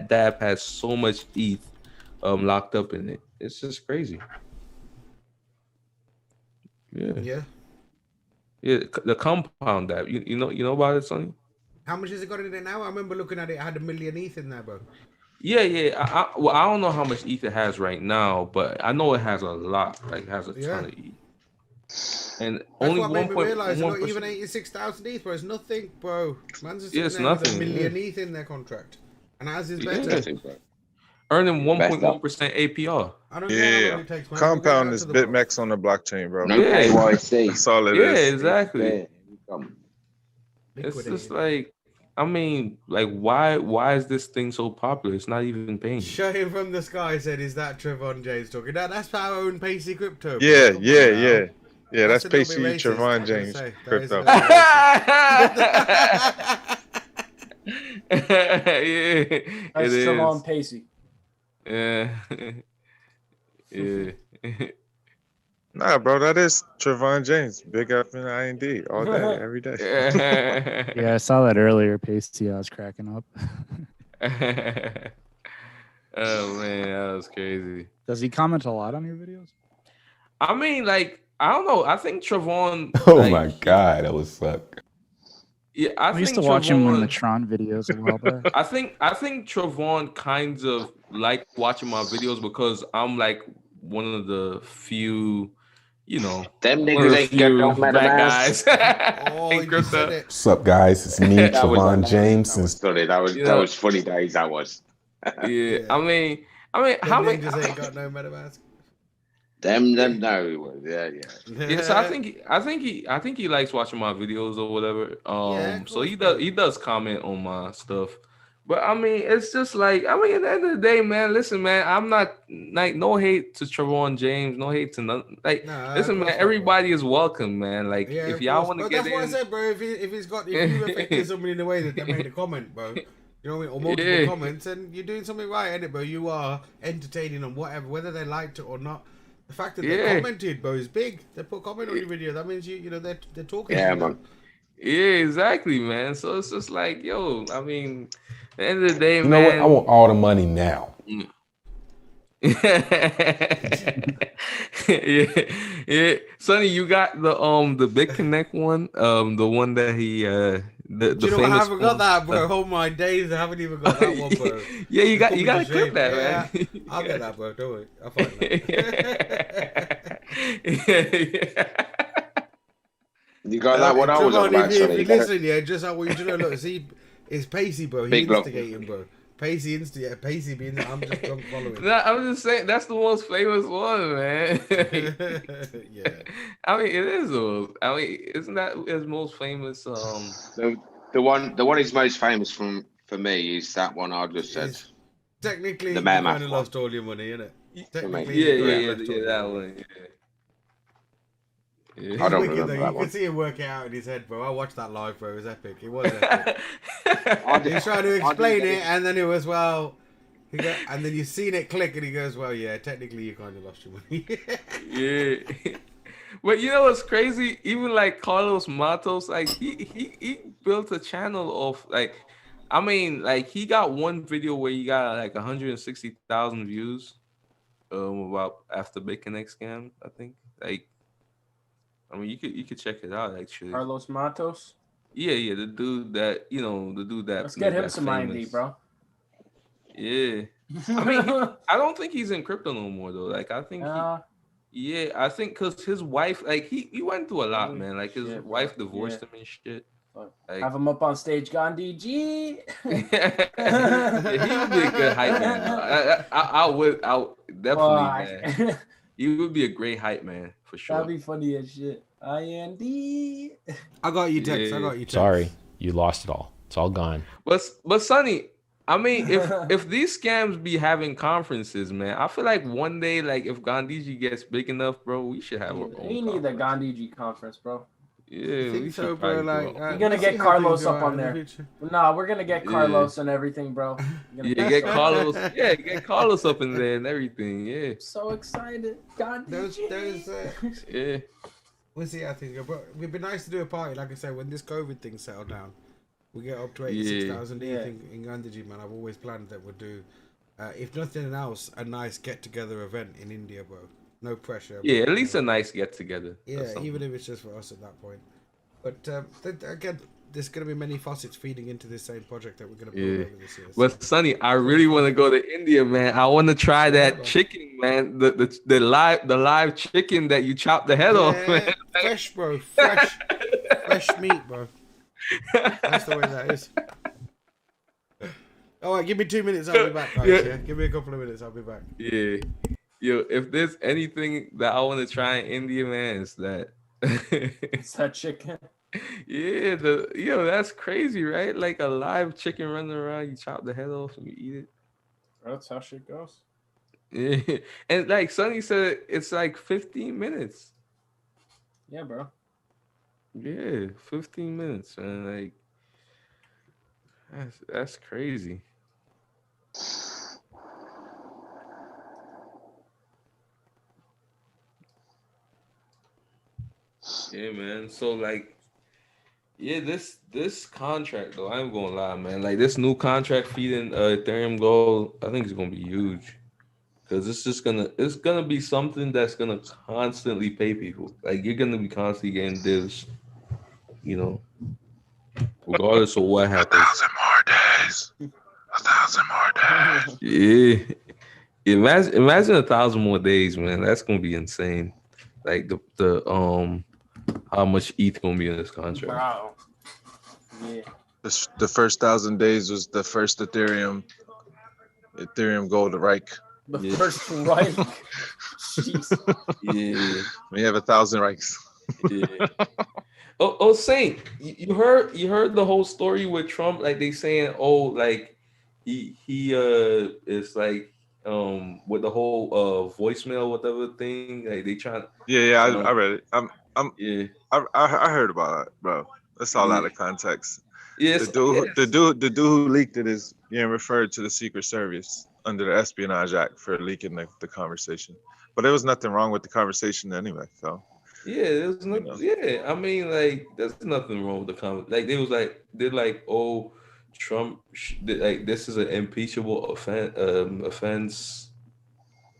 dApp has so much ETH locked up in it. It's just crazy. Yeah. The compound dApp. You know about it, Sonny? How much has it got in it now? I remember looking at it. It had 1 million ETH in there, bro. Yeah. Well, I don't know how much ETH it has right now, but I know it has a lot. Like, it has a ton of ETH. And That's only what made me realize, look, 1.1%. even 86,000 ETH, bro, it's nothing, bro. Man's just It's sitting there with nothing. 1 million ETH in their contract, and ours is better. Earning 1.1% APR. I don't care how long it takes, man. We'll get Compound out is to the bottom. BitMEX on the blockchain, bro. No KYC. That's all it is. Yeah, exactly. It's Liquidated. just like, I mean, like, why is this thing so popular? It's not even paying. Showing from the sky said, "Is that Trevon James talking?" No, that's our own Pacey Crypto. bro. Yeah, Come on yeah, now. yeah. Yeah, that's a little Pacey bit racist, Trevon I gotta James say. That is a crypto. little Yeah, That's it Trevon is. Pacey. Yeah, yeah. Nah, bro, that is Trevon James. Big up in IND all day, every day. Yeah, I saw that earlier. Pasty, I was cracking up. Oh man, that was crazy. Does he comment a lot on your videos? I mean, like, I don't know. I think Trevon. Oh like, my god, that would suck. Yeah, I used to watch him in the Tron videos a while back. I think Trevon kind of like watching my videos because I'm like one of the few, Them one of niggas the ain't got no few black MetaMask. guys. Oh, in you crypto. said it. What's up, guys? It's me, That was Trevon like- James. That was funny. That was funny days. That was. Yeah, I mean, Them how many? ninjas ain't got no MetaMask. Them no. Yeah. Yeah, so I think he likes watching my videos or whatever. Yeah, So he does comment on my stuff. But I mean, it's just like, I mean, at the end of the day, man, listen, man, I'm not like, no hate to Trevon James, no hate to nothing. Like, Nah, listen, of man, course not, everybody is welcome, man. Like, Yeah, if of y'all course. want to But get that's what I in, said, bro. If you affected somebody in the way that they made a comment, bro, you know what I mean, or multiple Yeah. comments, and you're doing something right, innit, bro? You are entertaining them, whatever, whether they liked it or not. The fact that they Yeah. commented, bro, is big. They put a comment on your video. That means you know they're talking. Yeah, to you. man. yeah, exactly, man. So it's just like, yo, I mean, at the end of the day, You know what? man. I want all the money now. yeah. Sonny, you got the Big Connect one, the one that he the Do you know what? I famous haven't got one. that, bro. Oh my days, I haven't even got that one, bro. Yeah, you got Put me to to clip shame. that, Yeah, man. I'll get that, bro. Don't worry. I'll find that. You got that one I was on about, If Sonny. you You got it? listen, yeah, just I want you to know, look, see, it's Pacey, bro. He Big block. instigating, bro. Pacey Pacey being I'm just drunk following. Nah, I'm just saying that's the most famous one, man. Yeah. I mean, it is. I mean, isn't that his most famous? The one he's most famous for me is that one I just said. Technically, The you MetaMask kind of one. lost all your money, innit? Yeah, Technically, you kinda lost all your that money. one. Yeah. I don't Wicked, remember though. that You one. could see him work it out in his head, bro. I watched that live, bro. It was epic. It was epic. He was trying to explain it, and then it was, well, and then you seen it click, and he goes, well, yeah, technically you kind of lost your money. Yeah. But you know what's crazy? Even like Carlos Matos, like he built a channel of like, I mean, like he got one video where he got like 160,000 views, about after BitConnect scam, I think. Like, I mean, you could check it out actually. Carlos Matos. Yeah, the dude that Let's get him that's some IND, famous. bro. Yeah. I mean, I don't think he's in crypto no more though. Like, I think I think because his wife, like he went through a lot, Holy man. Like his shit, bro. wife divorced Yeah. him and shit. Fuck. Like, Have him up on stage, Gandhi G. yeah, he would be a good hype man. I would definitely, Fuck. man. He would be a great hype man for sure. That'd be funny as shit. IND. I got you, Tex. Yeah. I got you, Tex. Sorry, you lost it all. It's all gone. But Sonny, I mean, if these scams be having conferences, man, I feel like one day, like if Gandhiji gets big enough, bro, we should have our own. You need the Gandhi G conference, bro. Yeah, think we so, should bro? probably Like, go. We're gonna let's see get how things Carlos go up out on in the there. future. Nah, we're gonna get Yeah. Carlos and everything, bro. We're Yeah, gonna get Carlos. Yeah, get Carlos up in there and everything. Yeah, So excited. God, Those, yeah. we'll see how things go. But it'd be nice to do a party, like I said, when this COVID thing settled down. We get up to 86,000 Yeah. in Gandhiji, man. I've always planned that we'll do, if nothing else, a nice get-together event in India, bro. No pressure. Yeah, but, at least a nice get together. Yeah, even if it's just for us at that point. But again, there's going to be many facets feeding into this same project that we're going to build Yeah, over this year. but Sonny, I really want to go to India, man. I want to try that chicken, man. The live chicken that you chop the head off, man. Fresh, bro. Fresh meat, bro. That's the way that is. All right, give me 2 minutes. I'll be back, guys. Yeah, give me a couple of minutes. I'll be back. Yeah, yo, if there's anything that I want to try in India, man, it's that. It's that chicken. Yeah, that's crazy, right? Like a live chicken running around, you chop the head off and you eat it. That's how shit goes. Yeah, and like Sonny said, it's like 15 minutes. Yeah, bro. Yeah, 15 minutes, man. Like that's crazy. Yeah, man. So like, yeah, this contract though, I'm gonna lie, man. Like this new contract feeding Ethereum Gold, I think it's gonna be huge. Cause it's gonna be something that's gonna constantly pay people. Like you're gonna be constantly getting divs, you know, regardless of what happens. 1,000 more days. Yeah. Imagine 1,000 more days, man. That's gonna be insane. Like the how much ETH gonna be in this contract. Wow. Yeah. The first 1,000 days was the first Ethereum Gold Reich. The first Reich. Jeez. Yeah. We have 1,000 Reichs. Yeah. Oh, Saint, you heard the whole story with Trump? Like they saying, oh, like he is like with the whole voicemail whatever thing. Like they trying. Yeah, I read it. Yeah. I heard about it, bro. That's all out of context. Yes. The dude who leaked it is being referred to the Secret Service under the Espionage Act for leaking the conversation. But there was nothing wrong with the conversation anyway. So Yeah, there's no. Yeah, I mean, like, there's nothing wrong with the comment. Like, they're like, oh, Trump, like, this is an impeachable offense.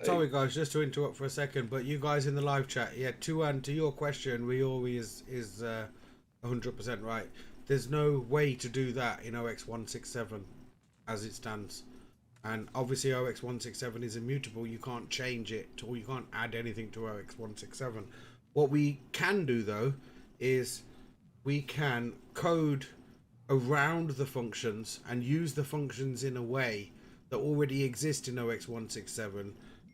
Sorry, guys, just to interrupt for a second, but you guys in the live chat, yeah, to your question, Riori is 100% right. There's no way to do that in OX167 as it stands. And obviously OX167 is immutable. You can't change it, or you can't add anything to OX167. What we can do, though, is we can code around the functions and use the functions in a way that already exist in OX167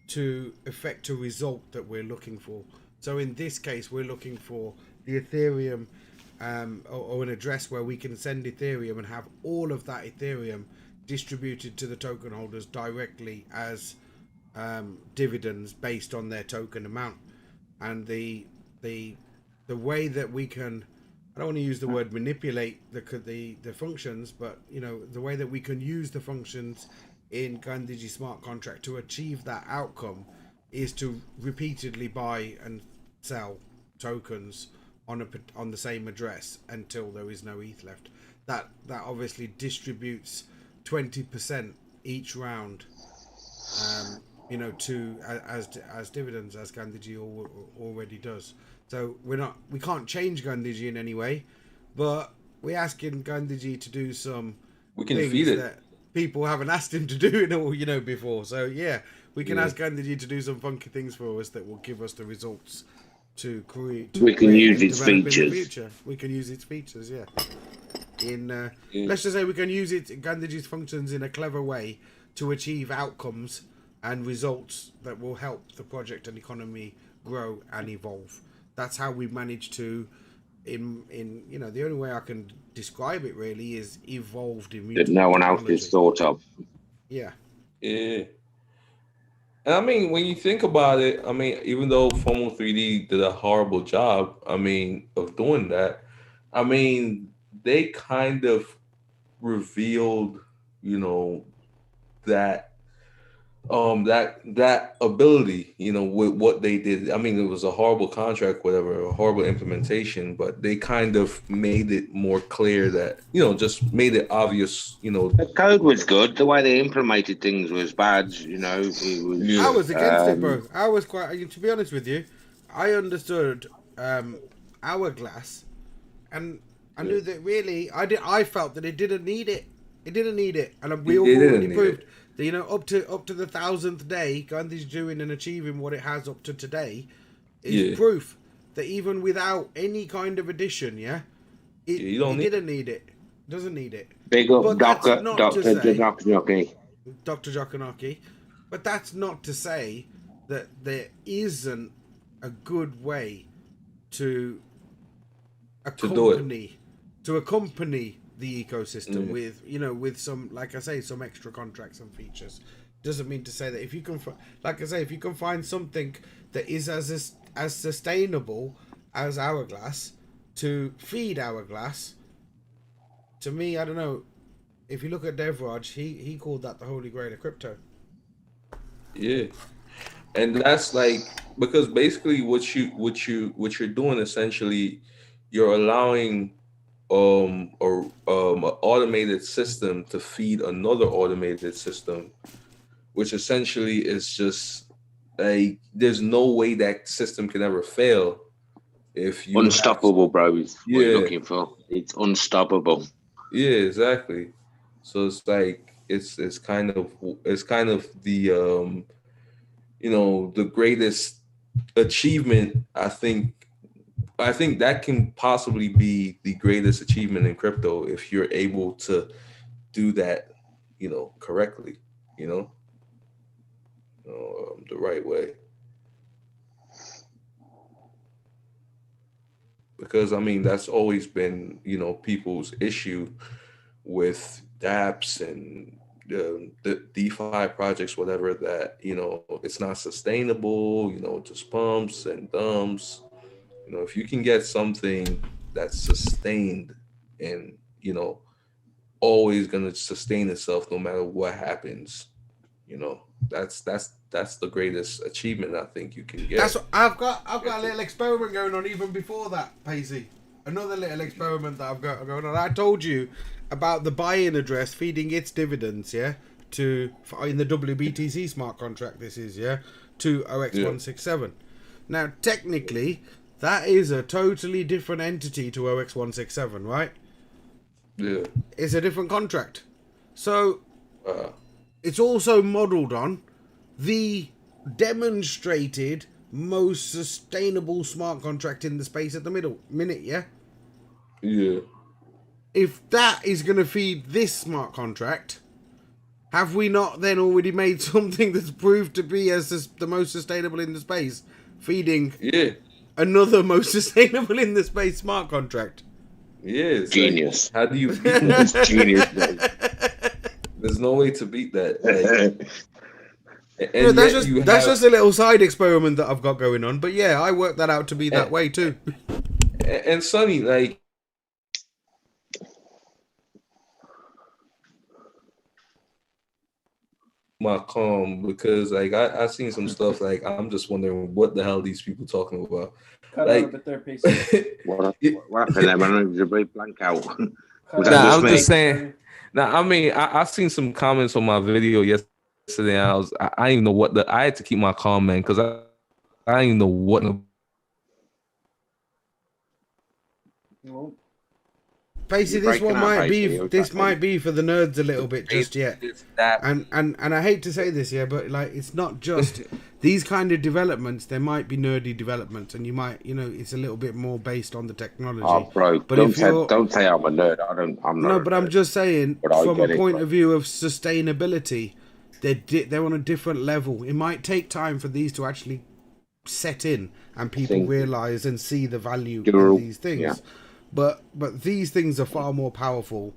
to effect a result that we're looking for. So in this case, we're looking for the Ethereum or an address where we can send Ethereum and have all of that Ethereum distributed to the token holders directly as dividends based on their token amount. And the way that we can, I don't want to use the word manipulate the functions, but you know, the way that we can use the functions in Gandhiji smart contract to achieve that outcome is to repeatedly buy and sell tokens on the same address until there is no ETH left. That obviously distributes 20% each round, you know, as dividends, as Gandhiji already does. So we can't change Gandhiji in any way, but we're asking Gandhiji to do some things that people haven't asked him to do, you know, before. So yeah, we can ask Gandhiji to do some funky things for us that will give us the results to create. We can use its features. We can use its features, yeah. Let's just say we can use Gandhiji's functions in a clever way to achieve outcomes and results that will help the project and economy grow and evolve. That's how we managed to, in you know, the only way I can describe it really is evolved immutable that no one else has thought of. Yeah. Yeah. And I mean, when you think about it, I mean, even though FOMO 3D did a horrible job, I mean, of doing that, I mean, they kind of revealed, you know, that that ability, you know, with what they did. I mean, it was a horrible contract, whatever, a horrible implementation, but they kind of made it more clear that, you know, just made it obvious, you know. The code was good. The way they implemented things was bad, you know. It was, I was against it, bro. I was quite, to be honest with you, I understood Hourglass, and I knew that really, I felt that it didn't need it. It didn't need it, and we all already proved that, you know, up to the 1,000th day, Gandhi's doing and achieving what it has up to today is proof that even without any kind of addition, it didn't need it. Doesn't need it. Big up Dr. Jokanaki. Dr. Jokanaki. But that's not to say that there isn't a good way to accompany the ecosystem with, you know, with some, like I say, some extra contracts and features. Doesn't mean to say that if you can, like I say, if you can find something that is as sustainable as Hourglass to feed Hourglass, to me, I don't know. If you look at DevRaj, he called that the holy grail of crypto. Yeah, and that's like, because basically what you're doing essentially, you're allowing an automated system to feed another automated system, which essentially is just like, there's no way that system can ever fail. If you unstoppable, bro, is what you're looking for. It's unstoppable. Yeah, exactly. So it's like it's kind of the you know, the greatest achievement. I think that can possibly be the greatest achievement in crypto if you're able to do that, you know, correctly, you know, the right way. Because I mean, that's always been, you know, people's issue with dApps and the DeFi projects, whatever, that, you know, it's not sustainable, you know, just pumps and dumps. You know, if you can get something that's sustained and, you know, always gonna sustain itself no matter what happens, you know, that's the greatest achievement I think you can get. That's what, I've got a little experiment going on even before that, Pacey. Another little experiment that I've got going on. I told you about the buy-in address feeding its dividends, in the WBTC smart contract. This is to OX167. Now, technically, that is a totally different entity to OX167, right? Yeah. It's a different contract. So, it's also modeled on the demonstrated most sustainable smart contract in the space at the minute, Yeah. If that is going to feed this smart contract, have we not then already made something that's proved to be as the most sustainable in the space, feeding another most sustainable in the space smart contract? Yeah, genius. Like, how do you beat that? It's genius. There's no way to beat that. Like, and that's just a little side experiment that I've got going on. But yeah, I worked that out to be that way too. And Sonny, like, my calm, because like I seen some stuff, like I'm just wondering what the hell these people talking about. Cut like, out a bit there, Pace. What happened there, man? You're very blank out. I'm just saying. Now, I mean, I've seen some comments on my video yesterday. I didn't even know I had to keep my calm, man, because I didn't even know what. Basically, this one might be for the nerds a little bit just yet. And I hate to say this, but like, it's not just these kind of developments. There might be nerdy developments, and you might, it's a little bit more based on the technology. Oh, bro, but don't say I'm a nerd. I'm not. No, but I'm just saying, from a point of view of sustainability, they're on a different level. It might take time for these to actually set in, and people realize and see the value of these things. Yeah. But these things are far more powerful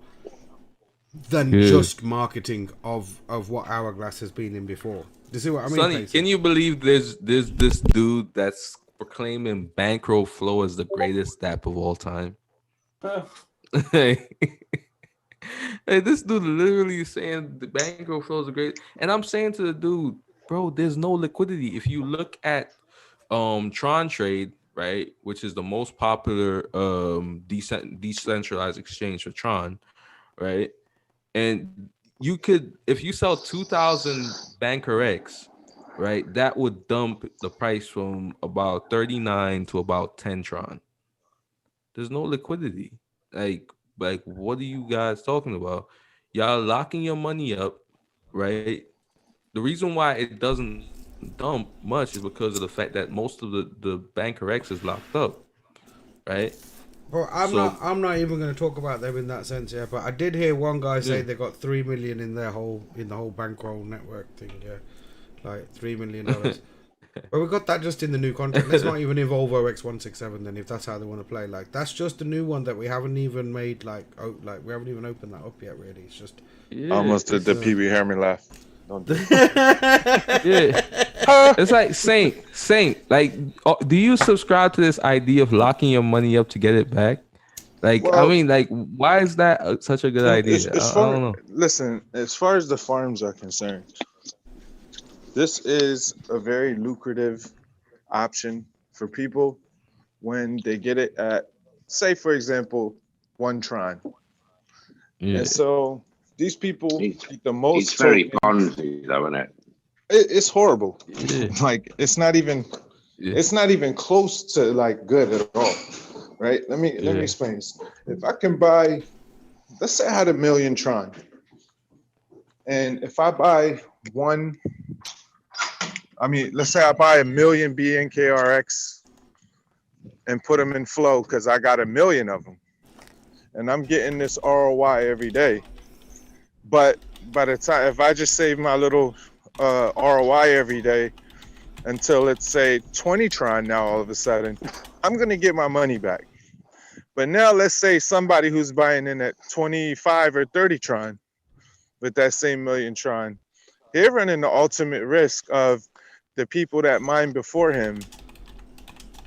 than just marketing of what Hourglass has been in before. Do you see what I mean? Sonny, can you believe there's this dude that's proclaiming Bankroll Flow as the greatest app of all time? Hey, this dude literally saying the Bankroll Flow is the great, and I'm saying to the dude, bro, there's no liquidity. If you look at Tron Trade, right, which is the most popular decentralized exchange for Tron, right, and you could, if you sell 2,000 Banker X, right, that would dump the price from about 39 to about 10 Tron. There's no liquidity. Like what are you guys talking about? Y'all locking your money up, right? The reason why it doesn't dump much is because of the fact that most of the Banker X is locked up, right? Bro, I'm not even going to talk about them in that sense, yeah. But I did hear one guy say they got 3 million in the whole Bankroll network thing, yeah, like $3 million. But we got that just in the new contract. Let's not even involve OX167 then, if that's how they want to play. Like, that's just the new one that we haven't even made. Like we haven't even opened that up yet. Really, it's just. Yeah, almost did the Pee Wee Herman laugh. Don't do Yeah, it's like Saint. Like, do you subscribe to this idea of locking your money up to get it back? Like, well, I mean, like, why is that such a good idea? I don't know. Listen, as far as the farms are concerned, this is a very lucrative option for people when they get it at, say, for example, 1 Tron. Yeah. And so these people get the most. It's very Ponzi, though, isn't it? It's horrible. Yeah. Like, it's not even close to like good at all. Right? Let me explain this. If I can buy, let's say I had 1 million Tron, and if I buy let's say I buy 1 million BNKRX and put them in flow because I got 1 million of them, and I'm getting this ROI every day. But by the time, if I just save my little ROI every day until, let's say, 20 Tron, now all of a sudden, I'm gonna get my money back. But now let's say somebody who's buying in at 25 or 30 Tron with that same 1 million Tron, they're running the ultimate risk of the people that mined before him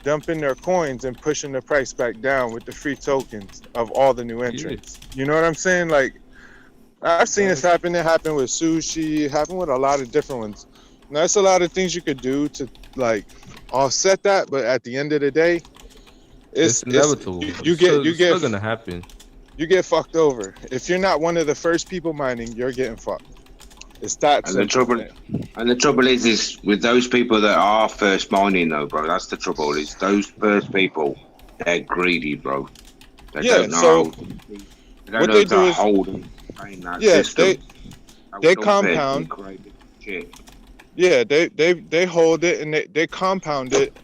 dumping their coins and pushing the price back down with the free tokens of all the new entrants. You know what I'm saying? Like, I've seen this happen. It happened with Sushi. It happened with a lot of different ones. Now, there's a lot of things you could do to like offset that, but at the end of the day, it's inevitable. You get still gonna happen. You get fucked over. If you're not one of the first people mining, you're getting fucked. It's that. And the trouble is with those people that are first mining, though, bro. That's the trouble. Is those first people, they're greedy, bro. They don't know. What they do is hold. They compound. Yeah, they hold it and they compound it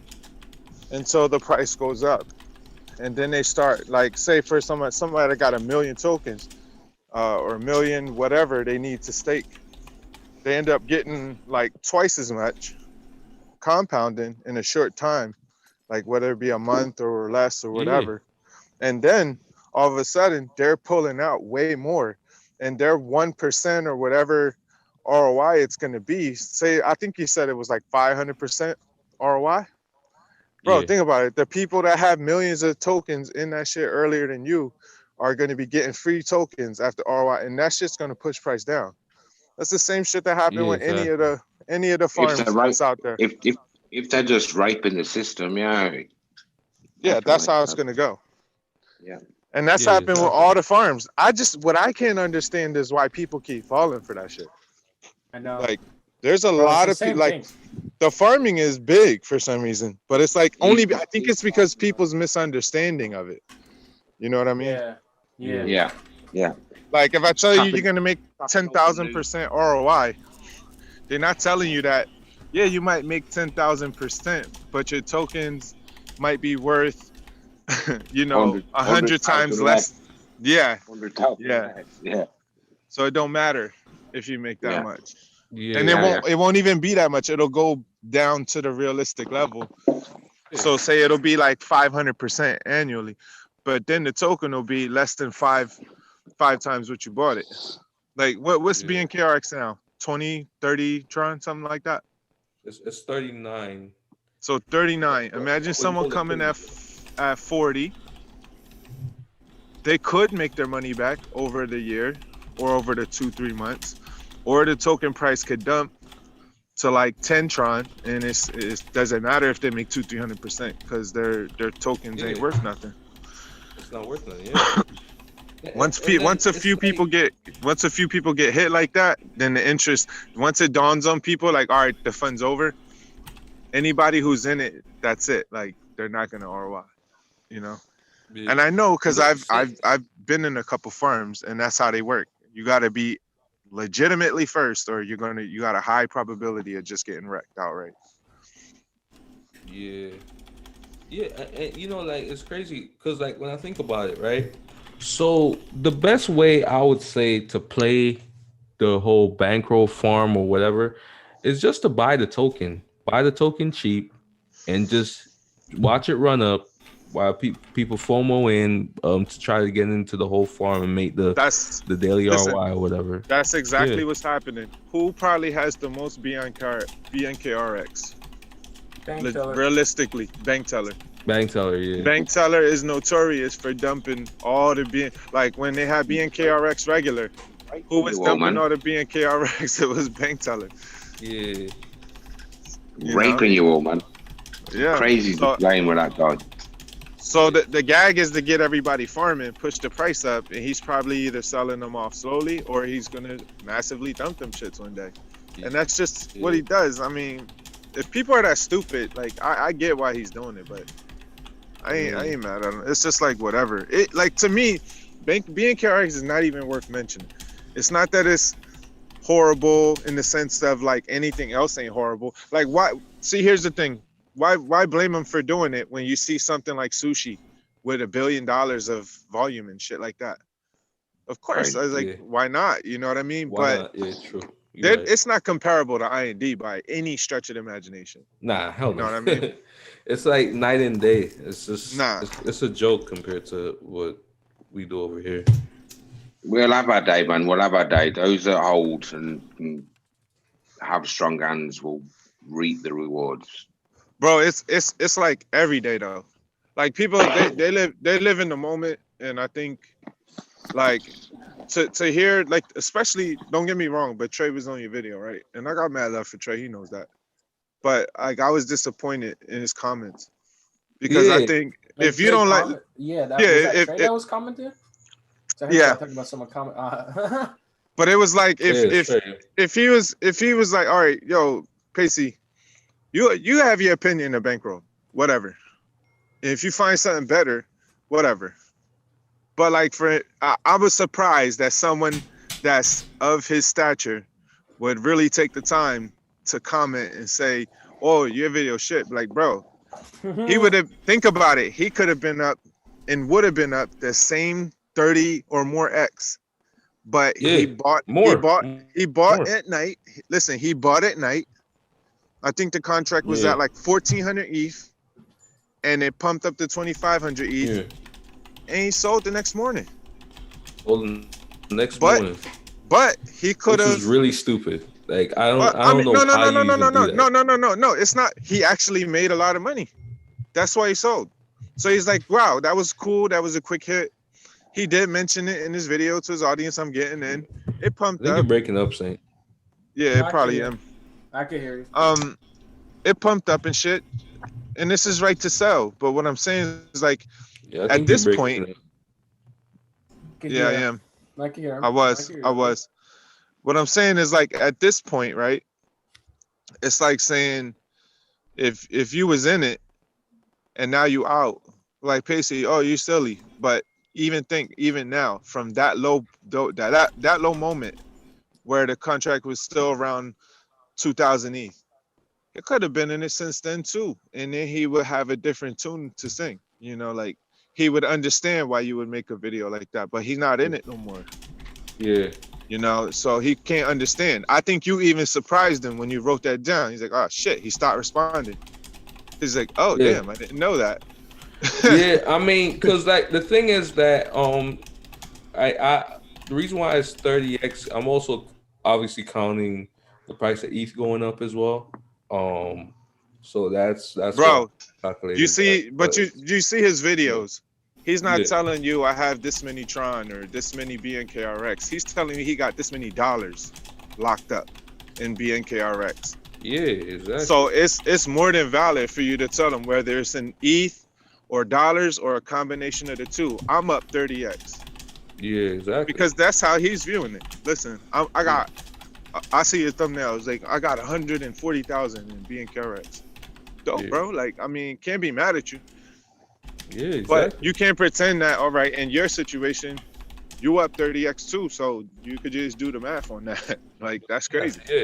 until the price goes up, and then they start, like, say for somebody that got 1 million tokens, or 1 million whatever they need to stake, they end up getting like twice as much compounding in a short time, like whether it be a month or less or whatever, and then all of a sudden they're pulling out way more, and their 1% or whatever ROI it's going to be, say, I think you said it was like 500% ROI. Bro, think about it. The people that have millions of tokens in that shit earlier than you are going to be getting free tokens after ROI, and that shit's going to push price down. That's the same shit that happened with any of the farms that's out there. If they're just raping the system, that's how it's going to go. Yeah. And that's happened with all the farms. What I can't understand is why people keep falling for that shit. I know. Like, there's a lot of people, like, the farming is big for some reason, but it's like I think it's because people's misunderstanding of it. You know what I mean? Yeah. Like, if I tell you you're gonna make 10,000% ROI, they're not telling you that. Yeah, you might make 10,000%, but your tokens might be worth, 100 times less. Yeah. So it don't matter if you make that much. And it won't even be that much. It'll go down to the realistic level. So say it'll be like 500% annually, but then the token will be less than 5 5 times what you bought it. Like what's BNKRX now? 20, 30 Tron, something like that. It's 39. So 39. Imagine someone coming at 40. They could make their money back over the year or over the 2-3 months, or the token price could dump to like 10 Tron, and it doesn't matter if they make 200-300% because their tokens ain't worth nothing. It's not worth nothing. Yeah. Once a few people get hit like that, then the interest, once it dawns on people, like, all right, the fund's over. Anybody who's in it, that's it. Like, they're not gonna ROI, you know. Yeah. And I know because I've been in a couple farms, and that's how they work. You got to be legitimately first, or you got a high probability of just getting wrecked outright. Yeah, and you know, like, it's crazy because, like, when I think about it, right? So the best way I would say to play the whole bankroll farm or whatever is just to buy the token cheap, and just watch it run up while people FOMO in to try to get into the whole farm and make the daily ROI or whatever. That's exactly what's happening. Who probably has the most BNKRX? Bank teller. Realistically, bank teller. Bank teller, yeah. Bank teller is notorious for dumping all the like when they had BNKRX regular. Who was dumping all the BNKRX? It was bank teller. Yeah. Raping you all, man. Yeah. Crazy playing with that guy. So the gag is to get everybody farming, push the price up, and he's probably either selling them off slowly or he's gonna massively dump them shits one day. And that's just what he does. I mean, if people are that stupid, like I get why he's doing it, but I ain't mad at him. It's just like whatever. It like to me, BNKRX is not even worth mentioning. It's not that it's horrible in the sense of like anything else ain't horrible. Like why? See, here's the thing. Why blame him for doing it when you see something like Sushi with $1 billion of volume and shit like that? Of course, I was like, why not? You know what I mean? Why but not? Yeah, true. Right. It's not comparable to IND by any stretch of the imagination. Nah, hell no. You know what I mean? It's like night and day. It's just it's a joke compared to what we do over here. We'll have our day, man. We'll have our day. Those that hold and have strong hands will reap the rewards. Bro, it's like every day though. Like people they live in the moment, and I think like to hear, like, especially, don't get me wrong, but Trey was on your video, right? And I got mad love for Trey, he knows that. But like I was disappointed in his comments because I think like, if you don't like was that Trey that was commenting? So talking about someone comment. But it was like if he was like, all right, yo, Pacey, you have your opinion of bankroll, whatever. If you find something better, whatever. But like I was surprised that someone that's of his stature would really take the time to comment and say, "Oh, your video shit." Like, bro, he would have, think about it. He could have been up and would have been up the same 30 or more X. But he bought at night. Listen, he bought at night. I think the contract was at like 1,400 ETH, and it pumped up to 2,500 ETH, and he sold the next morning. Well, the next morning. But he could have. Which is really stupid. Like I don't know. No. It's not. He actually made a lot of money. That's why he sold. So he's like, wow, that was cool. That was a quick hit. He did mention it in his video to his audience. I'm getting in. It pumped up. You're breaking up, Saint. Yeah, it probably am. I can hear you. It pumped up and shit, and this is right to sell. But what I'm saying is like, at this point, I am. I can hear him. I was. What I'm saying is like at this point, right? It's like saying, if you was in it, and now you out, like Pacey, oh, you silly. But even now, from that low moment, where the contract was still around 2,000 ETH, it could have been in it since then too, and then he would have a different tune to sing. You know, like he would understand why you would make a video like that, but he's not in it no more. Yeah. You know, so he can't understand. I think you even surprised him when you wrote that down. He's like, oh shit, he stopped responding. He's like, oh damn, I didn't know that. the reason why it's 30x, I'm also obviously counting the price of ETH going up as well. So that's Bro, calculated. you see, but you see his videos. He's not Yeah. telling you I have this many Tron or this many BNKRX. He's telling you he got this many dollars locked up in BNKRX. Yeah, exactly. So it's more than valid for you to tell him whether it's an ETH or dollars or a combination of the two. I'm up 30x. Yeah, exactly. Because that's how he's viewing it. Listen, I see his thumbnails. Like, I got 140,000 in BNKRX. Dope, bro. Like, I mean, can't be mad at you. Yeah, exactly. But you can't pretend that, all right, in your situation, you up 30x too. So you could just do the math on that. Like, that's crazy. Yeah,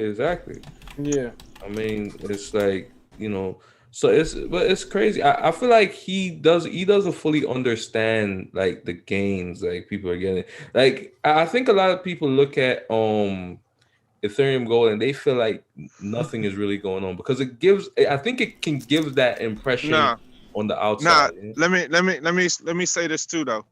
exactly. Yeah. I mean, it's like, you know, so it's crazy. I feel like he doesn't fully understand like the gains like people are getting. Like, I think a lot of people look at Ethereum Gold and they feel like nothing is really going on because I think it can give that impression on the outside. Let me say this too though.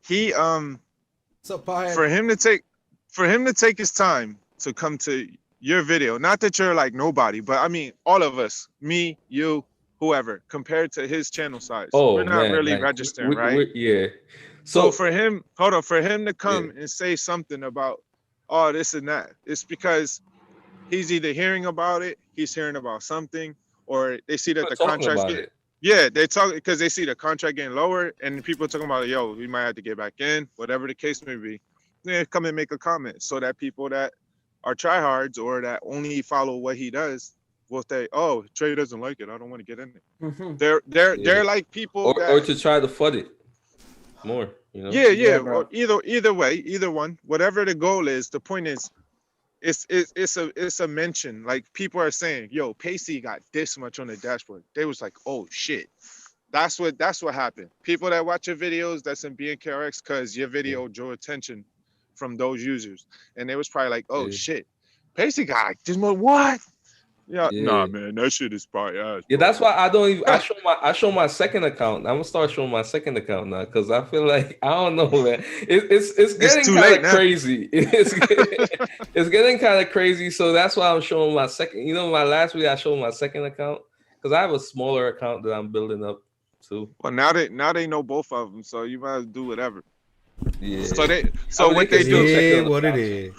He for him to take his time to come to your video, not that you're like nobody, but I mean all of us, me, you, whoever, compared to his channel size. We're not really registering, right? Yeah. So for him, for him to come and say something about this and that, it's because he's either hearing about it, he's hearing about something, or they see that the contract's getting. Yeah, they talk because they see the contract getting lower, and people talking about, yo, we might have to get back in, whatever the case may be. They come and make a comment so that people that are tryhards or that only follow what he does will say, oh, Trey doesn't like it, I don't want to get in it. They're like people or to try to FUD it more, you know. Yeah, or either way, either one, whatever the goal is, the point is it's a mention. Like, people are saying, yo, Pacey got this much on the dashboard. They was like, oh shit. That's what happened. People that watch your videos that's in BNKRX because your video drew attention from those users. And they was probably like, oh shit. Pacey got like this much, what? Yeah, nah, man, that shit is probably ass. Yeah, that's why I don't even. I show my second account. I'm gonna start showing my second account now because I feel like I don't know, man. It's getting kind of crazy. It's getting kind of crazy. So that's why I'm showing my second. You know, my last video I showed my second account because I have a smaller account that I'm building up too. Well, now they know both of them, so you might as well do whatever. Yeah. So what they do? Yeah, what it is.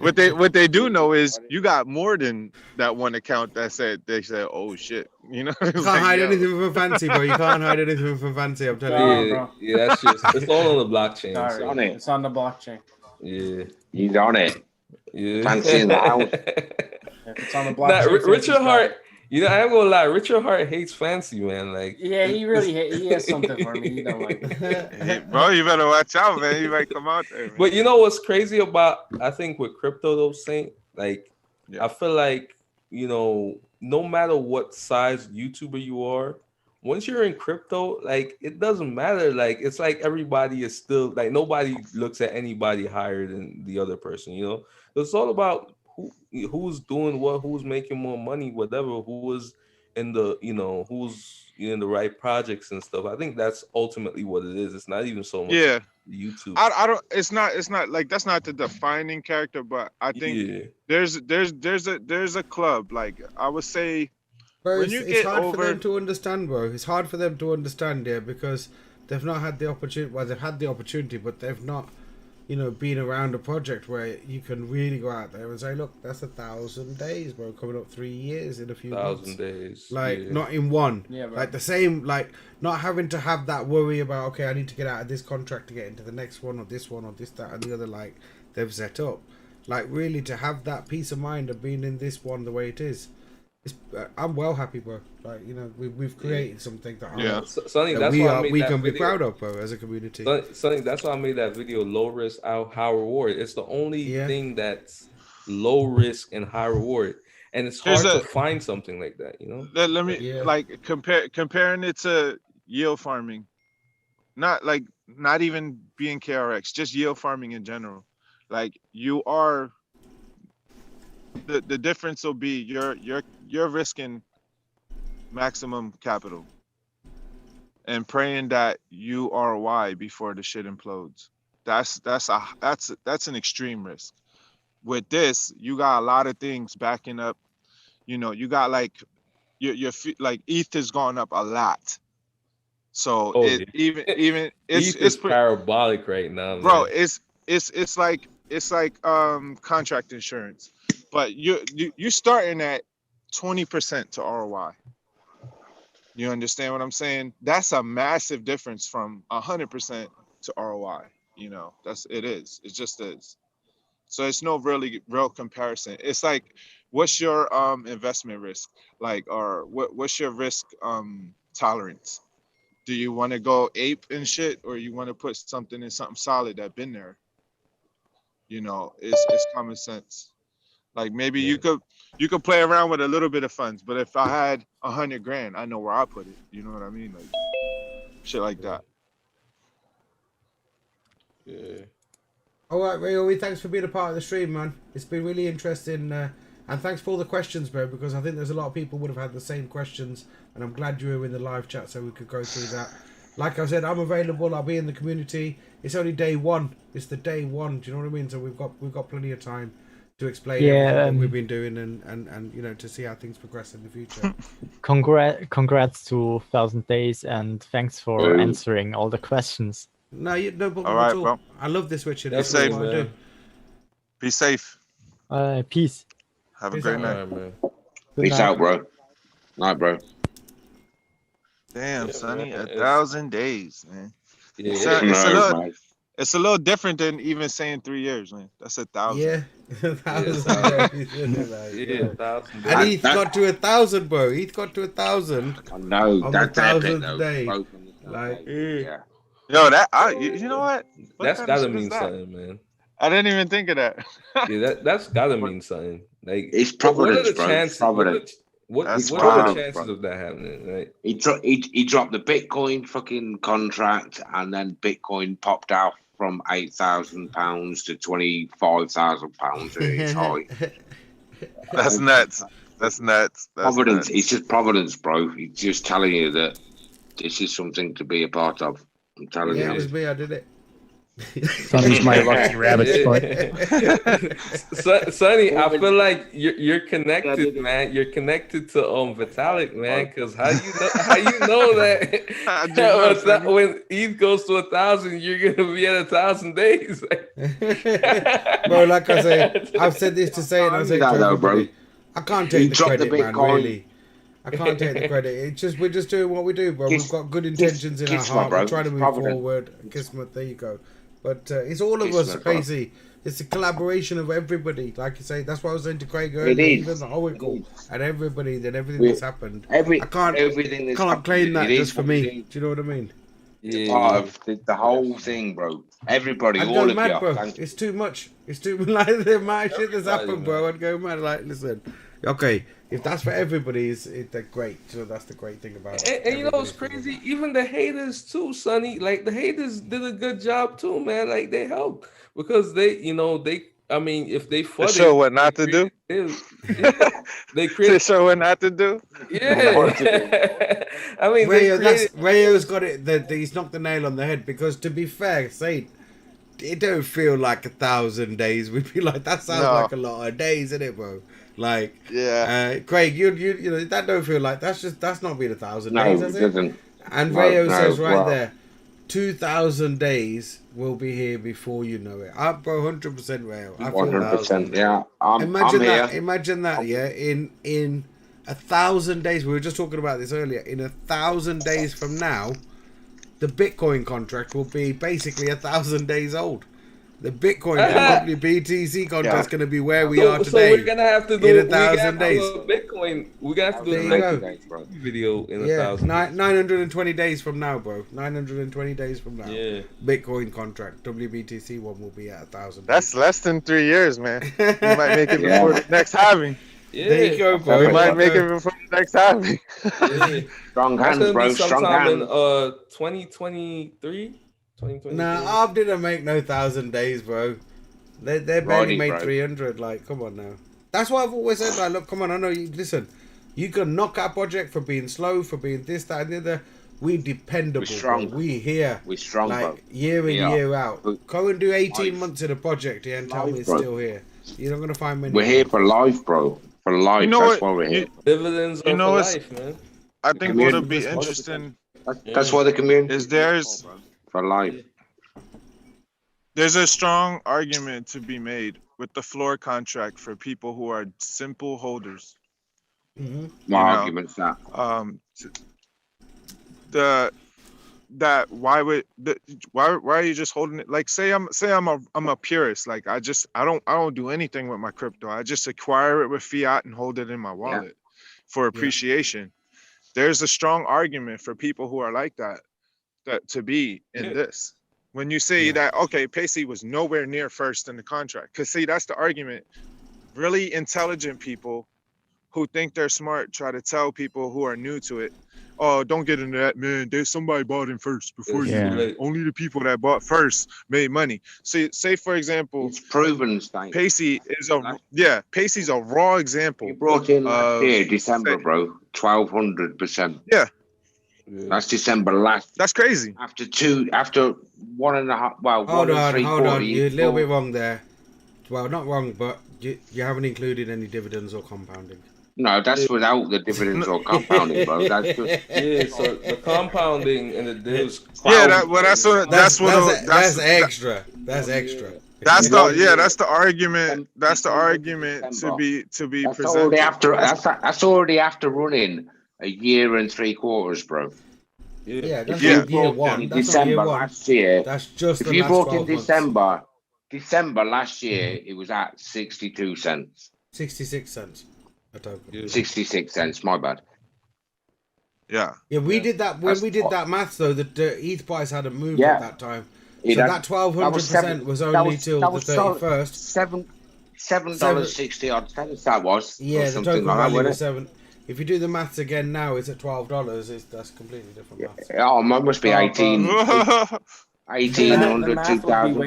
What they do know is you got more than that one account that said oh shit, you know. You can't hide anything from fancy, bro. You can't hide anything from fancy. I'm telling you. Yeah, that's just it's all on the blockchain. Sorry, so. It's on the blockchain. Yeah, he's on it. Yeah, fancy in the house. It's on the blockchain. Richard Hart. You know, I am gonna lie. Richard Hart hates fancy, man. Like, yeah, he has something for me. He don't like it. Bro, you better watch out, man. You might come out there. Man. But you know what's crazy about I think with crypto though, Saint, like I feel like, you know, no matter what size YouTuber you are, once you're in crypto, like it doesn't matter. Like it's like everybody is still like nobody looks at anybody higher than the other person. You know, it's all about who's doing what, who's making more money, whatever, who is in the, you know, who's in the right projects and stuff. I think that's ultimately what it is. It's not even so much YouTube. I don't. It's not like that's not the defining character, but I think there's a club. Like I would say, bro, when it's hard for them to understand, bro. It's hard for them to understand, because they've not had the opportunity. Well, they've had the opportunity, but they've not, you know, been around a project where you can really go out there and say, look, that's 1,000 days, bro, coming up 3 years in a few months. 1,000 days. Like, not in one. Yeah, bro. Like, the same, like, not having to have that worry about, okay, I need to get out of this contract to get into the next one, or this, that, and the other, like, they've set up. Like, really, to have that peace of mind of being in this one the way it is. I'm well happy, bro. Like, you know, we've created something that, we can be proud of, bro, as a community. Something that's why I made that video, low risk, high reward. It's the only thing that's low risk and high reward, and it's hard to find something like that. You know. Let me like comparing it to yield farming, not even being KRX, just yield farming in general. Like you are. The difference will be you're risking maximum capital and praying that you ROI before the shit implodes. That's an extreme risk. With this, you got a lot of things backing up. You know, you got like your like ETH has gone up a lot. So even it's parabolic right now, bro. man. It's like contract insurance, but you starting at 20% to ROI. You understand what I'm saying? That's a massive difference from 100% to ROI. You know, it just is. So it's no real comparison. It's like, what's your investment risk like, or what's your risk tolerance? Do you want to go ape and shit, or you want to put something in something solid that been there? You know, it's common sense. Like maybe you could play around with a little bit of funds, but if I had 100 grand, I know where I put it. You know what I mean? Like shit like that. Yeah. All right, Ryobi, thanks for being a part of the stream, man. It's been really interesting, and thanks for all the questions, bro. Because I think there's a lot of people would have had the same questions, and I'm glad you were in the live chat so we could go through that. Like I said, I'm available. I'll be in the community. It's only day one. It's the day one. Do you know what I mean? So we've got plenty of time to explain everything that we've been doing and you know, to see how things progress in the future. Congrats to 1,000 days, and thanks for answering all the questions. No problem all right, at all. bro. I love this switching. Be safe, man. Be safe. Peace. Have a great night, man. Peace out, bro. Night, bro. Damn, Sonny, 1,000 days, man. Yeah, it's a little different than even saying 3 years, man. That's 1,000. Yeah, 1,000 days, isn't it? Yeah, 1,000. And Heath got to 1,000, bro. Heath got to 1,000. I know. On That's the 1,000th epic, day. Like, yeah. Yo, you know what? That's gotta mean something, man. I didn't even think of that. Yeah, that's gotta mean something. Like, it's providence, what are the bro. chances? Providence. What are the chances of that happening? Right? He dropped the Bitcoin fucking contract, and then Bitcoin popped out from £8,000 to £25,000 at its height. That's nuts. That's nuts. Providence. It's just providence, bro. He's just telling you that this is something to be a part of. I'm telling you. Yeah, it was me. I did it. Sonny's my lucky rabbit spot. Sonny, I feel like you're connected, man. You're connected to Vitalik, man. Because how you know that when ETH goes to 1,000, you're gonna be at 1,000 days. Bro, like I say, I've said this to say it. I say to everybody, I can't take the credit, man. Really. I can't take the credit. It's just we're just doing what we do, bro. We've got good intentions in our heart. We're trying to move forward. Kismet, there you go. But it's all of us, basically. It's a collaboration of everybody. Like you say, that's what I was saying to Craig earlier. Even the Oracle and everybody, then everything that's happened. I can't claim that just for me. Do you know what I mean? Yeah. The whole thing, bro. Everybody, all of you. Bro. It's too much. It's too like the amount of shit that's happened, bro. I'd go mad. Like, listen, okay, if that's for everybody, they're great. So that's the great thing about it. And you know what's crazy? Even the haters too, Sonny. Like the haters did a good job too, man. Like they helped because I mean, if they flooded, they show what not to do. They created. They show what not to do. Yeah. I mean, Rayo's got it. He's knocked the nail on the head because, to be fair, it don't feel like 1,000 days. We'd be like, that sounds like a lot of days, isn't it, bro? Like, Craig, you know that don't feel like that's not been 1,000 days, has it? And Rayo says there, 2,000 days will be here before you know it. Bro, 100% Rayo. 100%, yeah. Imagine that, yeah. In 1,000 days, we were just talking about this earlier. In 1,000 days from now, the Bitcoin contract will be basically 1,000 days old. The Bitcoin WBTC contract is going to be where we are today. So we're going to have to do in 1,000 days. Bitcoin. We're going to have to do a video in 1,000 days. 920 days from now, bro. 920 days from now. Yeah. Bitcoin contract. WBTC one will be at 1,000 days. That's less than 3 years, man. You might make it before the next halving. Yeah. There you go, bro. We might make it before the next halving. Strong hands, bro. Strong hands. In 2023. Nah, Arb didn't make no 1,000 days, bro. They barely made 300. Like, come on now. That's why I've always said, like, look, come on, I know you. Listen, you can knock our project for being slow, for being this, that, and the other. We dependable. We're strong. Bro. We here. We're strong, like bro. year in, year out. Go and do 18 life. months in a project here and tell Life, me it's bro. still here. You're not gonna find many. We're here for life, bro. For life. You know That's what? why we're here. Dividends You are know for what's- life, man. I think community what'll be is interesting That's why the community is there's for life. there's a strong argument to be made with the floor contract for people who are simple holders. Mm-hmm. My You know, argument's that. Why are you just holding it? Like say I'm a purist. Like I don't do anything with my crypto. I just acquire it with fiat and hold it in my wallet for appreciation. There's a strong argument for people who are like that to be in this. When you say that, okay, Pacey was nowhere near first in the contract. Because see, that's the argument. Really intelligent people who think they're smart try to tell people who are new to it, oh, don't get into that, man. There's somebody bought in first before you. Only the people that bought first made money. So say for example, it's proven. Stein. Pacey is Pacey's a raw example. You brought in last year, December, bro. 1,200%. Yeah. That's December last. That's crazy. After 1.5. Well, Hold one and three on. quarter. You're a little bit wrong there. Well, not wrong, but you haven't included any dividends or compounding. No, that's without the dividends or compounding, bro. That's just so the compounding and the deals. That's extra. That's extra. That's the argument. That's the argument to be that's presented. already after. That's already after running a year and 3/4, bro. Yeah, that's If you not year brought one. in That's December not year one. last year. That's just if the you last brought 12 in months. December last year, it was at 62 cents. 66 cents a token. 66 cents. My bad. Yeah. Yeah, we did that when we did that math though. The ETH price hadn't moved Yeah. at that time, It so had- that 1200% was only till the 31st. $7.60 odd cents that was. Yeah, or the something token like that, value wasn't was it? 7. If you do the maths again now, it's at $12. That's completely different maths. Oh, mine must be 18. The 1800, math would be 2000.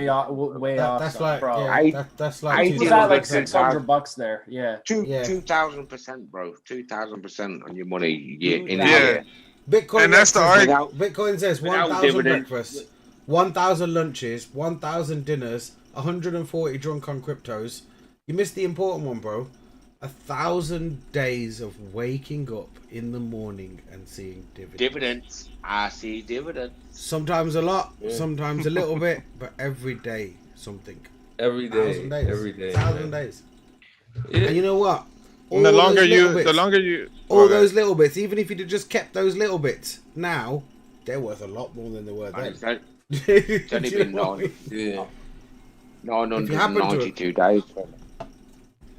way off. That's like bro. that's like It was at like $600 there. Yeah. 2,000%, bro. 2,000% on your money in a Yeah. year. Bitcoin. And that's the argument. Bitcoin says without 1,000 dividends. breakfasts, 1,000 lunches, 1,000 dinners, 140 drunk on cryptos. You missed the important one, bro. 1,000 days of waking up in the morning and seeing dividends. Dividends. I see dividends. Sometimes a lot, sometimes a little bit, but every day something. Every day. 1,000 days. Every day. 1,000 man. days. And you know what? And the All longer those little you, bits- all those little bits, even if you'd have just kept those little bits, now they're worth a lot more than they were then. It's only been Yeah. 992 days.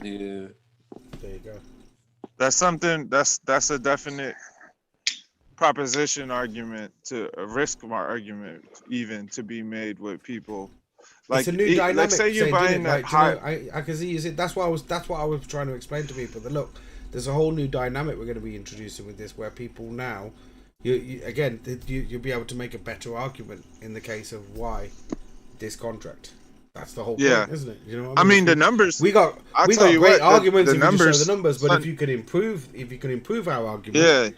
Yeah. There you go. That's something. That's a definite proposition argument to a risk argument even to be made with people. Like It's a new dynamic. Like say you're saying, buying like, that do you high. know, I can see you see that's what I was trying to explain to people that look, there's a whole new dynamic we're going to be introducing with this, where people now, you'll be able to make a better argument in the case of why this contract. That's the whole point, isn't it? You know what I mean, the numbers. We got I'll we tell got you great what, arguments the if we just numbers. show the numbers, but son, if you can improve our argument,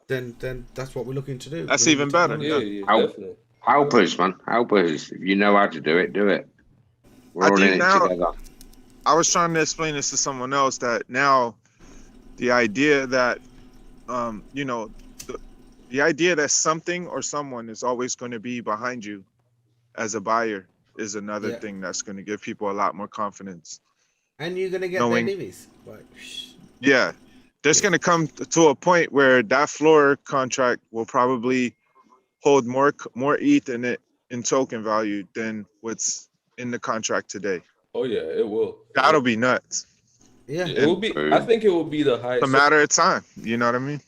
then that's what we're looking to do. That's We're even looking to- better. Definitely. Help us, man. Help us. If you know how to do it, do it. We're I all do in it now. together. I was trying to explain this to someone else that now, the idea that, the idea that something or someone is always going to be behind you, as a buyer, is another thing that's going to give people a lot more confidence. And you're gonna get Knowing- their divvies. Like, Yeah, there's going to come to a point where that floor contract will probably hold more ETH in it in token value than what's in the contract today. Oh yeah, it will. That'll be nuts. Yeah, It will be. I think it will be the highest. It's a matter of time. You know what I mean?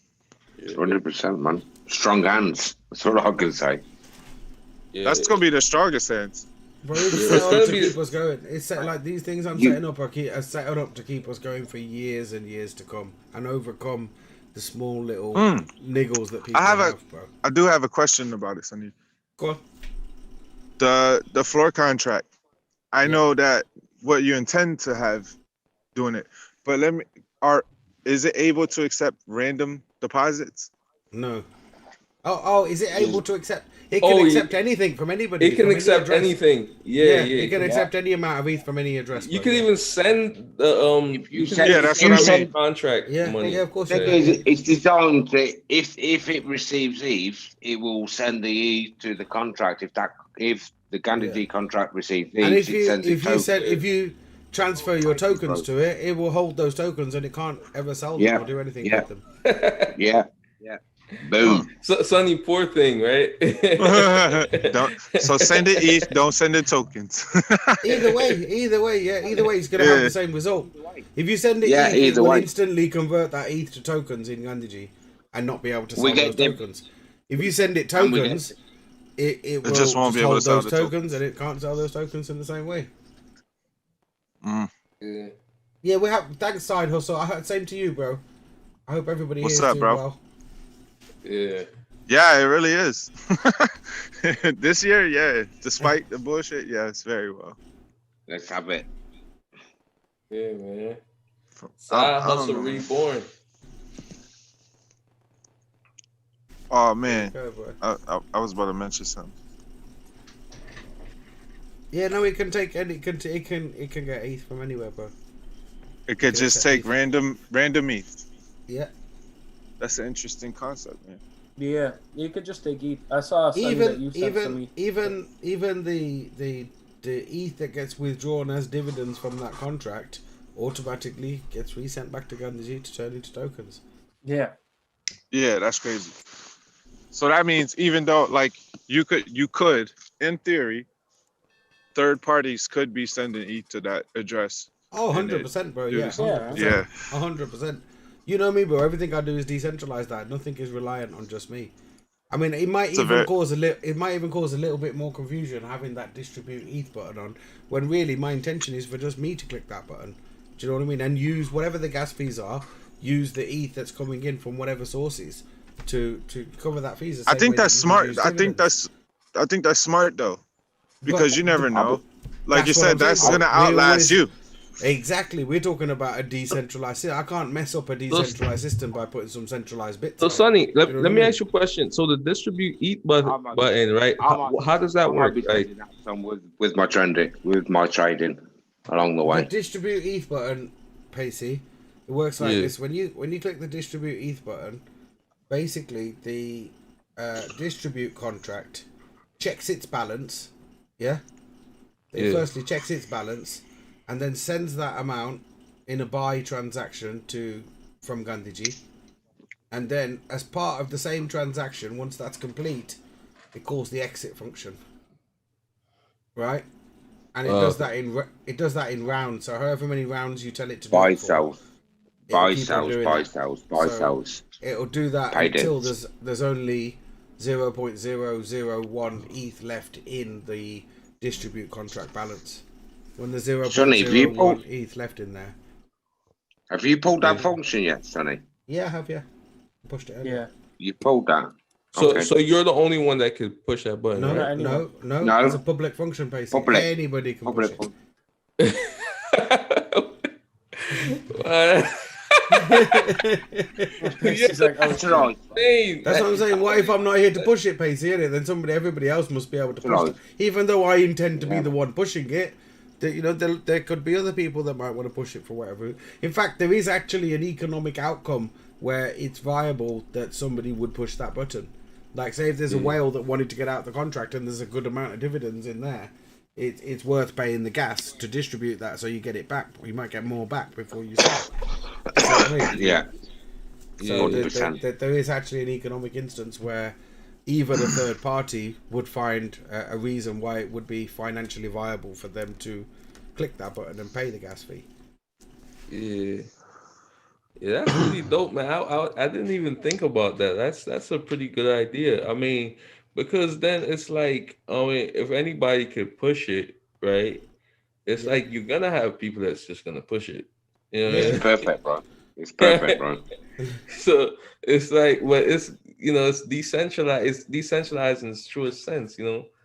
100%, man. Strong hands. That's all I can say. Yeah. That's gonna be the strongest hands. Bro, it's It's set up gonna to be- keep us going. It's set, like these things I'm setting up are set up to keep us going for years and years to come and overcome the small little niggles that people have, bro. I do have a question about it, Sonny. Go on. The floor contract. I know that what you intend to have doing it, but is it able to accept random deposits? No. Oh, is it able to accept? It can accept anything from anybody. It can accept anything. Yeah. It can accept any amount of ETH from any address. You can even send the If you send contract money. Yeah, of course. It's designed to if it receives ETH, it will send the ETH to the contract. If the Gandhi contract receives ETH, And if you transfer your tokens to it, it will hold those tokens and it can't ever sell them or do anything with them. Yeah. Boom. So, Sonny, poor thing, right? So send it ETH, don't send it tokens. Either way, it's gonna have the same result. If you send it ETH, it will instantly convert that ETH to tokens in Gandhi and not be able to sell those tokens. If you send it tokens, it will just won't be able to sell those the tokens, and it can't sell those tokens in the same way. Yeah, we have. Thanks, Side Hustle. Same to you, bro. I hope everybody What's here is up, doing bro? well. Yeah, it really is. This year, yeah. Despite the bullshit, yeah, it's very well. Let's have it. Yeah, man. Side Hustle reborn. Oh man, I was about to mention something. Yeah, no, it can take any. It can get ETH from anywhere, bro. It could just take random ETH. Yeah. That's an interesting concept, man. Yeah, you could just take ETH. I saw something that you sent to me. Even the ETH that gets withdrawn as dividends from that contract automatically gets resent back to Gandhi to turn into tokens. Yeah. Yeah, that's crazy. So that means even though like you could in theory, third parties could be sending ETH to that address. Oh, 100%, bro. Yeah, 100%. Yeah. 100%. You know me, bro. Everything I do is decentralized. That nothing is reliant on just me. I mean, it might even cause a little bit more confusion having that distribute ETH button on, when really my intention is for just me to click that button. Do you know what I mean? And use whatever the gas fees are. Use the ETH that's coming in from whatever sources to cover that fees. I think that's smart. I think that's smart though, because you never know. Like you said, that's gonna outlast you. Exactly. We're talking about a decentralized system. I can't mess up a decentralized system by putting some centralized bits. So, Sonny, let me ask you a question. So the distribute ETH button, right? How does that work? Like, with my trading along the way. The distribute ETH button, Pacey, it works like this. When you click the distribute ETH button, basically the distribute contract checks its balance. Yeah. It firstly checks its balance, and then sends that amount in a buy transaction from Gandhiji. And then as part of the same transaction, once that's complete, it calls the exit function. Right? And it does that in rounds. So however many rounds you tell it to do. Buy sells. It'll do that until there's only 0.001 ETH left in the distribute contract balance. When there's 0.01 ETH left in there. Have you pulled that function yet, Sonny? Yeah, I have, yeah. Pushed it earlier. Yeah. You pulled that. So you're the only one that could push that button. No, right? no. It's a public function, basically. Anybody can push it. She's like, that's right. That's what I'm saying. What if I'm not here to push it, Pacey? Then everybody else must be able to push it. Even though I intend to be the one pushing it, there could be other people that might want to push it for whatever. In fact, there is actually an economic outcome where it's viable that somebody would push that button. Like, say if there's a whale that wanted to get out the contract and there's a good amount of dividends in there, it's worth paying the gas to distribute that so you get it back. You might get more back before you sell. Yeah. So there is actually an economic instance where even a third party would find a reason why it would be financially viable for them to click that button and pay the gas fee. Yeah, that's really dope, man. I didn't even think about that. That's a pretty good idea. I mean, because then it's like, if anybody could push it, right? It's like you're gonna have people that's just gonna push it. You know, it's perfect, bro. It's perfect, bro. So it's like, well, it's it's decentralized. It's decentralized in its truest sense.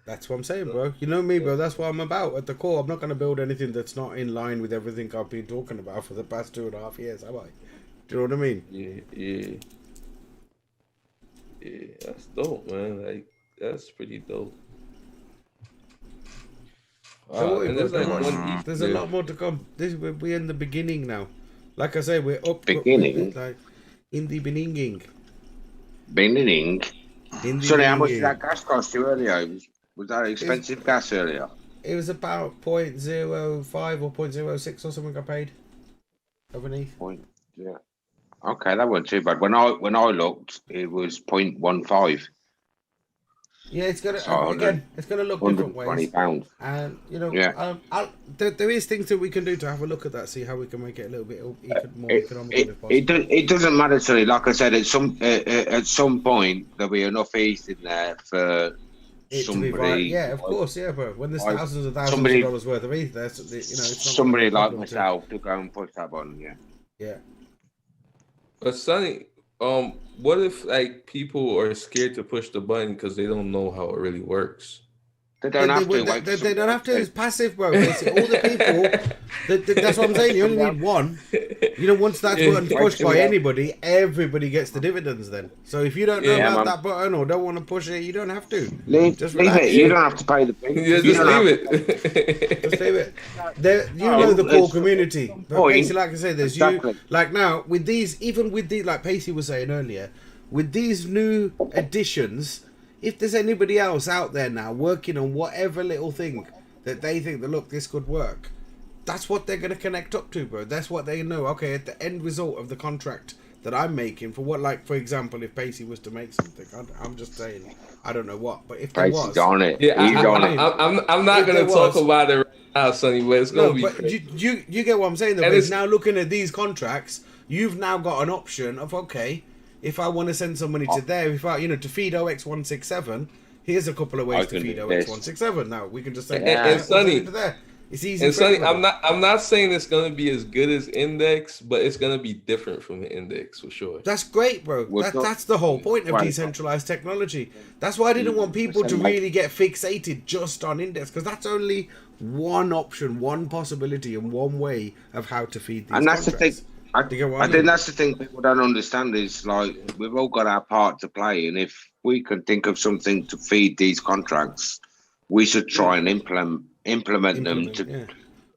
That's what I'm saying, bro. You know me, bro. That's what I'm about. At the core, I'm not gonna build anything that's not in line with everything I've been talking about for the past 2.5 years, have I? Do you know what I mean? Yeah. Yeah, that's dope, man. Like that's pretty dope. Don't worry, And bro. there's like Don't one worry. East There's a there. lot more to come. We're in the beginning now. Like I say, we're up. Beginning? Like in the beginning. Beginning. In the Sorry, how much did beginning. that gas cost you earlier? Was that expensive gas earlier? It was about 0.05 or 0.06 or something I paid. Underneath. Yeah. Okay, that wasn't too bad. When I looked, it was 0.15. Yeah, it's gonna So again. It's gonna look different ways. £120. And you know, Yeah. there is things that we can do to have a look at that, see how we can make it a little bit more economical if possible. It doesn't matter to me. Like I said, at some point there'll be enough ease in there for It to be somebody. right. Yeah, of course, yeah, bro. When there's like, thousands of dollars worth of ETH, there's you know, it's not somebody gonna be a like problem myself to go and push that button. Yeah. Yeah. But Sonny, what if like people are scared to push the button because they don't know how it really works? They don't have to. They don't have to. It's passive, bro. Basically, all the people. That's what I'm saying. You only need one. You know, once that button's pushed by anybody, everybody gets the dividends. Then, so if you don't know about that button or don't want to push it, you don't have to. Just leave it. You don't have to pay the fee. Yeah, just leave it. Just leave it. You know the core community. But basically, like I say, there's you. Like now with these, even with these, like Pacey was saying earlier, with these new additions. If there's anybody else out there now working on whatever little thing that they think that look this could work, that's what they're going to connect up to, bro. That's what they know. Okay, at the end result of the contract that I'm making for what, like for example, if Pacey was to make something, I'm just saying, I don't know what, but if there Pacey's was, on it. Yeah, He's on it. I'm not going to talk about it right now, Sonny, but it's going to be. But you get what I'm saying. Though, And it's it's- now looking at these contracts, you've now got an option of okay. If I want to send some money to there, if I, to feed OX167, here's a couple of ways to feed OX167. Now we can just say, and Sonny, to there. It's easy. And for Sonny, everybody. I'm not saying it's gonna be as good as Index, but it's gonna be different from the Index for sure. That's great, bro. That's the whole point of decentralized technology. That's why I didn't want people to really get fixated just on Index, because that's only one option, one possibility, and one way of how to feed these. And that's contracts. the thing. I think that's the thing people don't understand is like we've all got our part to play, and if we can think of something to feed these contracts, we should try and implement them to.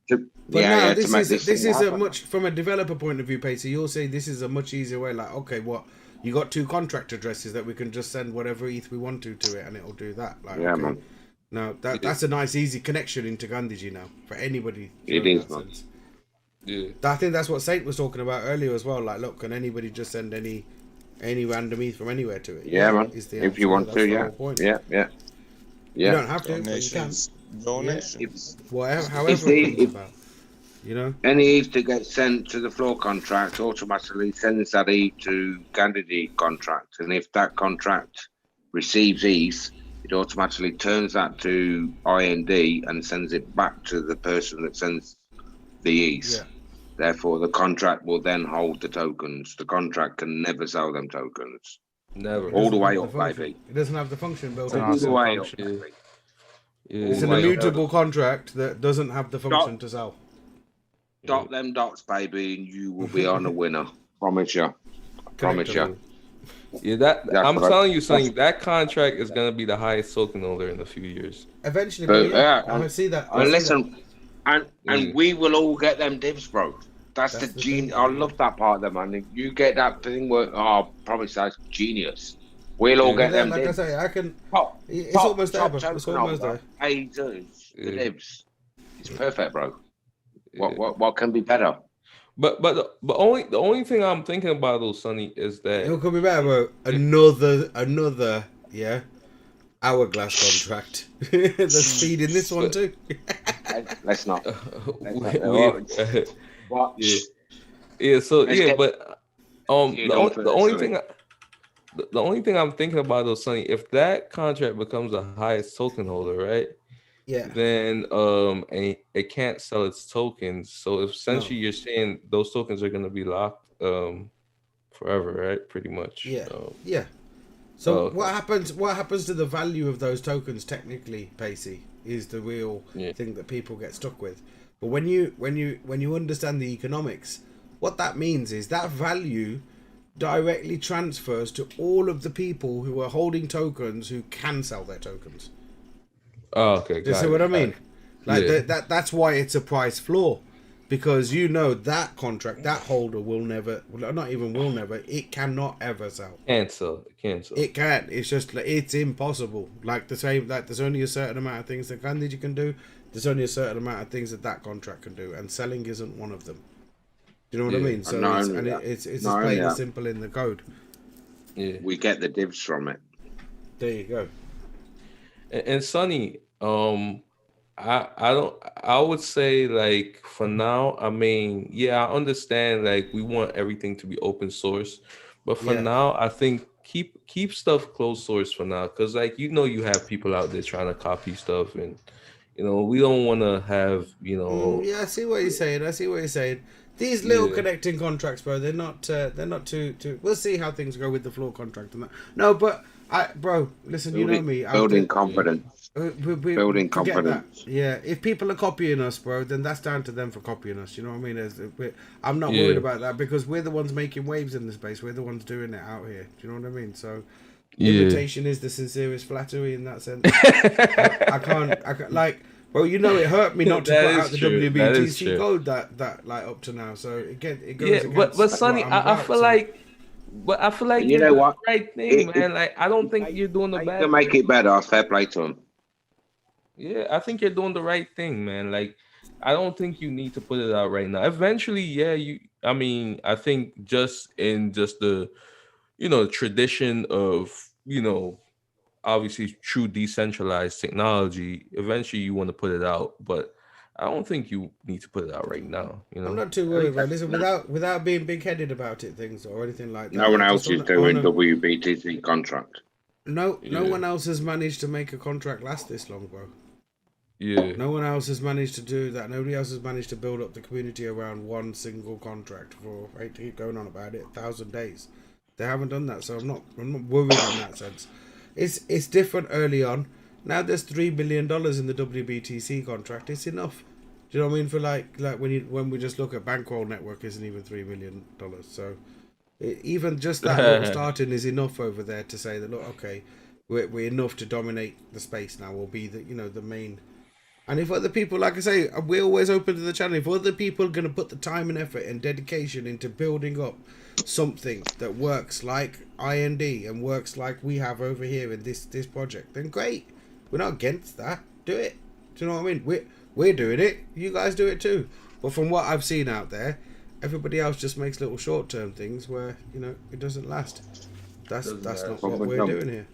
But now this make is this a much from a developer point of view, Pacey. You'll say this is a much easier way. Like, okay, what you got 2 contract addresses that we can just send whatever ETH we want to it, and it'll do that. Like, Yeah, okay. man. Now that's a nice easy connection into Gandhiji now for anybody. It is, man. Yeah. I think that's what Saint was talking about earlier as well. Like, look, can anybody just send any random ETH from anywhere to it? Yeah, man. Is the If answer. you want That's to, the yeah. whole point. Yeah. You don't have to, Donations. Donations. Whatever, however If they- it comes about. You know? Any ETH that gets sent to the floor contract automatically sends that ETH to Gandhiji contract, and if that contract receives ETH, it automatically turns that to IND and sends it back to the person that sends the ETH. Yeah. Therefore, the contract will then hold the tokens. The contract can never sell them tokens. Never. All the way It up, doesn't have the baby. function. It doesn't have the function built in. All the way up, Yeah. baby. Yeah. It's an immutable contract that doesn't have the function to sell. Dot them dots, baby, and you will be on a winner. Promise you. Promise you. Yeah, that That's I'm what I- telling you, Sonny, that contract is gonna be the highest token holder in a few years. Eventually, But, but yeah, yeah, I see that. And listen, and we will all get them divs, bro. That's That's the the genius. thing. I love that part of them, man. You get that thing where, oh, promise that's genius. We'll all get them like I divs. say, I can. Top, It's top, almost there, top bro. It's token almost holder, there. pays us the Yeah. divs. It's perfect, bro. What can be better? But the only thing I'm thinking about though, Sonny, is that It could be better, bro. Another, yeah, hourglass contract that's feeding this one too. Let's not. What? Yeah. So Let's yeah, get- but You don't the only feel it, thing. The only thing I'm thinking about though, Sonny, if that contract becomes the highest token holder, right? Yeah. Then and it can't sell its tokens. So essentially you're saying those tokens are gonna be locked forever, right? Pretty much. Yeah. Yeah. So okay. what happens to the value of those tokens technically, Pacey, is the real thing that people get stuck with. But when you understand the economics, what that means is that value directly transfers to all of the people who are holding tokens who can sell their tokens. Oh, okay. Do you see what I mean? Like Yeah. that's why it's a price floor, because you know that contract, that holder will never, well, not even will never, it cannot ever sell. Cancel. It can't. It's just like, it's impossible. Like the same, like there's only a certain amount of things that Gandhi can do. There's only a certain amount of things that contract can do, and selling isn't one of them. Do you know what I mean? So it's as plain and simple in the code. Yeah, we get the divs from it. There you go. And Sonny, I would say, like, for now, I mean, yeah, I understand, like, we want everything to be open source, but for now, I think keep stuff closed source for now, because, like, you have people out there trying to copy stuff, and we don't want to have yeah, I see what you're saying. These little connecting contracts, bro, they're not too. We'll see how things go with the floor contract and that. No, but bro, listen, you know me. Building confidence. Building confidence. That. Yeah, if people are copying us, bro, then that's down to them for copying us. You know what I mean? I'm not worried about that, because we're the ones making waves in the space. We're the ones doing it out here. Do you know what I mean? So, imitation is the sincerest flattery in that sense. I can't like. Well, it hurt me not to put out the WBTC code that like up to now. So it goes. Yeah, but Sonny, I feel like you're doing the right thing, man. Like, I don't think you're doing the bad. To make it better, fair play to him. Yeah, I think you're doing the right thing, man. Like, I don't think you need to put it out right now. Eventually, I mean, I think just the, tradition of, obviously true decentralized technology, eventually you want to put it out, but I don't think you need to put it out right now. I'm not too worried, man. Listen, without being big-headed about things or anything like that. No one else is doing WBTC contract. No one else has managed to make a contract last this long, bro. Yeah. No one else has managed to do that. Nobody else has managed to build up the community around one single contract for, I hate to keep going on about it, 1,000 days. They haven't done that, so I'm not worried in that sense. It's different early on. Now there's $3 billion in the WBTC contract. It's enough. Do you know what I mean? For like when we just look at Bankroll Network, isn't even $3 million. So even just that little starting is enough over there to say that, look, okay, we're enough to dominate the space now. We'll be the main. And if other people, like I say, we're always open to the channel. If other people are going to put the time and effort and dedication into building up something that works like IND and works like we have over here in this project, then great. We're not against that. Do it. Do you know what I mean? We're doing it. You guys do it too. But from what I've seen out there, everybody else just makes little short-term things where it doesn't last. That's not what we're doing here.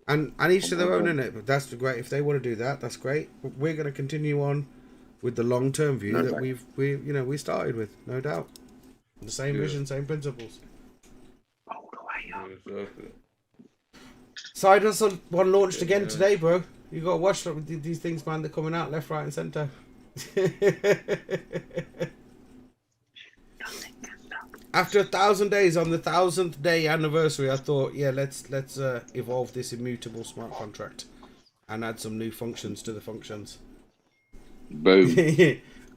And each to their own, innit? But that's great. If they want to do that, that's great. But we're going to continue on with the long-term view that we started with, no doubt. The same vision, same principles. All the way up. Side Hustle one launched again today, bro. You got to watch these things, man. They're coming out left, right, and centre. After 1,000 days, on the 1,000th day anniversary, I thought, let's evolve this immutable smart contract and add some new functions to the functions. Boom.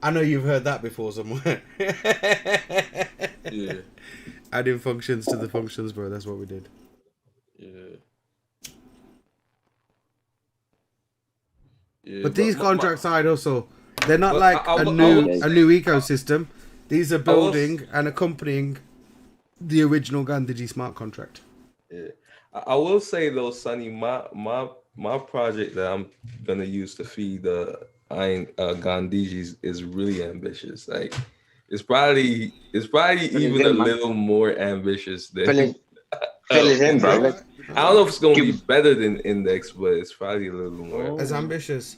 I know you've heard that before somewhere. Yeah. Adding functions to the functions, bro. That's what we did. Yeah. But these contracts side also, they're not like a new ecosystem. These are building and accompanying the original Gandhiji smart contract. Yeah, I will say though, Sonny, my project that I'm gonna use to feed the Gandhijis is really ambitious. Like, it's probably even a little more ambitious than. Fill it in, bro. I don't know if it's gonna be better than Index, but it's probably a little more. As ambitious.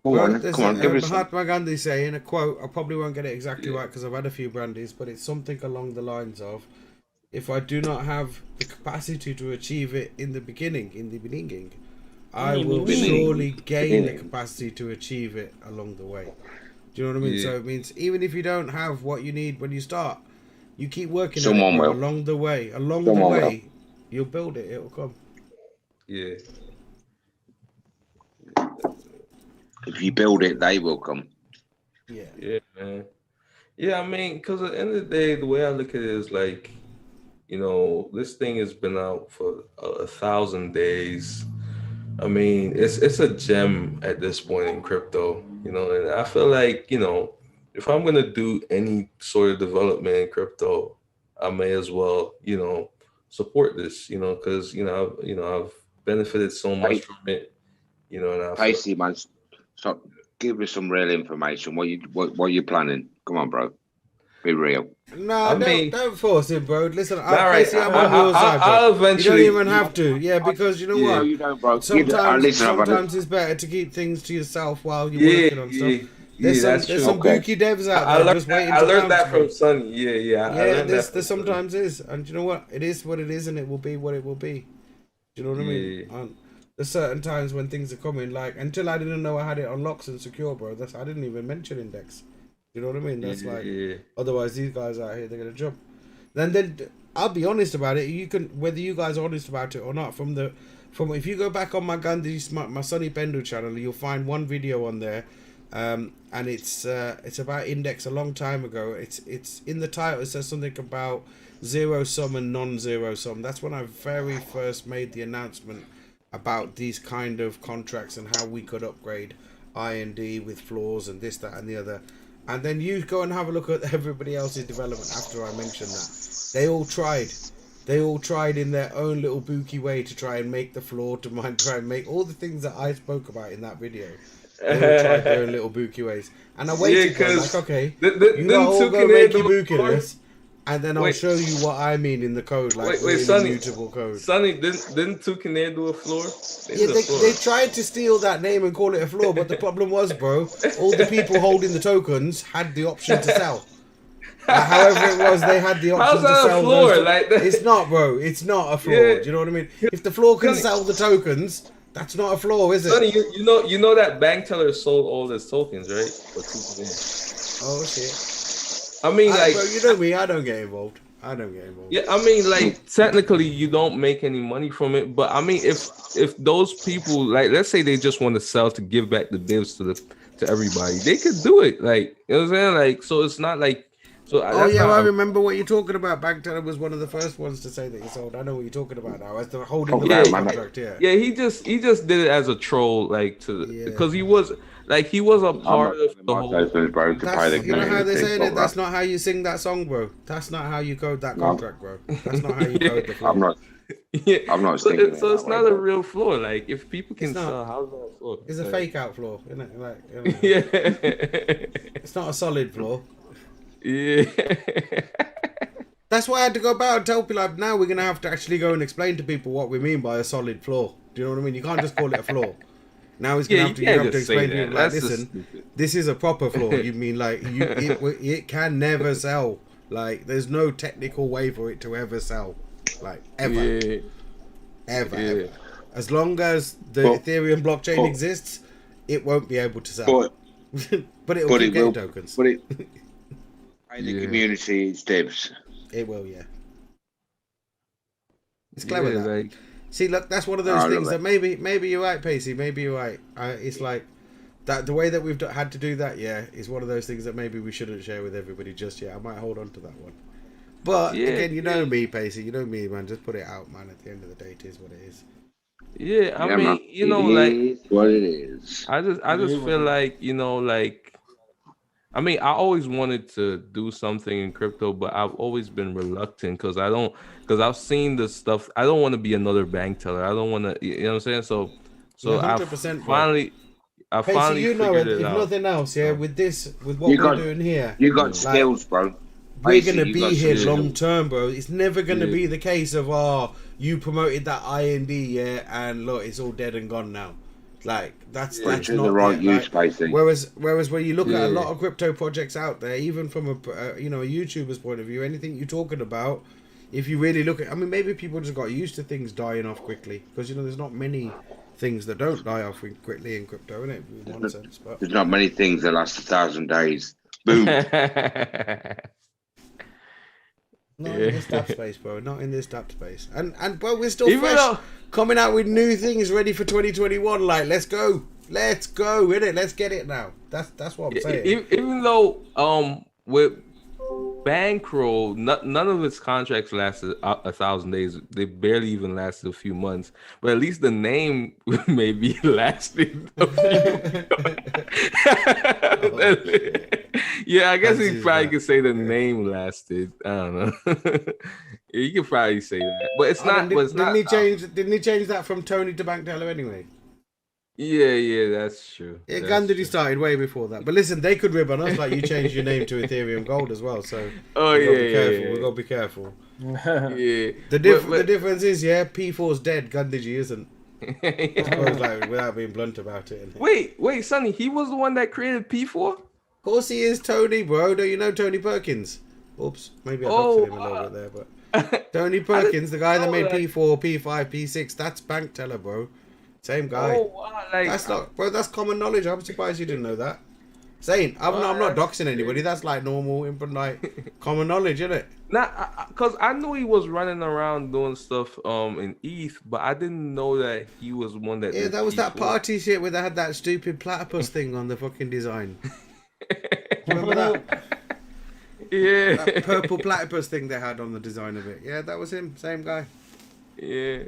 Come on, Mahatma Gandhi saying a quote. I probably won't get it exactly right because I've had a few brandies, but it's something along the lines of, "If I do not have the capacity to achieve it in the beginning, I will surely gain the capacity to achieve it along the way." Do you know what I mean? So it means even if you don't have what you need when you start, you keep working on it along the way. Along the way, you'll build it. It'll come. Yeah. If you build it, they will come. Yeah, man. Yeah, I mean, because at the end of the day, the way I look at it is like, You know, this thing has been out for 1,000 days. I mean, it's a gem at this point in crypto, you know, and I feel like, you know, if I'm gonna do any sort of development in crypto, I may as well, you know, support this, you know, because I've benefited so much from it, you know. And Pacey, man, stop. Give us some real information. What you planning? Come on, bro. Be real. No, don't force it, bro. Listen, right, I'm on your side, bro. I'll eventually. You don't even have to. Yeah, because you know what? No, you don't, bro. Sometimes it's better to keep things to yourself while you're working on stuff. There's some bookie devs out there just waiting. I learned that from Sonny. Yeah. There sometimes is, and you know what? It is what it is, and it will be what it will be. Do you know what I mean? There's certain times when things are coming, like until I didn't know I had it on locks and secure, bro. I didn't even mention index. You know what I mean? That's otherwise these guys out here, they're gonna jump. Then I'll be honest about it. You can, whether you guys are honest about it or not, from if you go back on my Gandhi, my Sonny Pendle channel, you'll find one video on there, and it's about index a long time ago. It's in the title. It says something about zero sum and non-zero sum. That's when I very first made the announcement about these kind of contracts and how we could upgrade IND with floors and this, that, and the other. And then you go and have a look at everybody else's development after I mentioned that. They all tried in their own little bookie way to try and make the floor, try and make all the things that I spoke about in that video. They all tried their own little bookie ways. And I waited for like, okay, you all go make your bookie list, and then I'll show you what I mean in the code, like really immutable code. Sonny, didn't Tukane do a floor? They tried to steal that name and call it a floor, but the problem was, bro, all the people holding the tokens had the option to sell. However it was, they had the option to sell. How's that a floor? It's not, bro. It's not a floor. Yeah. Do you know what I mean? If the floor can sell the tokens, that's not a floor, is it? Sonny, you know that bank teller sold all his tokens, right? For Tukane. Oh shit. I mean, like, bro, you know me, I don't get involved. Yeah, I mean, like, technically, you don't make any money from it. But I mean, if those people, like, let's say they just want to sell to give back the divs to everybody, they could do it. Like, you know what I'm saying? Like, so it's not like. So I remember what you're talking about. Bank teller was one of the first ones to say that he sold. I know what you're talking about now. As the holding the contract, yeah. He just did it as a troll, like because he was. Like, he was a part of the whole. You know how they say it? That's not how you sing that song, bro. That's not how you code that contract, bro. That's not how you code the floor. I'm not singing. So it's not a real floor. Like, if people can sell, how's that a floor? It's a fake out floor, isn't it? Like, yeah. It's not a solid floor. Yeah. That's why I had to go about and tell people, like, now we're gonna have to actually go and explain to people what we mean by a solid floor. Do you know what I mean? You can't just call it a floor. Now it's gonna have to explain to people, like, listen, this is a proper floor. You mean like it can never sell. Like, there's no technical way for it to ever sell, like ever. As long as the Ethereum blockchain exists, it won't be able to sell. But it will keep getting tokens. But in the community, it's divs. It will, yeah. It's clever, that. See, look, that's one of those things that maybe you're right, Pacey. Maybe you're right. It's like that. The way that we've had to do that, is one of those things that maybe we shouldn't share with everybody just yet. I might hold on to that one. But again, you know me, Pacey. You know me, man. Just put it out, man. At the end of the day, it is what it is. Yeah, I mean, you know, like what it is. I just feel like, you know, like. I mean, I always wanted to do something in crypto, but I've always been reluctant because I've seen this stuff. I don't want to be another bank teller. I don't want to, you know what I'm saying? So 100%, I finally you know, figured if it out. Nothing else, with what we're doing here. You got skills, bro. We're going to be here long term, bro. It's never going to be the case of, you promoted that IND, and look, it's all dead and gone now. Like, that's not the right use case. Whereas when you look at a lot of crypto projects out there, even from a YouTuber's point of view, anything you're talking about, if you really look at, I mean, maybe people just got used to things dying off quickly because there's not many things that don't die off quickly in crypto, isn't it? In one sense, but there's not many things that last 1,000 days. Boom. Not in this tap space, bro. Not in this tap space. And bro, we're still coming out with new things ready for 2021. Like, let's go, innit? Let's get it now. That's what I'm saying. Even though with Bankroll, none of its contracts lasted 1,000 days. They barely even lasted a few months. But at least the name maybe lasted a few. Yeah, I guess you probably could say the name lasted. I don't know. You could probably say that, but it's not. Didn't he change that from Tony to Bank Teller anyway? Yeah, that's true. Yeah, Gandhi started way before that. But listen, they could rib on us like you changed your name to Ethereum Gold as well. So we gotta be careful. Yeah. The difference is, P4's dead. Gandhi isn't. I suppose, like, without being blunt about it. Wait, Sonny, he was the one that created P4? Of course he is, Tony, bro. Don't you know Tony Perkins? Oops, maybe I doxed him a little bit there, but Tony Perkins, the guy that made P4, P5, P6, that's Bank Teller, bro. Same guy. Oh, wow, that's not, bro. That's common knowledge. I'm surprised you didn't know that. Saying, I'm not doxing anybody. That's like normal, like common knowledge, isn't it? Nah, cause I knew he was running around doing stuff in ETH, but I didn't know that he was one that. Yeah, that was that party shit where they had that stupid platypus thing on the fucking design. Remember that? Yeah. That purple platypus thing they had on the design of it. Yeah, that was him. Same guy. Yeah.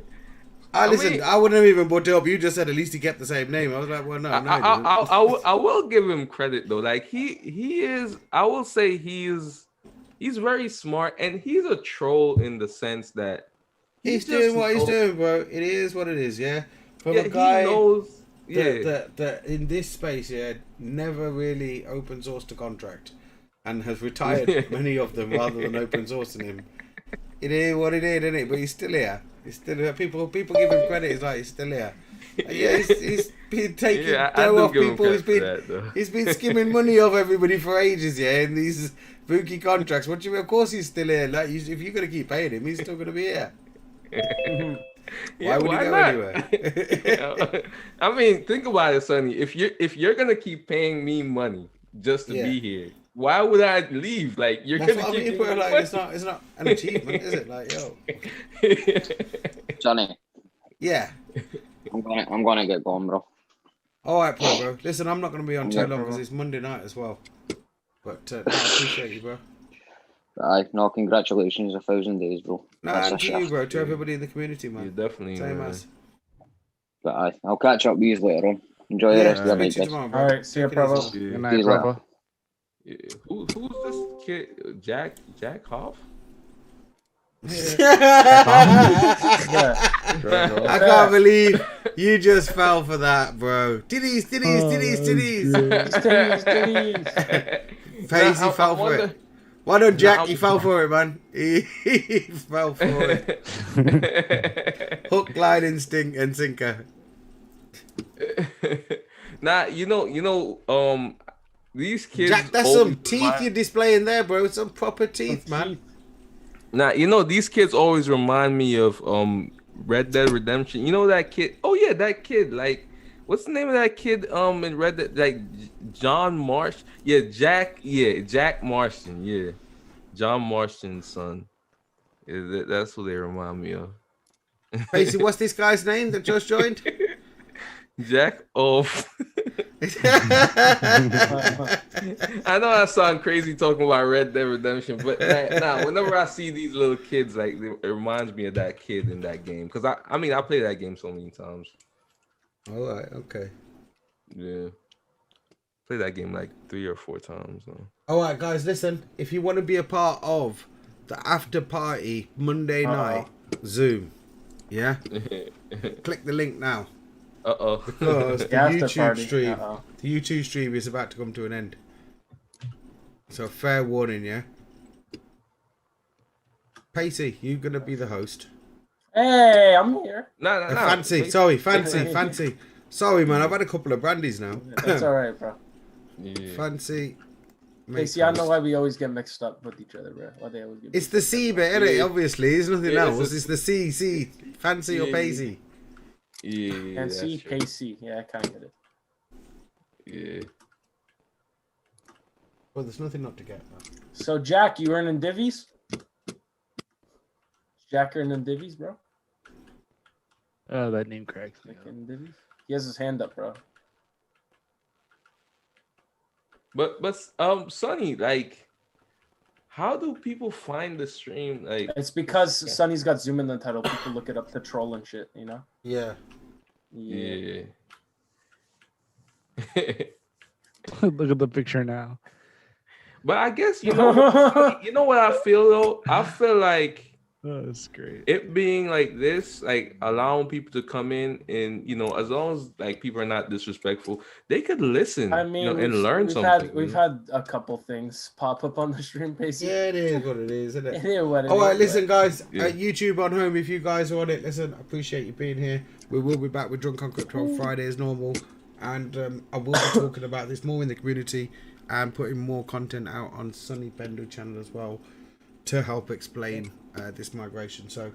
Listen, I wouldn't have even brought it up. You just said at least he kept the same name. I was like, well, no, I will give him credit though. Like he is. I will say he's very smart, and he's a troll in the sense that he's doing what he's doing, bro. It is what it is. Yeah. From a he guy knows. That in this space, never really open sourced a contract, and has retired many of them rather than open sourcing him. It is what it is, isn't it? But he's still here. He's still here. People give him credit. He's like, he's still here. He's been taking dough off people. He's been skimming money off everybody for ages. Yeah, in these spooky contracts. What do you mean? Of course he's still here. Like, if you're gonna keep paying him, he's still gonna be here. Why would he go anywhere? I mean, think about it, Sonny. If you're gonna keep paying me money just to be here, why would I leave? Like, you're That's gonna what I keep mean, bro, like, it's not an achievement, is it? Like, yo. Johnny. Yeah. I'm gonna get going, bro. All right, bro. Listen, I'm not gonna be on too long because it's Monday night as well. But no, I appreciate you, bro. No, congratulations, 1,000 days, bro. Nah, and to you, bro. To everybody in the community, man. Definitely, same man. as. But I'll catch up with you later on. Enjoy the rest of the night, guys. All right, see you, Provo. Good night, Provo. Yeah. Who's this kid? Jack Hoff? I can't believe you just fell for that, bro. Titties. Pacey fell for it. Why don't Jack? He fell for it, man. He fell for it. Hook, line, instinct, and sinker. Nah, you know, these kids. Jack, that's some teeth you're displaying there, bro. Some proper teeth, man. Nah, you know, these kids always remind me of Red Dead Redemption. You know that kid? Oh yeah, that kid. Like, what's the name of that kid? In Red Dead, like John Marsh. Yeah, Jack Marston. Yeah, John Marston's son. Yeah, that's what they remind me of. Basically, what's this guy's name that just joined? Jack Off. I know I sound crazy talking about Red Dead Redemption, but nah, whenever I see these little kids, like, it reminds me of that kid in that game. Because I mean, I played that game so many times. All right, okay. Yeah. Played that game like 3 or 4 times. So. All right, guys, listen. If you want to be a part of the after party Monday night Zoom, yeah? Click the link now. Because the YouTube stream is about to come to an end. So fair warning, yeah. Pacey, you're gonna be the host. Hey, I'm here. No. Fancy. Sorry, man. I've had a couple of brandies now. That's all right, bro. Yeah. Fancy. Casey, I know why we always get mixed up with each other, bro. Why they always get it's the C bit, isn't it? Obviously, there's nothing else. It's the C. Fancy or Pacey. Yeah. And C, Pacey. Yeah, I kind of get it. Yeah. Well, there's nothing not to get. Though. So, Jack, you earning divvies? Jack earning divvies, bro? Oh, that name cracks. Divvies? He has his hand up, bro. But Sonny, like, How do people find the stream? Like, It's because Sonny's got Zoom in the title. People look it up to troll and shit, you know? Yeah. Yeah. Look at the picture now. But I guess you know you know what I feel though? I feel like that's great. It being like this, like allowing people to come in and as long as like people are not disrespectful, they could listen I mean, and learn something. We've had a couple things pop up on the stream, basically. Yeah, it is what it is, isn't it? It is what it All right, is, listen, guys. Yeah. YouTube on home, if you guys are on it, listen, I appreciate you being here. We will be back with Drunk on Crypto on Friday as normal. And I will be talking about this more in the community and putting more content out on Sonny Bendo channel as well to help explain this migration. So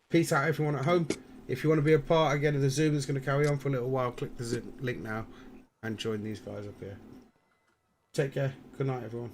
peace out everyone at home. If you want to be a part again of the Zoom that's going to carry on for a little while, click the link now and join these guys up here. Take care. Good night, everyone.